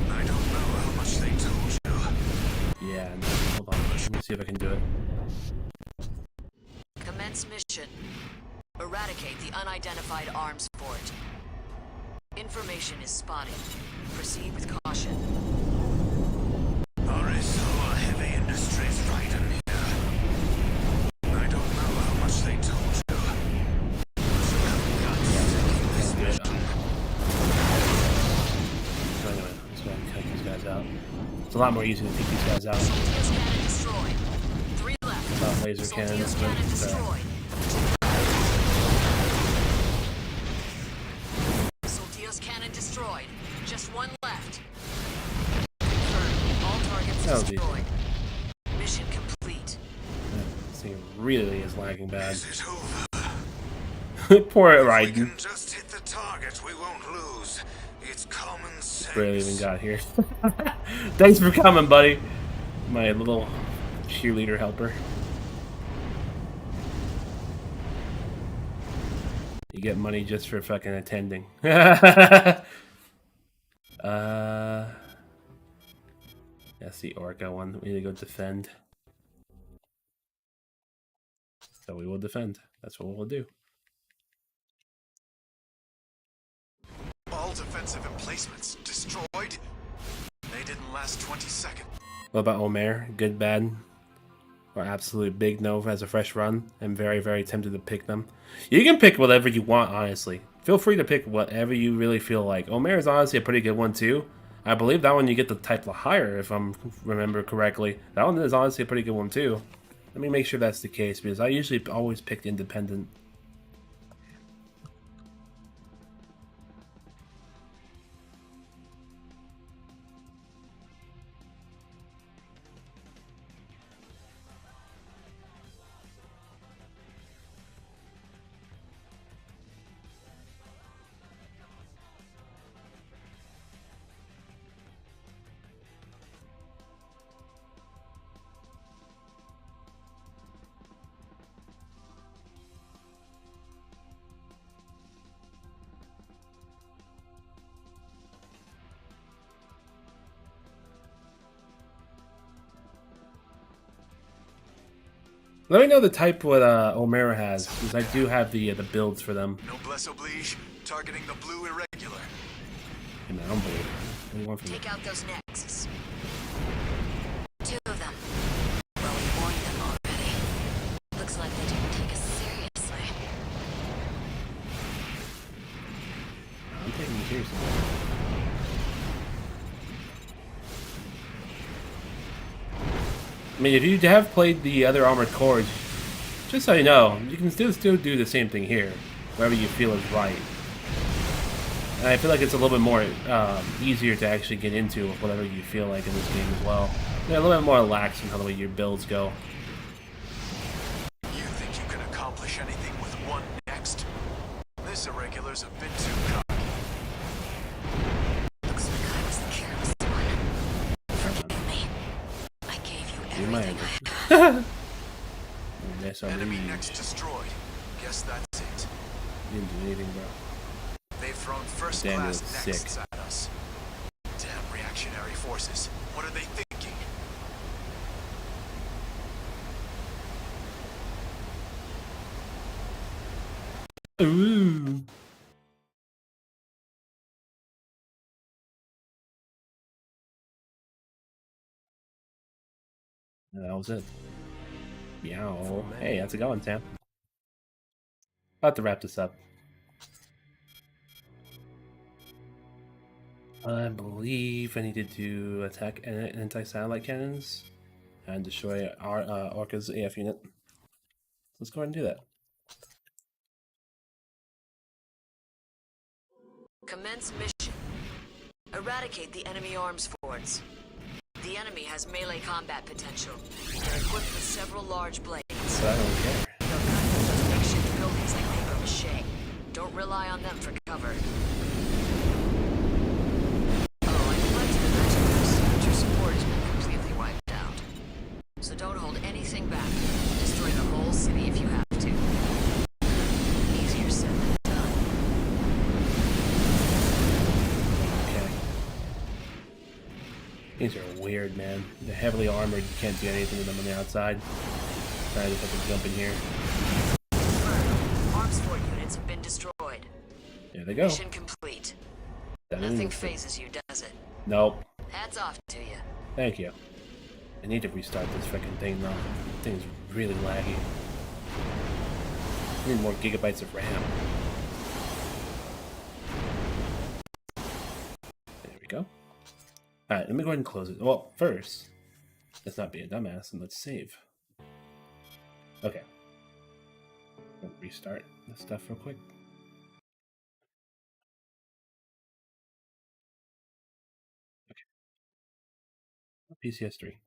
I don't know how much they told you. Yeah, no, hold on. Let me see if I can do it. Commence mission. Eradicate the unidentified arms fort. Information is spotty. Proceed with caution. Our heavy industries right in here. I don't know how much they told you. So anyway, let's go ahead and take these guys out. It's a lot more easy to take these guys out Soldiers cannon destroyed. 3 left. without laser cannons. Soldiers cannon But, destroyed. Soldiers cannon destroyed. Just 1 left. Confirmed. All targets That was easy. destroyed. Mission complete. this thing really is lagging bad. Is it over? Poor If we Raiden. can just hit the target, we won't lose. It's common sense. Barely even got here. Thanks for coming, buddy. My little cheerleader helper. You get money just for fucking attending. That's the Orca one. We need to go defend. So we will defend. That's what we'll do. All defensive emplacements destroyed? They didn't last 20 seconds. What about Omer? Good, bad, or absolute big no as a fresh run? I'm very, very tempted to pick them. You can pick whatever you want, honestly. Feel free to pick whatever you really feel like. Omer is honestly a pretty good one, too. I believe that one you get the type higher, if I remember correctly. That one is honestly a pretty good one, too. Let me make sure that's the case, because I usually always pick Independent. Let me know the type what Omer has, because I do have the builds for them. Noblesse oblige, targeting the blue irregular. Hey man, I don't believe it. What do you want from me? Take out those nexts. 2 of them. Well, we warned them. I'm taking you seriously. I mean, if you have played the other Armored Cores, just so you know, you can still do the same thing here, wherever you feel is right. And I feel like it's a little bit more easier to actually get into whatever you feel like in this game as well. They're a little bit more lax in how the way your builds go. You think you can accomplish anything with one next? This irregular's a bit too cocky. Looks like I was the careless one. Forgive me. I gave you everything I had. Enemy next destroyed. Guess that's it. You didn't do anything, bro. They've thrown first Damn, class you're nexts sick. at us. Damn reactionary forces. What are they thinking? Ooh. And that was it. Meow. Hey, how's it going, Sam? About to wrap this up. I believe I needed to attack anti-satellite cannons and destroy our Orca's AF unit. Let's go ahead and do that. Commence mission. Eradicate the enemy arms forts. The enemy has melee combat potential. They're equipped with several large blades. But I don't care. They'll cut through those makeshift buildings like paper mache. Don't rely on them for cover. Oh, I neglected to mention this, but your support has been completely wiped out. So don't hold anything back. Destroy the whole city if you have to. Easier said than done. Okay. These are weird, man. They're heavily armored. You can't do anything with them on the outside. I just have to jump in here. Arms fort units have been destroyed. There they go. Mission complete. Nothing phases you, does it? Nope. Hats off to you. Thank you. I need to restart this freaking thing though. This thing's really laggy. I need more gigabytes of RAM. There we go. Alright, let me go ahead and close it. Well, first, let's not be a dumbass and let's save. Okay. Restart this stuff real quick. Okay. PCS3.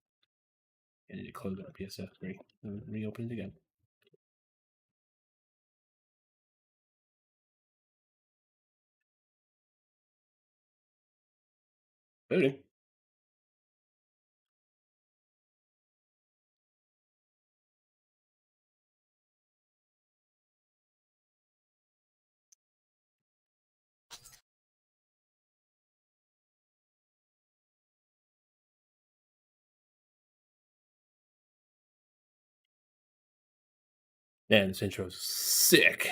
I need to close out PCS3 and reopen it again. Booting. Man, this intro's sick.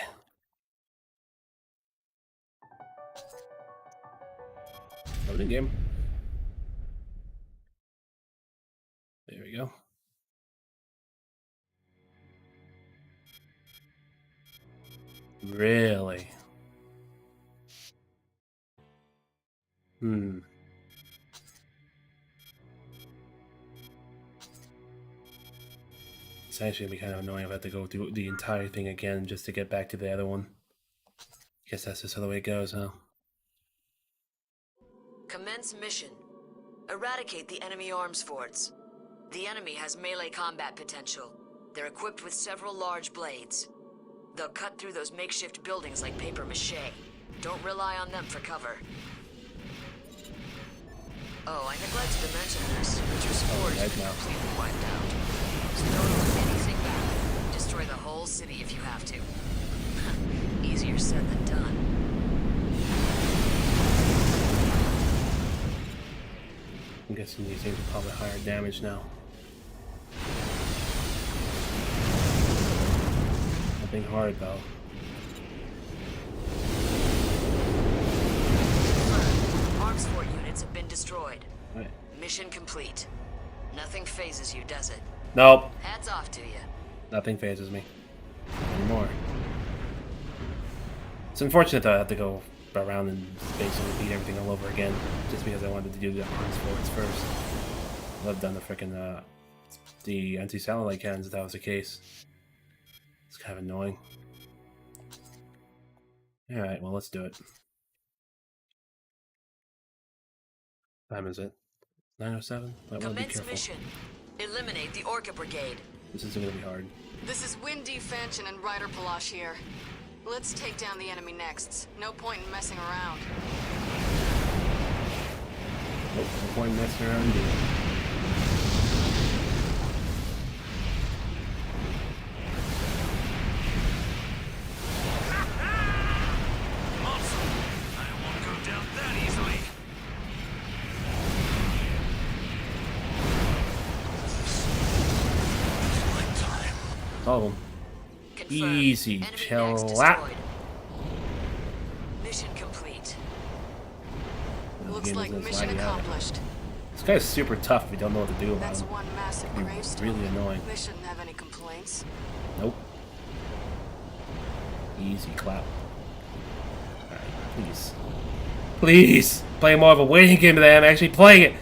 Loading game. There we go. Really? It's actually gonna be kind of annoying if I have to go through the entire thing again just to get back to the other one. Guess that's just how the way it goes, huh? Commence mission. Eradicate the enemy arms forts. The enemy has melee combat potential. They're equipped with several large blades. They'll cut through those makeshift buildings like paper mache. Don't rely on them for cover. Oh, I neglected to mention this, but your support has been completely wiped out. So don't hold anything back. Destroy the whole city if you have to. Easier said than done. I'm guessing these things are probably higher damage now. Nothing hard though. Arms fort units have been destroyed. Right. Mission complete. Nothing phases you, does it? Nope. Hats off to you. Nothing phases me anymore. It's unfortunate that I have to go around and basically beat everything all over again, just because I wanted to do the arms forwards first. I would have done the frickin' the anti-satellite cannons if that was the case. It's kind of annoying. Alright, well, let's do it. What time is it? 9:07? I want to be careful. Mission. Eliminate the Orca Brigade. This isn't going to be hard. This is Windy Fanchon and Ryder Palash here. Let's take down the enemy next. No point in messing around. Nope, no point in messing around either. All of them. Confirmed. Easy, Enemy chill next out. destroyed. Mission complete. The Looks game like isn't mission laggy out. accomplished. This guy's super tough if you don't know what to do about That's him. one massive He's gravestone. really annoying. They shouldn't have any complaints. Nope. Easy clap. Alright, please. Please! Play more of a waiting game than I'm actually playing it!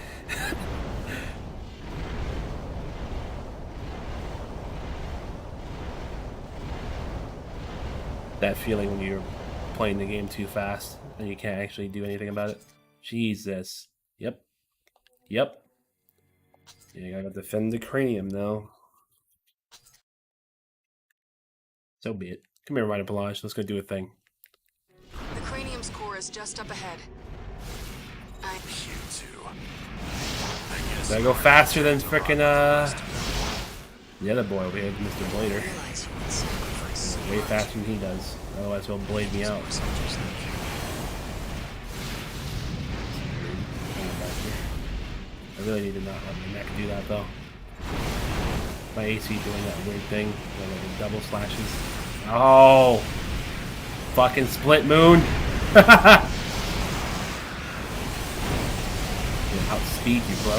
That feeling when you're playing the game too fast and you can't actually do anything about it. Jesus. Yep. Yep. Yeah, you gotta defend the cranium now. So be it. Come here, Ryder Palash. Let's go do a thing. The cranium's core is just up ahead. Did I go faster than frickin' the other boy over here, Mr. Blader? Way faster than he does. Otherwise he'll blade me out. I really need to not let my Mech do that though. My AC doing that weird thing, like double slashes. Oh! Fucking split moon! Yeah, outspeed you, bro.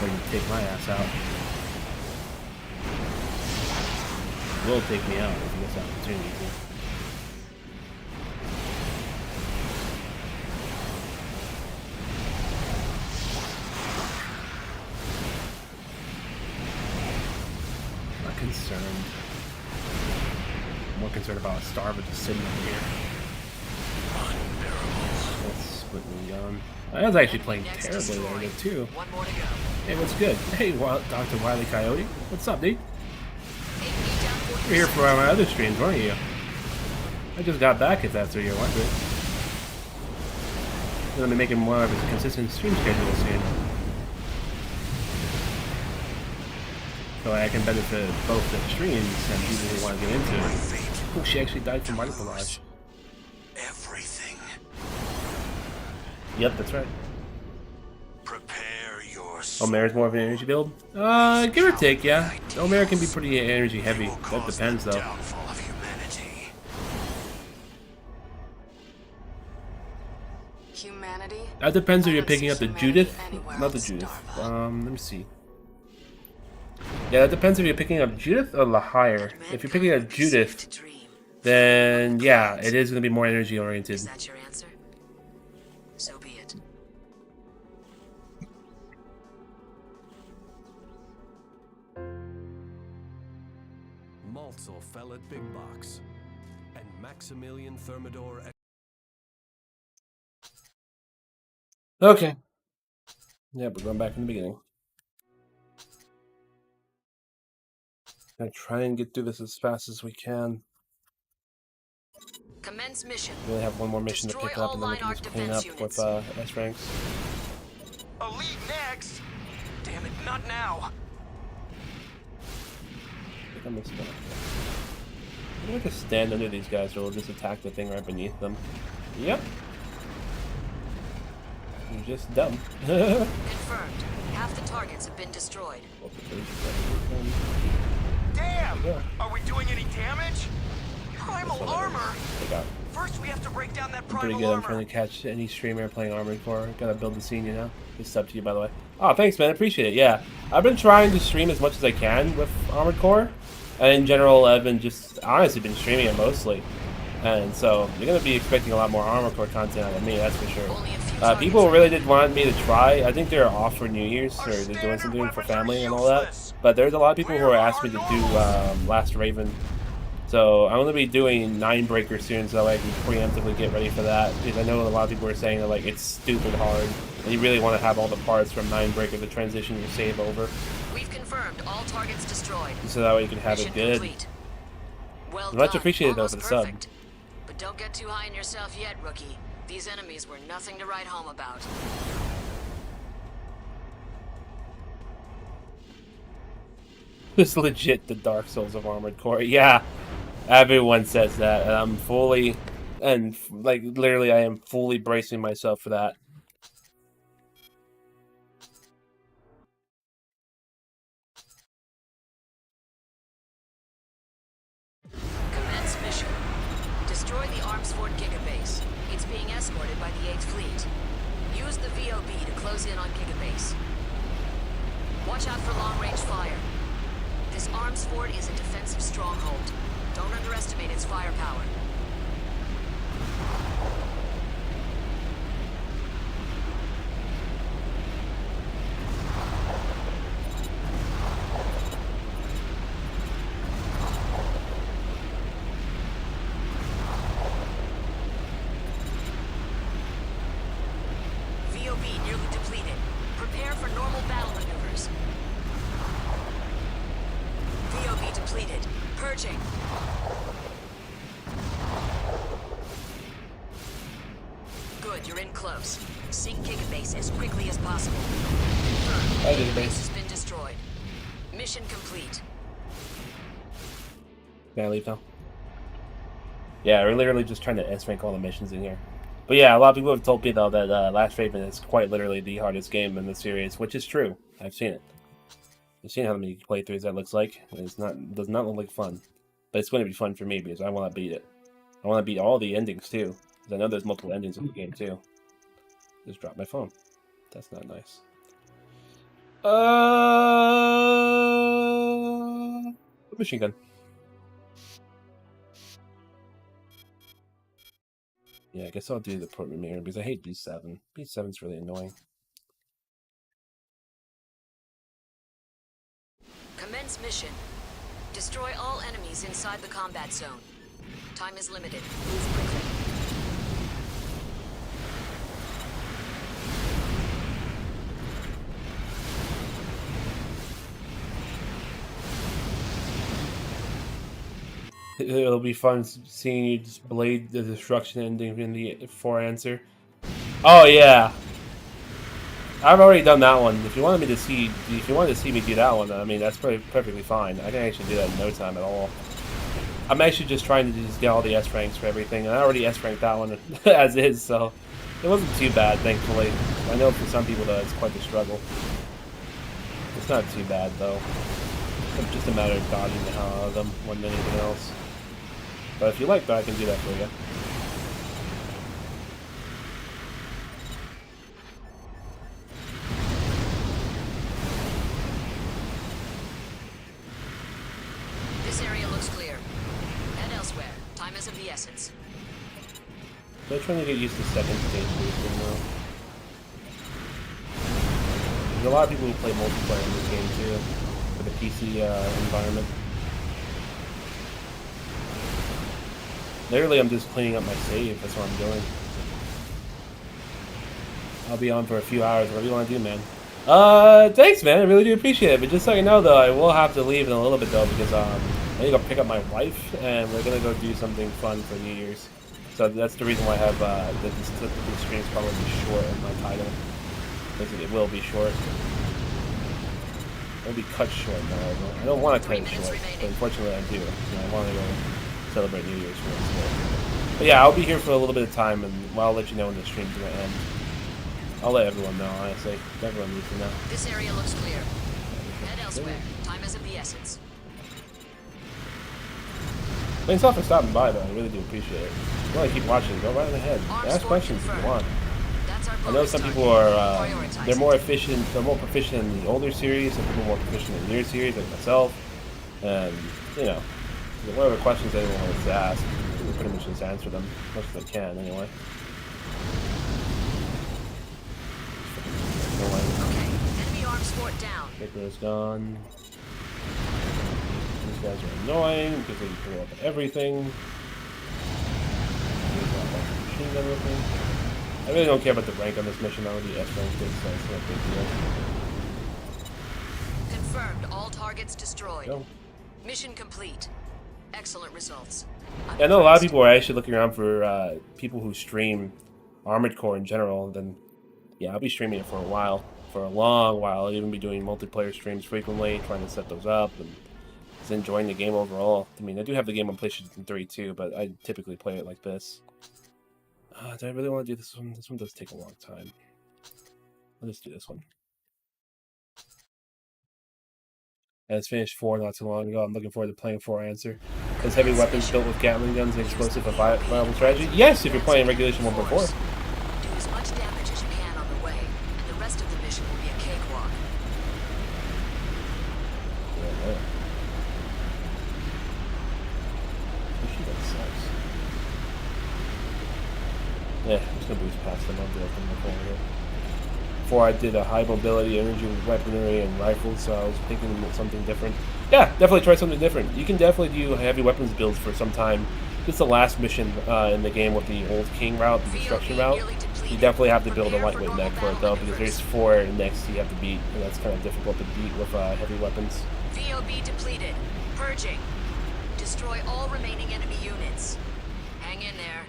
Or you take my ass out. Will take me out if he gets the opportunity to. Not concerned. I'm more concerned about a Starva just sitting over here. That's split me gun. I was actually playing terribly there too. One more to go. Hey, what's good? Hey, Dr. Wily Coyote. What's up, dude? You're here for my other streams, weren't you? I just got back, if that's what you're wondering. I'm gonna be making more of a consistent stream schedule soon. So I can benefit both the streams and people who want to get into it. Oh, she actually died from Ryder Palash. Everything. Yep, that's right. Prepare your Omer's more of an energy build? Give or take, yeah. Omer can be pretty energy heavy. That depends, though. downfall of humanity. Humanity? That depends if I you're don't picking see up the humanity Judith. anywhere Not the on Judith. Starva. Let me see. Yeah, that depends if you're picking up Judith or Lahire. If you're picking up Judith, then yeah, it is going to be more energy oriented. Is that your answer? So be it. Maltzel fell at Big Box, and Maximilian Thermidor. Okay. Yeah, we're going back in the beginning. Gonna try and get through this as fast as we can. Commence mission. We only have one more mission Destroy to pick up, all and then we line can arc just clean up defense with units. S ranks. Elite next! Damn it, not now! I think I missed one. I'm gonna just stand under these guys, or we'll just attack the thing right beneath them. Yep. You're just dumb. Confirmed. Half the targets have been destroyed. Damn! Yeah. Are we doing any damage? Primal That's what I armor! got. First we have to break down that I'm primal pretty good. I'm armor. trying to catch any streamer playing Armored Core. Gotta build the scene, you know? It's up to you, by the way. Oh, thanks, man. I appreciate it. Yeah. I've been trying to stream as much as I can with Armored Core. And in general, I've been just honestly been streaming it mostly. And so you're gonna be expecting a lot more Armored Core content out of me, that's for sure. Only a few targets People really did want me to try. I think they're off for New Year's, or they're doing something for family and all that. But there's a lot of people who are asking me to do Last Raven. So I'm gonna be doing 9-breaker soon, so I can preemptively get ready for that. Because I know a lot of people are saying that like it's stupid hard, and you really want to have all the parts from 9-breaker to transition your save over, We've confirmed all targets destroyed. so that way you can have Mission it good. complete. Well Much done. appreciated though Almost for the sub. perfect. But don't get too high on yourself yet, rookie. These enemies were nothing to write home about. This is legit the Dark Souls of Armored Core. Yeah, everyone says that, and I'm fully, and like literally, I am fully bracing myself for that. Commence mission. Destroy the Arms Fort Gigabase. It's being escorted by the 8th Fleet. Use the VOB to close in on Gigabase. Watch out for long-range fire. This Arms Fort is a defensive stronghold. Don't underestimate its firepower. VOB nearly depleted. Prepare for normal battle maneuvers. VOB depleted. Purging. Good, you're in close. Sink Gigabase as quickly as possible. Confirmed. Hi, Gigabase. Gigabase has been destroyed. Mission complete. Can I leave now? Yeah, we're literally just trying to S-rank all the missions in here. But yeah, a lot of people have told me though that Last Raven is quite literally the hardest game in the series, which is true. I've seen it. I've seen how many playthroughs that looks like. Does not look like fun, but it's going to be fun for me because I want to beat it. I want to beat all the endings too, because I know there's multiple endings in the game too. Just dropped my phone. That's not nice. Machine gun. Yeah, I guess I'll do the port mirror because I hate B7. B7's really annoying. Commence mission. Destroy all enemies inside the combat zone. Time is limited. Move quickly. It'll be fun seeing you just blade the destruction ending in the 4 answer. Oh yeah, I've already done that one. If you wanted to see me do that one, I mean that's perfectly fine. I can actually do that in no time at all. I'm actually just trying to just get all the S ranks for everything, and I already S ranked that one as is, so it wasn't too bad, thankfully. I know for some people though it's quite the struggle. It's not too bad though. It's just a matter of dodging the hell out of them more than anything else. But if you like that, I can do that for you. This area looks clear. Head elsewhere. Time is of the essence. They're trying to get used to second stage boosting though. There's a lot of people who play multiplayer in this game too, for the PC environment. Literally, I'm just cleaning up my save. That's what I'm doing. I'll be on for a few hours. What do you want to do, man? Thanks, man. I really do appreciate it. But just so you know, though, I will have to leave in a little bit, though, because I need to go pick up my wife, and we're gonna go do something fun for New Year's. So that's the reason why I have this stream's probably short in my title. Because it will be short. It'll be cut short, though. I don't want to cut it short, but unfortunately, I do. You know, I want to go celebrate New Year's for it. But yeah, I'll be here for a little bit of time, and I'll let you know when the stream's gonna end. I'll let everyone know, honestly. Everyone needs to know. This area looks clear. Head elsewhere. Time is of the essence. Thanks all for stopping by, though. I really do appreciate it. If you want to keep watching, go right ahead. Ask questions if you want. I know some people are, they're more efficient, they're more proficient in the older series, some people are more proficient in the newer series, like myself. And, you know, whatever questions anyone wants to ask, can pretty much just answer them as much as I can, anyway. Okay, enemy arms fort down. Paper is gone. These guys are annoying because they blow up everything. Machine gun with me. I really don't care about the rank on this mission. I already S ranked it, so it's not a big deal. Confirmed. All targets destroyed. Go. Mission complete. Excellent results. I know a lot of people are actually looking around for people who stream Armored Core in general. And then, yeah, I'll be streaming it for a while, for a long while. I'll even be doing multiplayer streams frequently, trying to set those up and just enjoying the game overall. I mean, I do have the game on PlayStation 3 too, but I typically play it like this. Do I really want to do this one? This one does take a long time. I'll just do this one. I just finished 4 not too long ago. I'm looking forward to playing 4 Answer. Is heavy weapons built with Gatling guns and explosive a viable strategy? Yes, if you're playing Regulation 1.4. Do as much damage as you can on the way, and the rest of the mission will be a cakewalk. Yeah, yeah. Machine gun sucks. Yeah, I'm just gonna boost past them. I'll do it from the corner here. Before I did a high mobility energy weaponry and rifles, so I was thinking of something different. Yeah, definitely try something different. You can definitely do heavy weapons builds for some time. This is the last mission in the game with the Old King route, the destruction route. You definitely have to build a lightweight mech for it though, because there's 4 next you have to beat, and that's kind of difficult to beat with heavy weapons. VOB depleted. Purging. Destroy all remaining enemy units. Hang in there.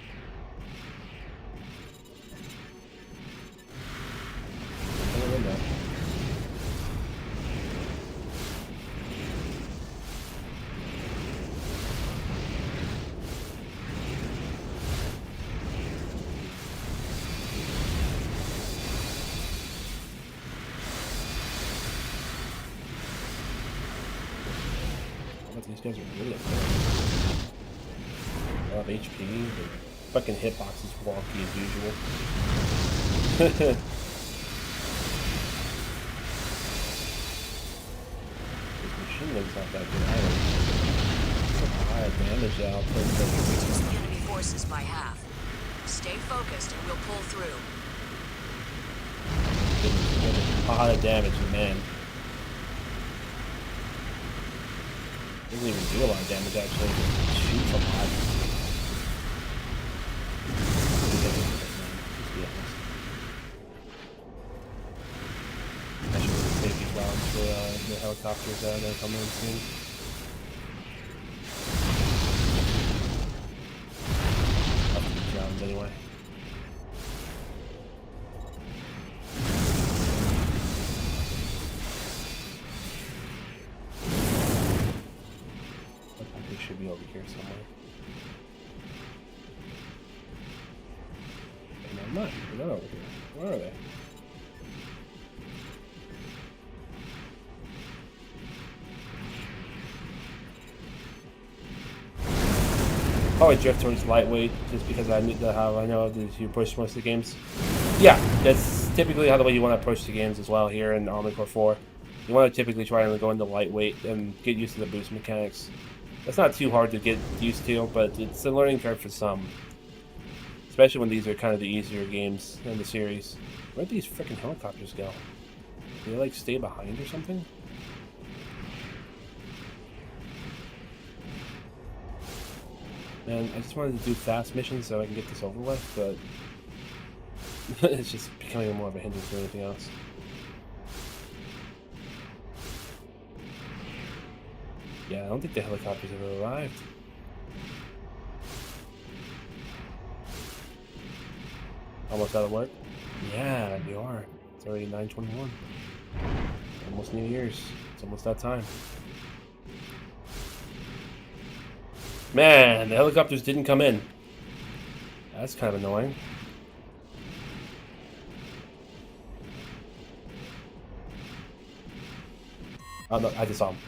These guys are really annoying. A lot of HP. The fucking hitbox is wonky as usual. This machine gun's not that good either. It's a high damage output. Reduce the enemy forces by half. Stay focused and we'll pull through. A lot of damage, man. Doesn't even do a lot of damage actually. It shoots a lot. Let's be honest. I should really save these rounds for the helicopters that are coming in soon. Up to these rounds anyway. Should be over here somewhere. And I'm not. They're not over here. Where are they? Probably drift towards lightweight just because I need to have. I know that you push most of the games. Yeah, that's typically how the way you want to approach the games as well here in Armored Core 4. You want to typically try and go into lightweight and get used to the boost mechanics. It's not too hard to get used to, but it's a learning curve for some. Especially when these are kind of the easier games in the series. Where'd these freaking helicopters go? Do they like stay behind or something? Man, I just wanted to do fast missions so I can get this over with, but it's just becoming more of a hindrance than anything else. Yeah, I don't think the helicopters have arrived. Almost out of work? Yeah, they are. It's already 9:21. Almost New Year's. It's almost that time. Man, the helicopters didn't come in. That's kind of annoying. Oh no, I just saw them.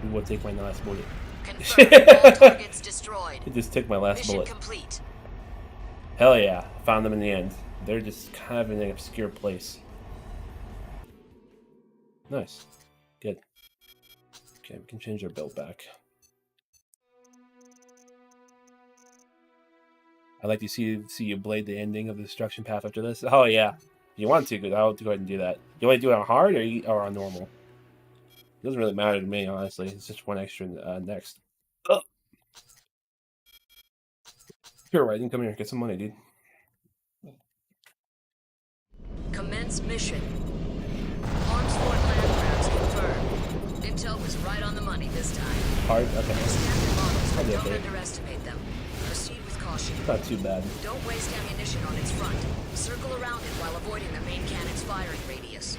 He would take my last bullet. Confirmed. All targets destroyed. He just took my last Mission bullet. complete. Hell yeah, found them in the end. They're just kind of in an obscure place. Nice. Good. Okay, we can change our build back. I'd like to see you blade the ending of the destruction path after this. Oh yeah, if you want to, good. I'll go ahead and do that. You want to do it on hard or on normal? It doesn't really matter to me, honestly. It's just one extra next. Ugh. Here, Raiden, come here. Get some money, dude. Commence mission. Arms Fort land grabs confirmed. Intel was right on the money this time. Hard? Okay. Standard models, but I'll don't get it. underestimate them. Proceed with caution. Not too bad. Don't waste ammunition on its front. Circle around it while avoiding the main cannon's firing radius.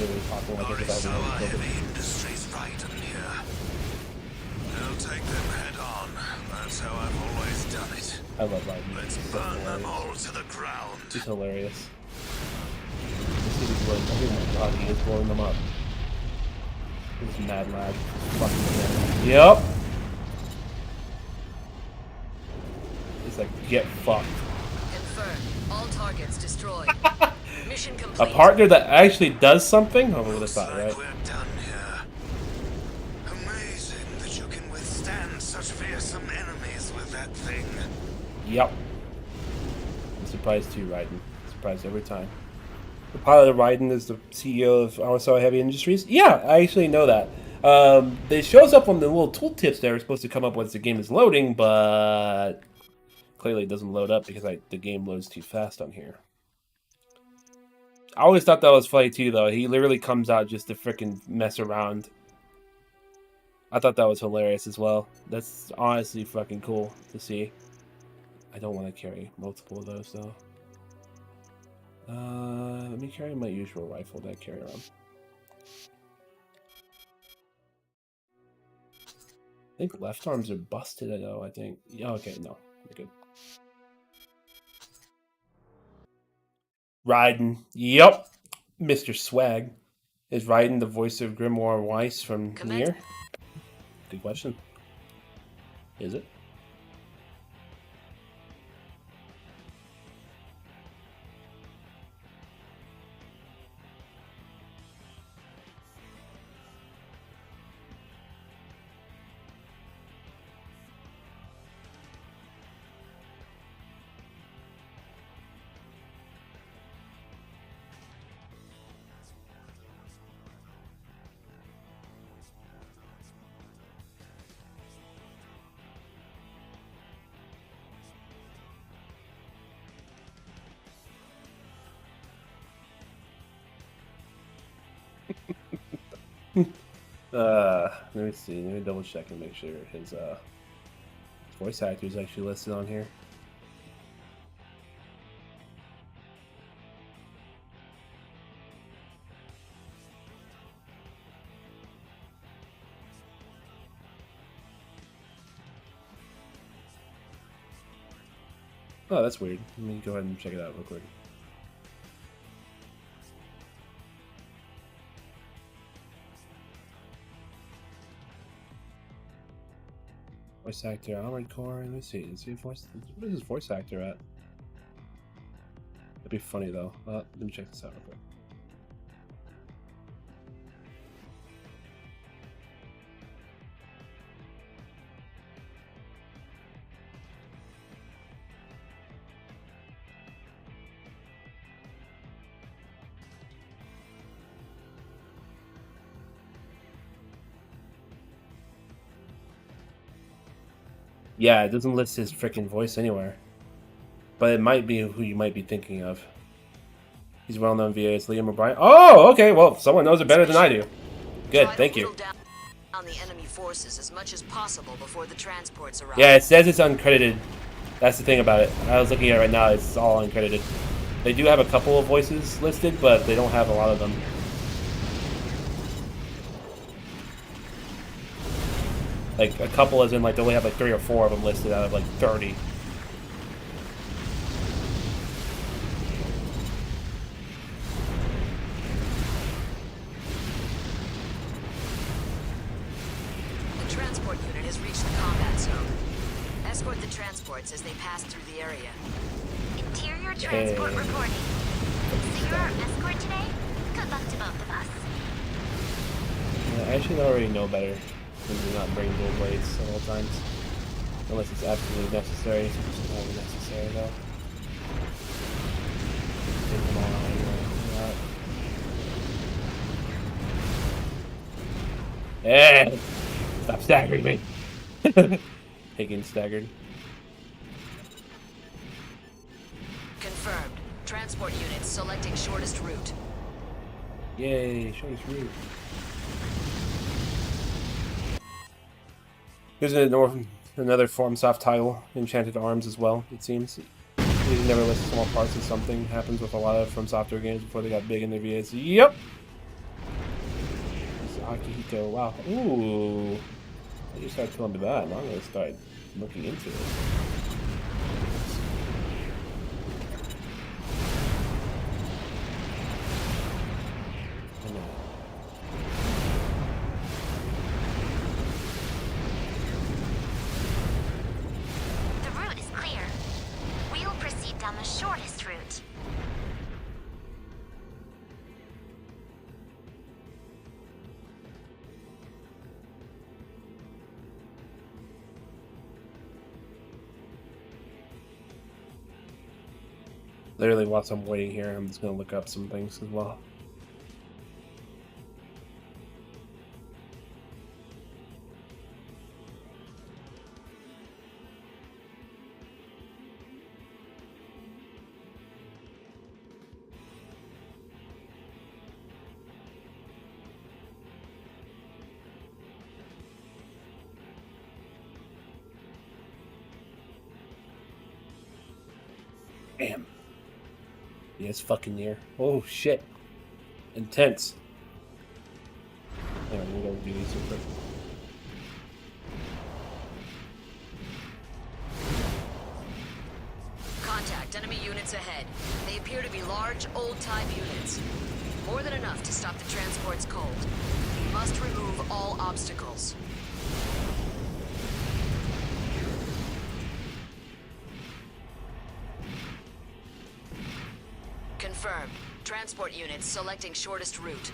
Really talking like it's about Our heavy industries right in here. I'll take them head on. That's how I've always done it. I love Raiden. Let's He's burn them hilarious. all to the ground. He's hilarious. Oh my god, he is blowing them up. This mad lad. Fucking yep. He's like, get fucked. Confirmed. All targets destroyed. Mission A complete. partner that actually does something? Oh, look at Looks that, like right? we're done here. Amazing that you can withstand such fearsome enemies with that thing. Yep. I'm surprised too, Raiden. Surprised every time. The pilot of Raiden is the CEO of RSO Heavy Industries. Yeah, I actually know that. It shows up on the little tooltips that are supposed to come up once the game is loading, but clearly it doesn't load up because the game loads too fast on here. I always thought that was funny too, though. He literally comes out just to frickin' mess around. I thought that was hilarious as well. That's honestly fucking cool to see. I don't want to carry multiple of those, though. Let me carry my usual rifle that I carry around. I think left arms are busted, though, I think. Yeah, okay, no. We're good. Raiden. Yep. Mr. Swag. Is Raiden the voice of Grimoire Weiss from Nier? Good question. Is it? Let me see. Let me double check and make sure his voice actor is actually listed on here. Oh, that's weird. Let me go ahead and check it out real quick. Voice actor, Armored Core. Let's see. Is he voice? What is his voice actor at? That'd be funny though. Let me check this out real quick. Yeah, it doesn't list his freaking voice anywhere. But it might be who you might be thinking of. He's well known via his Liam O'Brien. Oh, okay. Well, someone knows it better than I do. Good, thank you. On the enemy forces as much as possible before the transports arrive. Yeah, it says it's uncredited. That's the thing about it. I was looking at it right now. It's all uncredited. They do have a couple of voices listed, but they don't have a lot of them. Like, a couple as in, like, they only have, like, 3 or 4 of them listed out of, like, 30. The transport unit has reached the combat zone. Escort the transports as they pass through the area. Interior transport reporting. So you're our escort today? Good luck to both of us. I should already know better than to not bring dual blades at all times. Unless it's absolutely necessary. It's not necessary though. Take them all out anyway. Eh! Stop staggering me! Hate getting staggered. Confirmed. Transport units selecting shortest route. Yay, shortest route. There's another FormSoft title, Enchanted Arms as well, it seems. They never list small parts of something. Happens with a lot of From Software games before they got big in their VAs. Yep! Akihiko, wow. Ooh. I just started telling me that, and I'm going to start looking into it. The route is clear. We'll proceed down the shortest route. Literally, whilst I'm waiting here, I'm just going to look up some things as well. Damn. Yeah, it's fucking near. Oh shit. Intense. Yeah, we'll go do these real quick. Contact enemy units ahead. They appear to be large, old-type units. More than enough to stop the transports cold. You must remove all obstacles. Confirmed. Transport units selecting shortest route.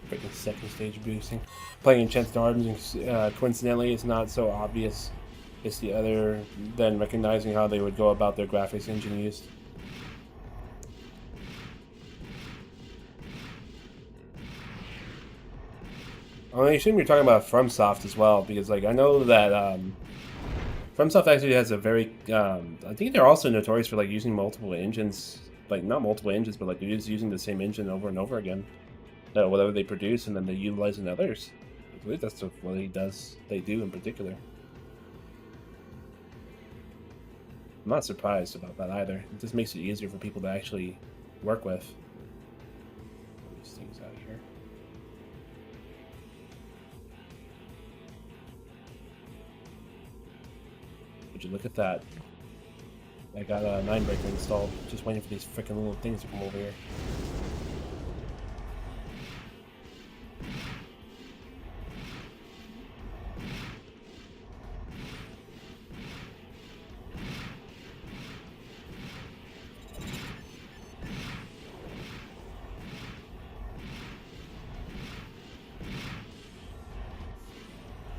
Freaking second stage boosting. Playing Enchanted Arms, coincidentally, is not so obvious. It's the other than recognizing how they would go about their graphics engine used. I assume you're talking about FromSoft as well, because like I know that FromSoft actually has a very I think they're also notorious for like using multiple engines, like not multiple engines, but like they're just using the same engine over and over again. Whatever they produce, and then they utilize in others. I believe that's what they do in particular. I'm not surprised about that either. It just makes it easier for people to actually work with. Put these things out here. Would you look at that? I got a 9-breaker installed. Just waiting for these freaking little things to come over here.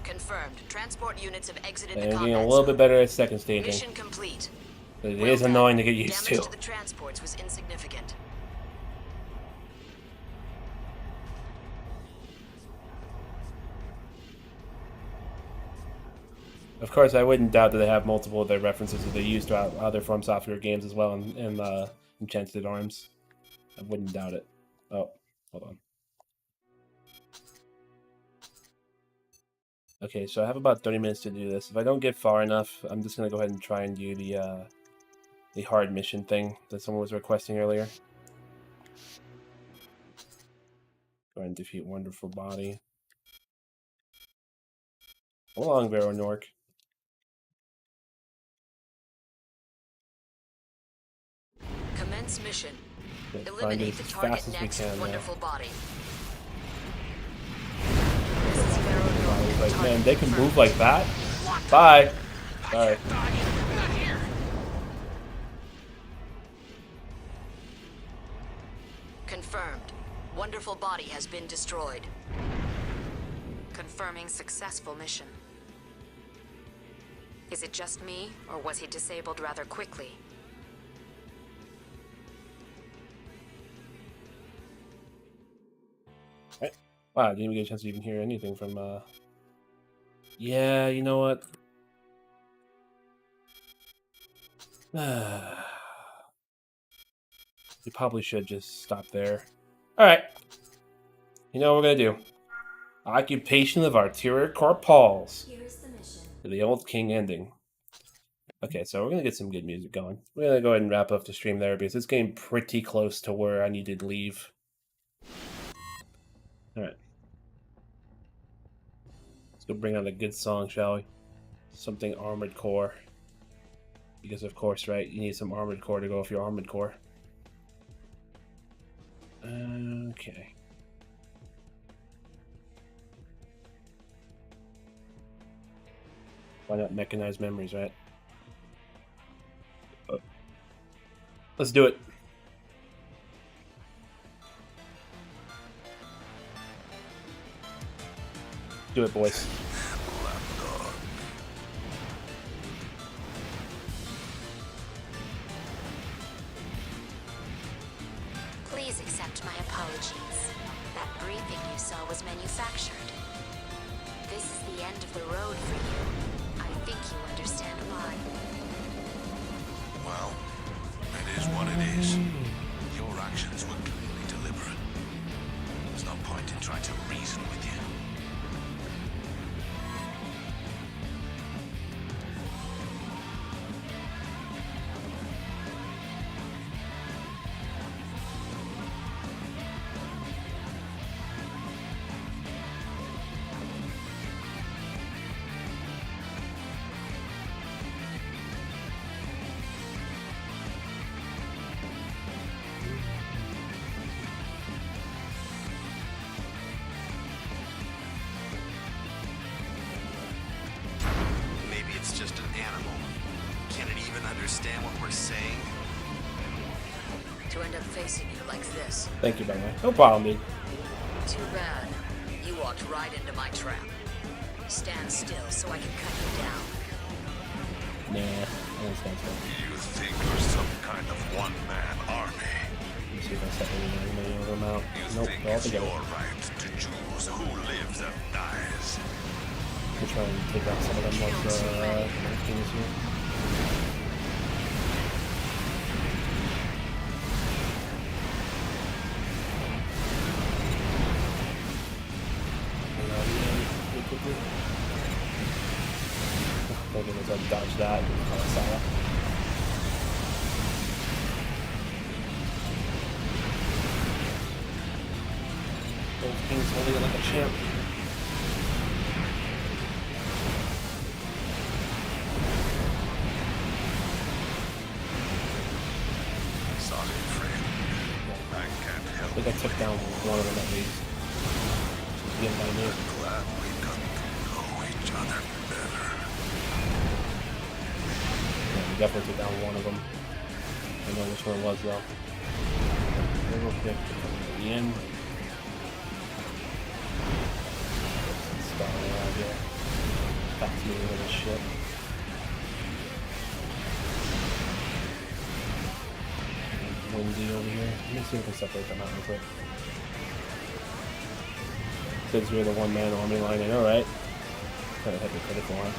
Confirmed. Transport units have exited the And combat getting a little bit zone. better at second staging. Mission complete. But it Well is done. annoying to get used Damage to. to the transports was insignificant. Of course, I wouldn't doubt that they have multiple of their references that they use throughout other From Software games as well in Enchanted Arms. I wouldn't doubt it. Oh, hold on. Okay, so I have about 30 minutes to do this. If I don't get far enough, I'm just going to go ahead and try and do the hard mission thing that someone was requesting earlier. Go ahead and defeat Wonderful Body. Come along, Vero Nork. Commence mission. Find it Eliminate as the target fast as we next. can. Wonderful body. Like, man, they can move like that? Bye. Sorry. Confirmed. Wonderful body has been destroyed. Confirming successful mission. Is it just me, or was he disabled rather quickly? Right. Wow, I didn't even get a chance to even hear anything from, Yeah, you know what? We probably should just stop there. Alright. You know what we're gonna do? Occupation of Artillery Corpals. Here's the mission. The Old King ending. Okay, so we're gonna get some good music going. We're gonna go ahead and wrap up the stream there because it's getting pretty close to where I need to leave. Alright. Let's go bring on a good song, shall we? Something Armored Core. Because of course, right, you need some Armored Core to go with your Armored Core. Okay. Why not Mechanized Memories, right? Let's do it. Do it, boys. Please accept my apologies. That briefing you saw was manufactured. This is the end of the road for you. I think you understand why. Well, it is what it is. Your actions were clearly deliberate. There's no point in trying to reason with you. Maybe it's just an animal. Can it even understand what we're saying? To end up facing you like this. Thank you, by the way. No problem, dude. Too bad. You walked right into my trap. Stand still so I can cut you down. Nah, I don't stand still. You think you're some kind of one-man army? Let me see if I set any of them out. You Nope, think they're all it's together. your right to choose who lives and dies? We'll try and take out some of them like things here. Thank goodness I dodged that. Old King's holding it like a champ. Sorry, friend. I can't help I think I took down one of them at least. Again, by me. glad we got to know each other better. Yeah, we definitely took down one of them. I don't know which one it was though. Real quick, at the end. Starting around here. Back to me with this shit. Windy over here. Let me see if I can separate them out real quick. Since we're the one-man army line, I know, right? Kind of hypocritical, huh?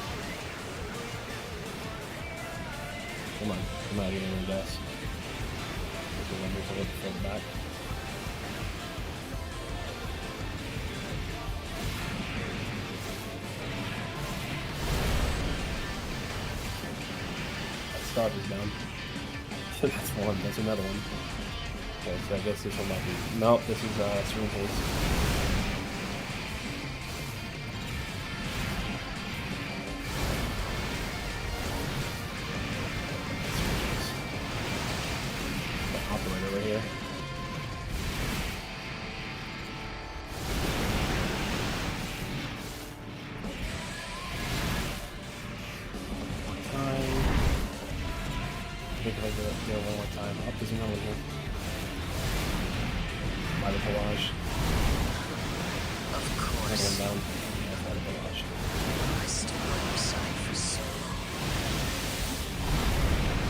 Come on, come out here and guess. There's a wonderful look for the back. That start is down. That's one, that's another one. Okay, so I guess this one might be... Nope, this is Serene Haze. Operator right here. do it one more time. Up is another one. By the barrage. Of course. Another one down. Yeah, by the barrage. I stood by your side for so long.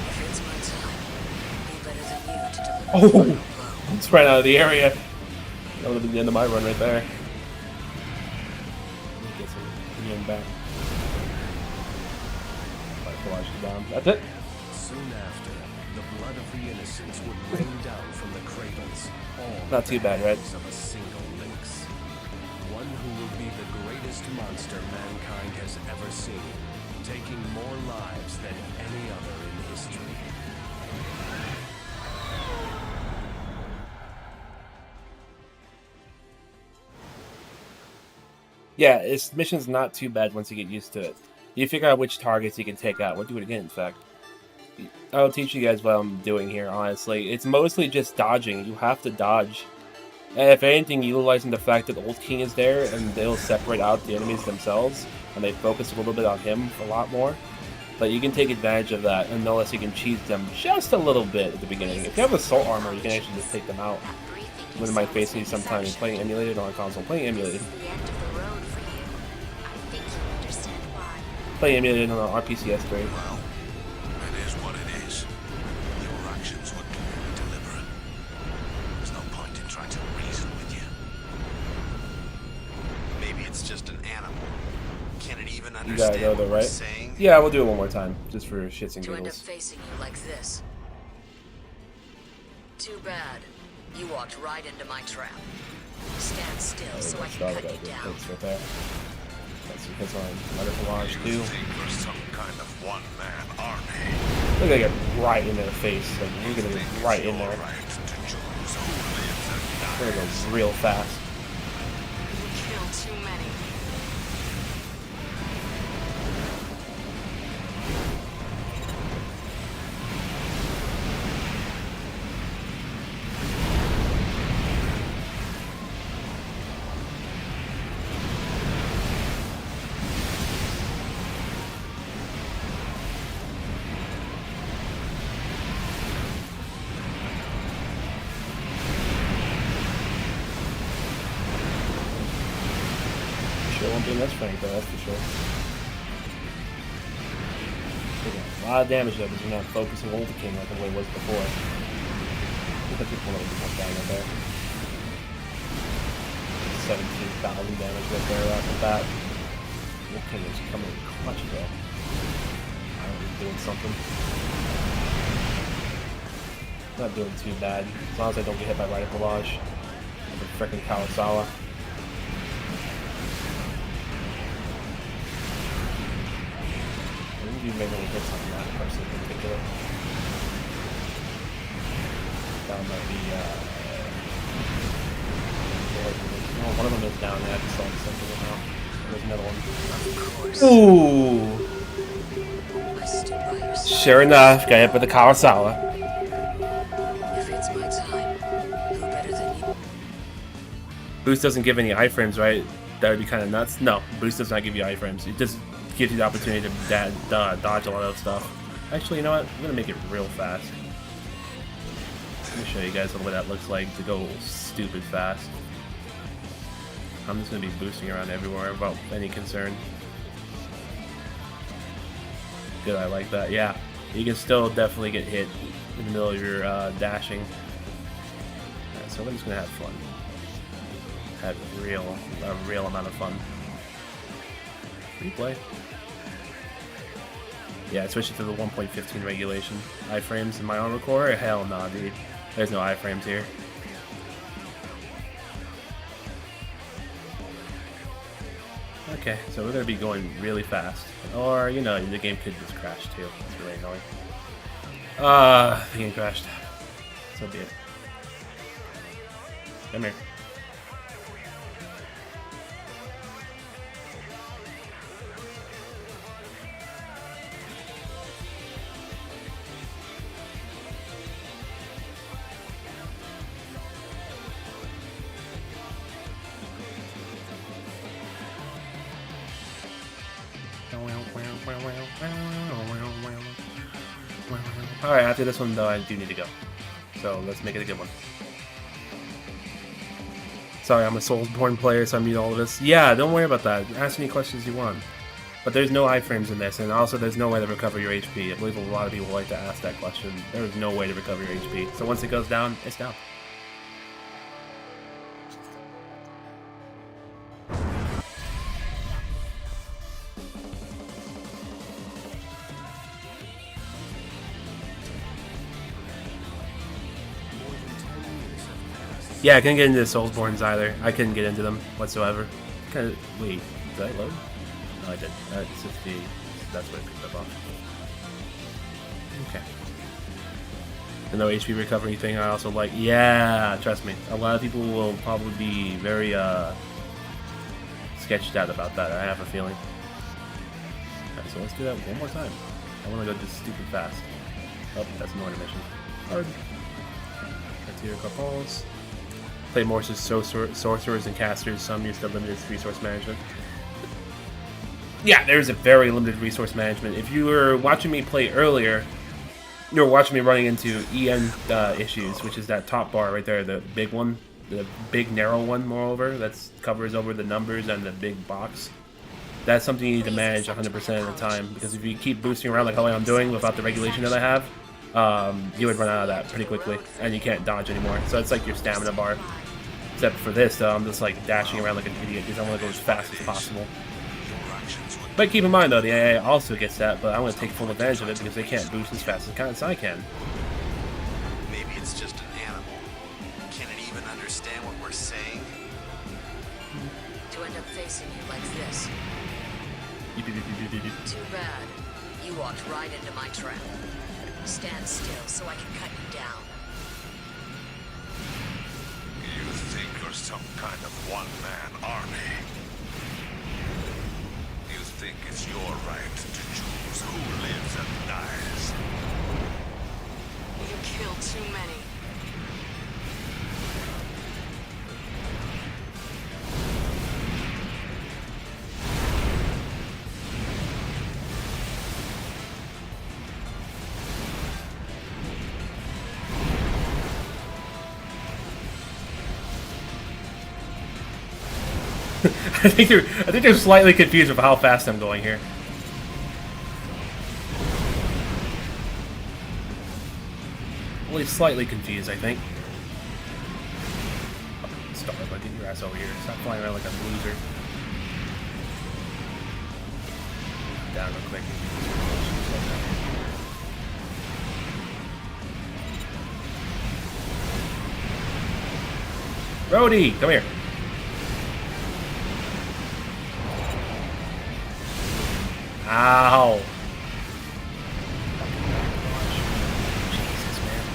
If it's my time, who better than you to deliver the final blow? It's right out of the area. That would have been the end of my run right there. Get some Ian back. By the barrage is down. That's it. Soon after, the blood of the innocents would rain down from the cradles. All Not too bad, right? of a single lynx. One who will be the greatest monster mankind has ever seen, taking more lives than any other in history. Yeah, its mission's not too bad once you get used to it. You figure out which targets you can take out. We'll do it again, in fact. I'll teach you guys what I'm doing here, honestly. It's mostly just dodging. You have to dodge. And if anything, utilizing the fact that Old King is there, and they'll separate out the enemies themselves, and they focus a little bit on him a lot more. But you can take advantage of that, unless you can cheese them just a little bit at the beginning. If you have assault armor, you can actually just take them out. One of my faces sometimes playing emulated on console, playing emulated. Playing emulated on RPCS3. Well, it is what it is. Your actions were clearly deliberate. There's no point in trying to reason with you. Maybe it's just an animal. Can it even You understand gotta go what though, we're right? saying? Yeah, we'll do it one more time, just for shits and To end up giggles. facing you like this. Too bad. You walked right into my trap. Stand still so I can cut you down. Right there. That's his on another barrage too. Think we're some kind of one-man army. Look at it right in their face. Like, look at it right in there. Right to choose who lives and dies. They're gonna go real fast. You killed too many. Sure won't be in this Frank though, that's for sure. Taking a lot of damage though, because you're not focusing Old King like the way it was before. Look at people that jump down right there. 17,000 damage right there off the bat. Old King is coming in clutch though. I don't know, he's doing something. Not doing too bad, as long as I don't get hit by Rider Barrage. The frickin' Kawasawa. I didn't do many hits on that person in particular. That might be, oh, one of them is down there. I just saw something now. There's another one. Ooh! I stood by your side. Sure enough, got hit with the Kawasawa. If it's my time, who better than you? Boost doesn't give any iframes, right? That would be kind of nuts. No, Boost does not give you iframes. It just gives you the opportunity to dodge a lot of stuff. Actually, you know what? I'm going to make it real fast. Let me show you guys what that looks like to go stupid fast. I'm just going to be boosting around everywhere without any concern. Good, I like that. Yeah, you can still definitely get hit in the middle of your dashing. Alright, so we're just going to have fun. Have a real amount of fun. Replay. Yeah, I switched it to the 1.15 regulation. Iframes in my armor core? Hell no, dude. There's no iframes here. Okay, so we're gonna be going really fast. Or, you know, the game could just crash too. It's really annoying. The game crashed. So be it. Come here. Alright, after this one though, I do need to go. So let's make it a good one. Sorry, I'm a Soulsborne player, so I mute all of this. Yeah, don't worry about that. Ask any questions you want. But there's no iframes in this, and also there's no way to recover your HP. I believe a lot of people like to ask that question. There is no way to recover your HP. So once it goes down, it's down. Yeah, I couldn't get into the Soulsborns either. I couldn't get into them whatsoever. Wait, did I load? No, I did. It's just the... That's what I picked up off. Okay. The no HP recovery thing I also like. Yeah, trust me. A lot of people will probably be very sketched out about that. I have a feeling. Alright, so let's do that one more time. I want to go just stupid fast. Oh, that's an order mission. Hard. Criteria Corporals. Play more as sorcerers and casters. Some use the limited resource management. Yeah, there's a very limited resource management. If you were watching me play earlier, you were watching me running into EN issues, which is that top bar right there, the big one, the big narrow one, moreover, that covers over the numbers and the big box. That's something you need to manage 100% of the time, because if you keep boosting around like how I'm doing without the regulation that I have, you would run out of that pretty quickly, and you can't dodge anymore. So it's like your stamina bar. Except for this, though, I'm just like dashing around like an idiot because I want to go as fast as possible. But keep in mind, though, the AI also gets that, but I want to take full advantage of it because they can't boost as fast as I can. Maybe it's just an animal. Can it even understand what we're saying? To end up facing you like this. Too bad. You walked right into my trap. Stand still so I can cut you down. You think you're some kind of one-man army? You think it's your right to choose who lives and dies? You killed too many. I think they're slightly confused with how fast I'm going here. Only slightly confused, I think. Stop, get your ass over here. Stop flying around like a loser. Down real quick. Brody, come here. Ow! Jesus, man.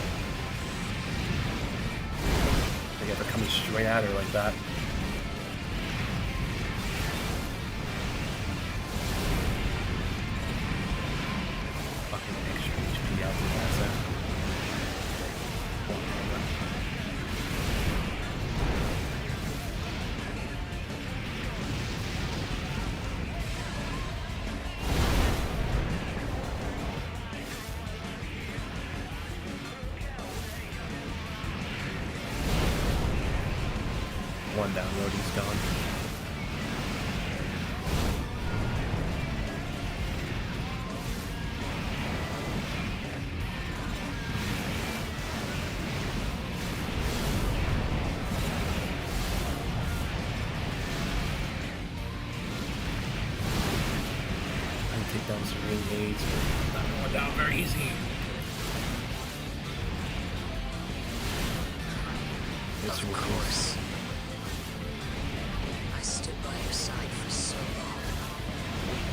They got coming straight at her like that. Fucking extra HP out the asset. One down, Rhodey's gone. I can take down some ring aids, but not going down very easy. This Of course. I stood by your side for so long.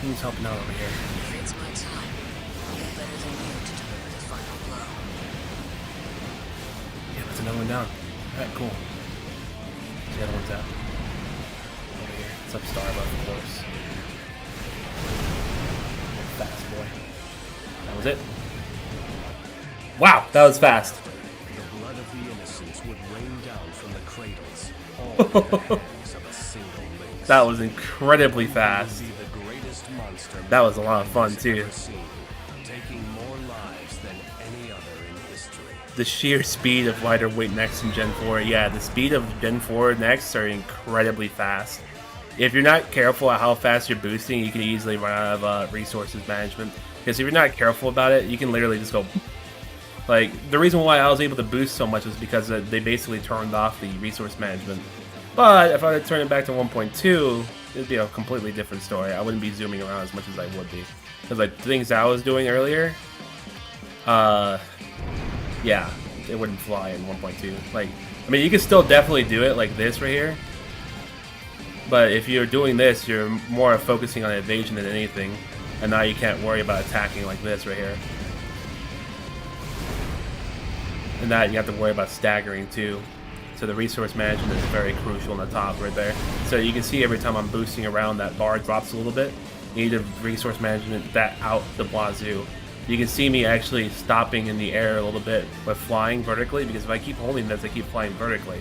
Who's helping out over here? If it's my time, I'll be better than you to deliver the final blow. Yeah, that's another one down. Alright, cool. The other one's out. Over here. It's up Starbuck, of course. Fast boy. That was it. Wow, that was fast. The blood of the innocents would rain down from the cradles, all in the hands of a single lynx. That was incredibly fast. Be the greatest monster That was a lot of fun mankind too. has ever seen, taking more lives than any the sheer speed of lighter weight Mechs in Gen 4. Yeah, the speed of Gen 4 Mechs are incredibly fast. If you're not careful at how fast you're boosting, you can easily run out of resources management. Because if you're not careful about it, you can literally just go... Like, the reason why I was able to boost so much is because they basically turned off the resource management. But if I were to turn it back to 1.2, it'd be a completely different story. I wouldn't be zooming around as much as I would be. Because, like, the things I was doing earlier... yeah, it wouldn't fly in 1.2. Like, I mean, you can still definitely do it like this right here. But if you're doing this, you're more focusing on evasion than anything. And now you can't worry about attacking like this right here. And that you have to worry about staggering too. So the resource management is very crucial on the top right there. So you can see every time I'm boosting around, that bar drops a little bit. You need to resource management that out the wazoo. You can see me actually stopping in the air a little bit with flying vertically, because if I keep holding this, I keep flying vertically.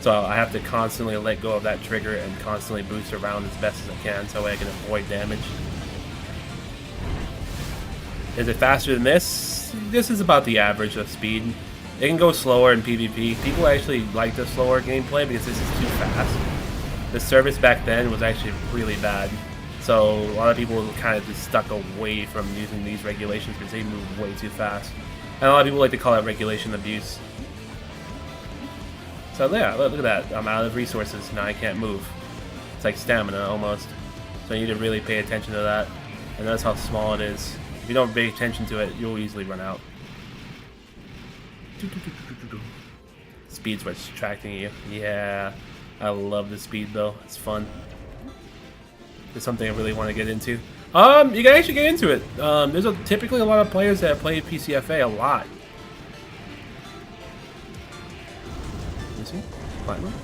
So I have to constantly let go of that trigger and constantly boost around as best as I can so I can avoid damage. Is it faster than this? This is about the average of speed. It can go slower in PvP. People actually like the slower gameplay because this is too fast. The service back then was actually really bad. So a lot of people kind of just stuck away from using these regulations because they move way too fast. And a lot of people like to call it regulation abuse. So yeah, look at that. I'm out of resources. Now I can't move. It's like stamina almost. So you need to really pay attention to that. And that's how small it is. If you don't pay attention to it, you'll easily run out. Speed's what's attracting you. Yeah, I love the speed though. It's fun. It's something I really want to get into. You can actually get into it. There's typically a lot of players that play PCFA a lot. You see? Platinum.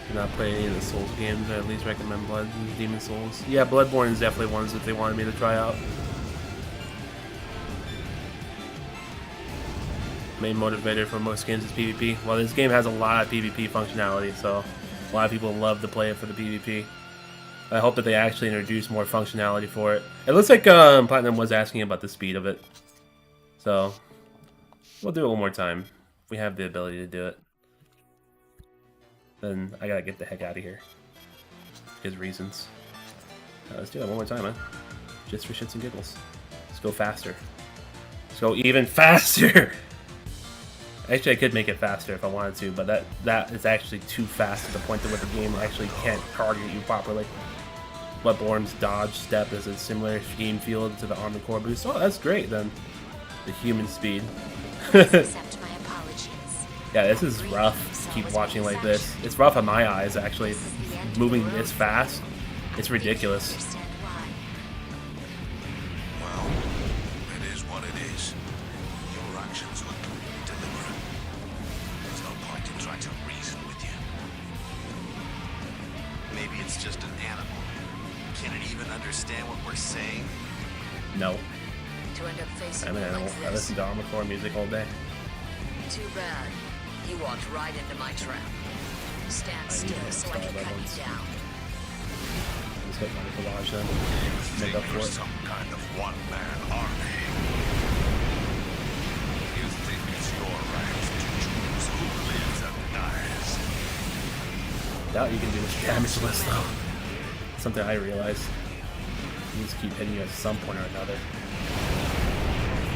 Do not play any of the Souls games. I at least recommend Blood and Demon Souls. Yeah, Bloodborne is definitely ones that they wanted me to try out. Main motivator for most games is PvP. Well, this game has a lot of PvP functionality, so a lot of people love to play it for the PvP. I hope that they actually introduce more functionality for it. It looks like Platinum was asking about the speed of it, so we'll do it one more time. If we have the ability to do it. Then I gotta get the heck out of here. Because reasons. Let's do it one more time, huh? Just for shits and giggles. Let's go faster. Let's go even faster! Actually, I could make it faster if I wanted to, but that is actually too fast to the point that the game actually can't target you properly. Bloodborne's dodge step is a similar scheme field to the Armored Core boost. Oh, that's great then. The human speed. Yeah, this is rough to keep watching like this. It's rough on my eyes, actually. Moving this fast, it's ridiculous. Well, it is what it is. Your actions were clearly deliberate. There's no point in trying to reason with you. Maybe it's just an animal. Can it even understand what we're saying? No. To end up facing I'm an animal. like I listen to Armored Core music all day. Too bad. You walked right into my trap. Stand still so I can cut you down. Just hit my collage then. Make up for it. Some kind of one-man army. You think it's your right to choose who lives and dies? Doubt you can do this damage list though. Something I realized. You just keep hitting you at some point or another.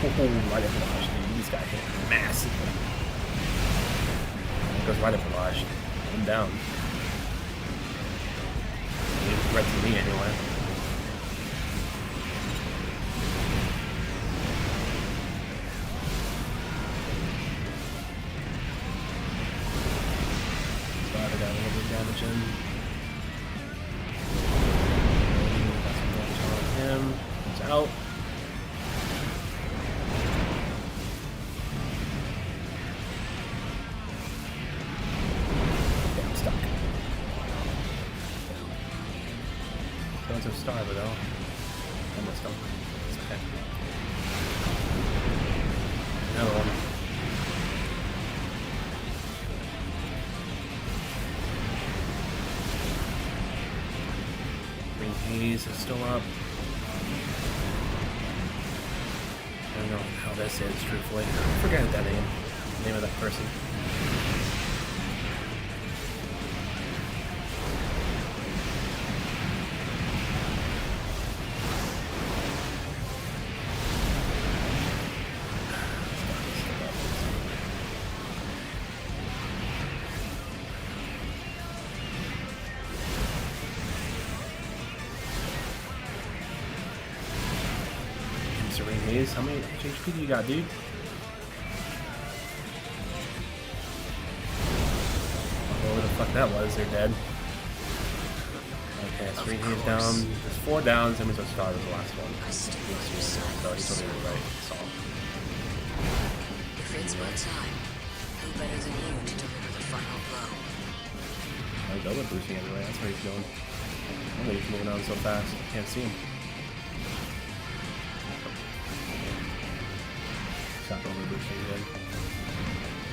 Oh, right at collage, dude. These guys hit massively. Goes right at collage. I'm down. He's a threat to me anyway. So I got a little bit of damage in. Got some damage on him. He's out. Those are star, but though. Almost done. It's okay. Another one. Bring him enemies are still up. I don't know how this is, truthfully. I forget that name of that person. Serene Haze, how many HP do you got, dude? Whatever the fuck that was, they're dead. Okay, Serene Haze down. There's 4 downs, that means our star was the last one. So he's totally right. So. If it's my time, who better than you to deliver the final blow? I go with boosting anyway, that's where he's going. I don't know he's moving on so fast, I can't see him. Stop over boosting again.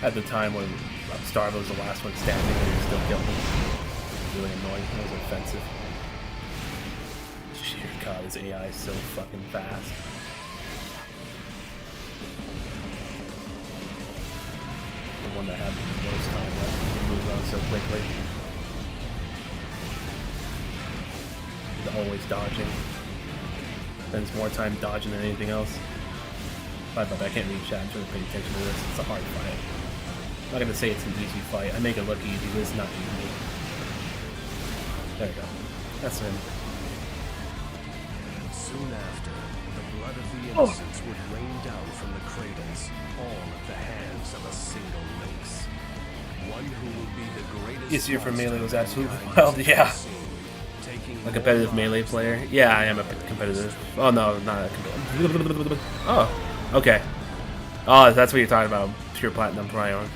At the time when Starvo was the last one standing and he still killed him. Really annoying, that was offensive. Sheer God, his AI is so fucking fast. The one that had the most time left, he moves on so quickly. He's always dodging. Spends more time dodging than anything else. Sorry about that, I can't read chat, I'm trying to pay attention to this. It's a hard fight. I'm not gonna say it's an easy fight. I make it look easy, but it's not easy. There we go. That's him. Soon after, the blood of the innocents would rain down from the cradles, all at the hands of a single lynx. One who will be the greatest. This year for Melee was absolutely wild, yeah. A competitive Melee player? Yeah, I am a competitive. Oh no, not a competitive. Oh. Okay. Oh, that's what you're talking about. Pure Platinum Prion.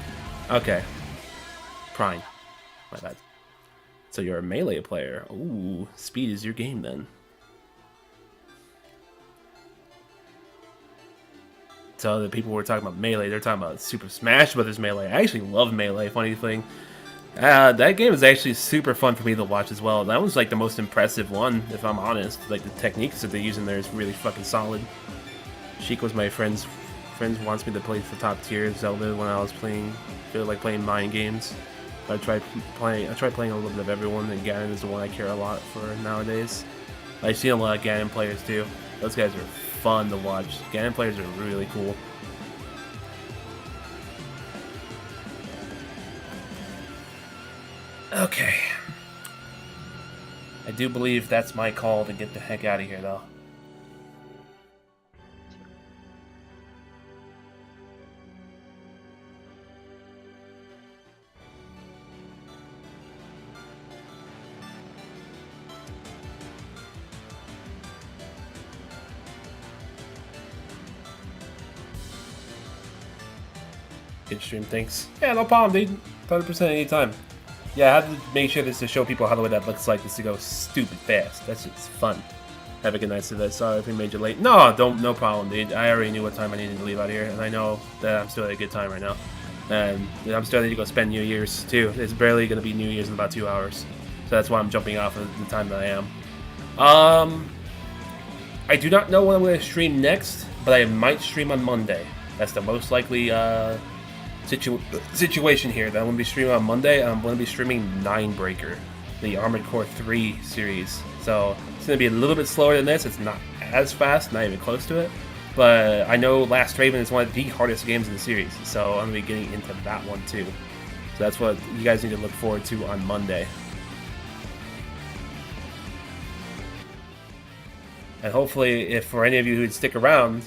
Okay. Prime. My bad. So you're a Melee player. Ooh, speed is your game then. So the people were talking about Melee, they're talking about Super Smash Brothers Melee. I actually love Melee, funny thing. That game is actually super fun for me to watch as well. That was like the most impressive one, if I'm honest. Like the techniques that they use in there is really fucking solid. Sheik was my friend wants me to play for top tier Zelda when I was playing mind games. I tried playing a little bit of everyone, and Ganon is the one I care a lot for nowadays. I've seen a lot of Ganon players too. Those guys are fun to watch. Ganon players are really cool. Okay. I do believe that's my call to get the heck out of here though. Good stream, thanks. Yeah, no problem, dude. 100% anytime. Yeah, I have to make sure this to show people how the way that looks like this to go stupid fast. That's just fun. Have a good night today. Sorry if we made you late. No problem, dude. I already knew what time I needed to leave out here, and I know that I'm still at a good time right now. And I'm still ready to go spend New Year's too. It's barely going to be New Year's in about 2 hours. So that's why I'm jumping off at the time that I am. I do not know when I'm going to stream next, but I might stream on Monday. That's the most likely situation here. That I'm going to be streaming on Monday. I'm going to be streaming Ninebreaker, the Armored Core 3 series. So it's going to be a little bit slower than this. It's not as fast, not even close to it. But I know Last Raven is one of the hardest games in the series, so I'm going to be getting into that one too. So that's what you guys need to look forward to on Monday. And hopefully, if for any of you who'd stick around,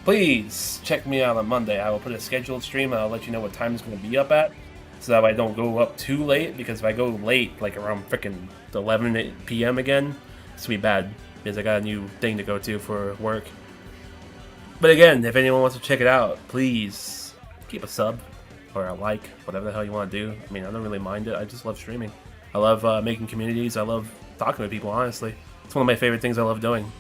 please check me out on Monday. I will put a scheduled stream and I'll let you know what time it's going to be up at, so that I don't go up too late, because if I go late, like around freaking 11 p.m. again, it's going to be bad, because I got a new thing to go to for work. But again, if anyone wants to check it out, please keep a sub or a like, whatever the hell you want to do. I mean, I don't really mind it. I just love streaming. I love making communities. I love talking to people, honestly. It's one of my favorite things I love doing.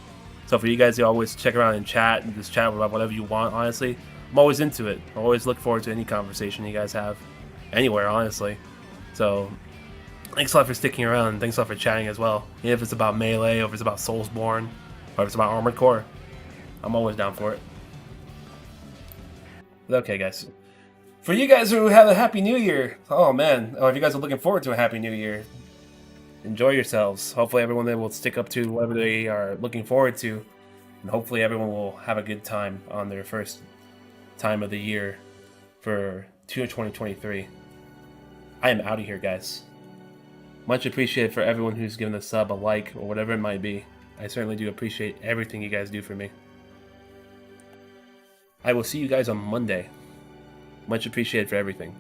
So for you guys to always check around and chat and just chat about whatever you want, honestly, I'm always into it. I always look forward to any conversation you guys have. Anywhere, honestly. So Thanks a lot for sticking around, and thanks a lot for chatting as well. Even if it's about Melee, or if it's about Soulsborne, or if it's about Armored Core, I'm always down for it. But okay, guys. For you guys who have a Happy New Year, oh man, if you guys are looking forward to a Happy New Year, enjoy yourselves. Hopefully everyone there will stick up to whatever they are looking forward to, and hopefully everyone will have a good time on their first time of the year for 2023. I am out of here, guys. Much appreciated for everyone who's given the sub, a like, or whatever it might be. I certainly do appreciate everything you guys do for me. I will see you guys on Monday. Much appreciated for everything.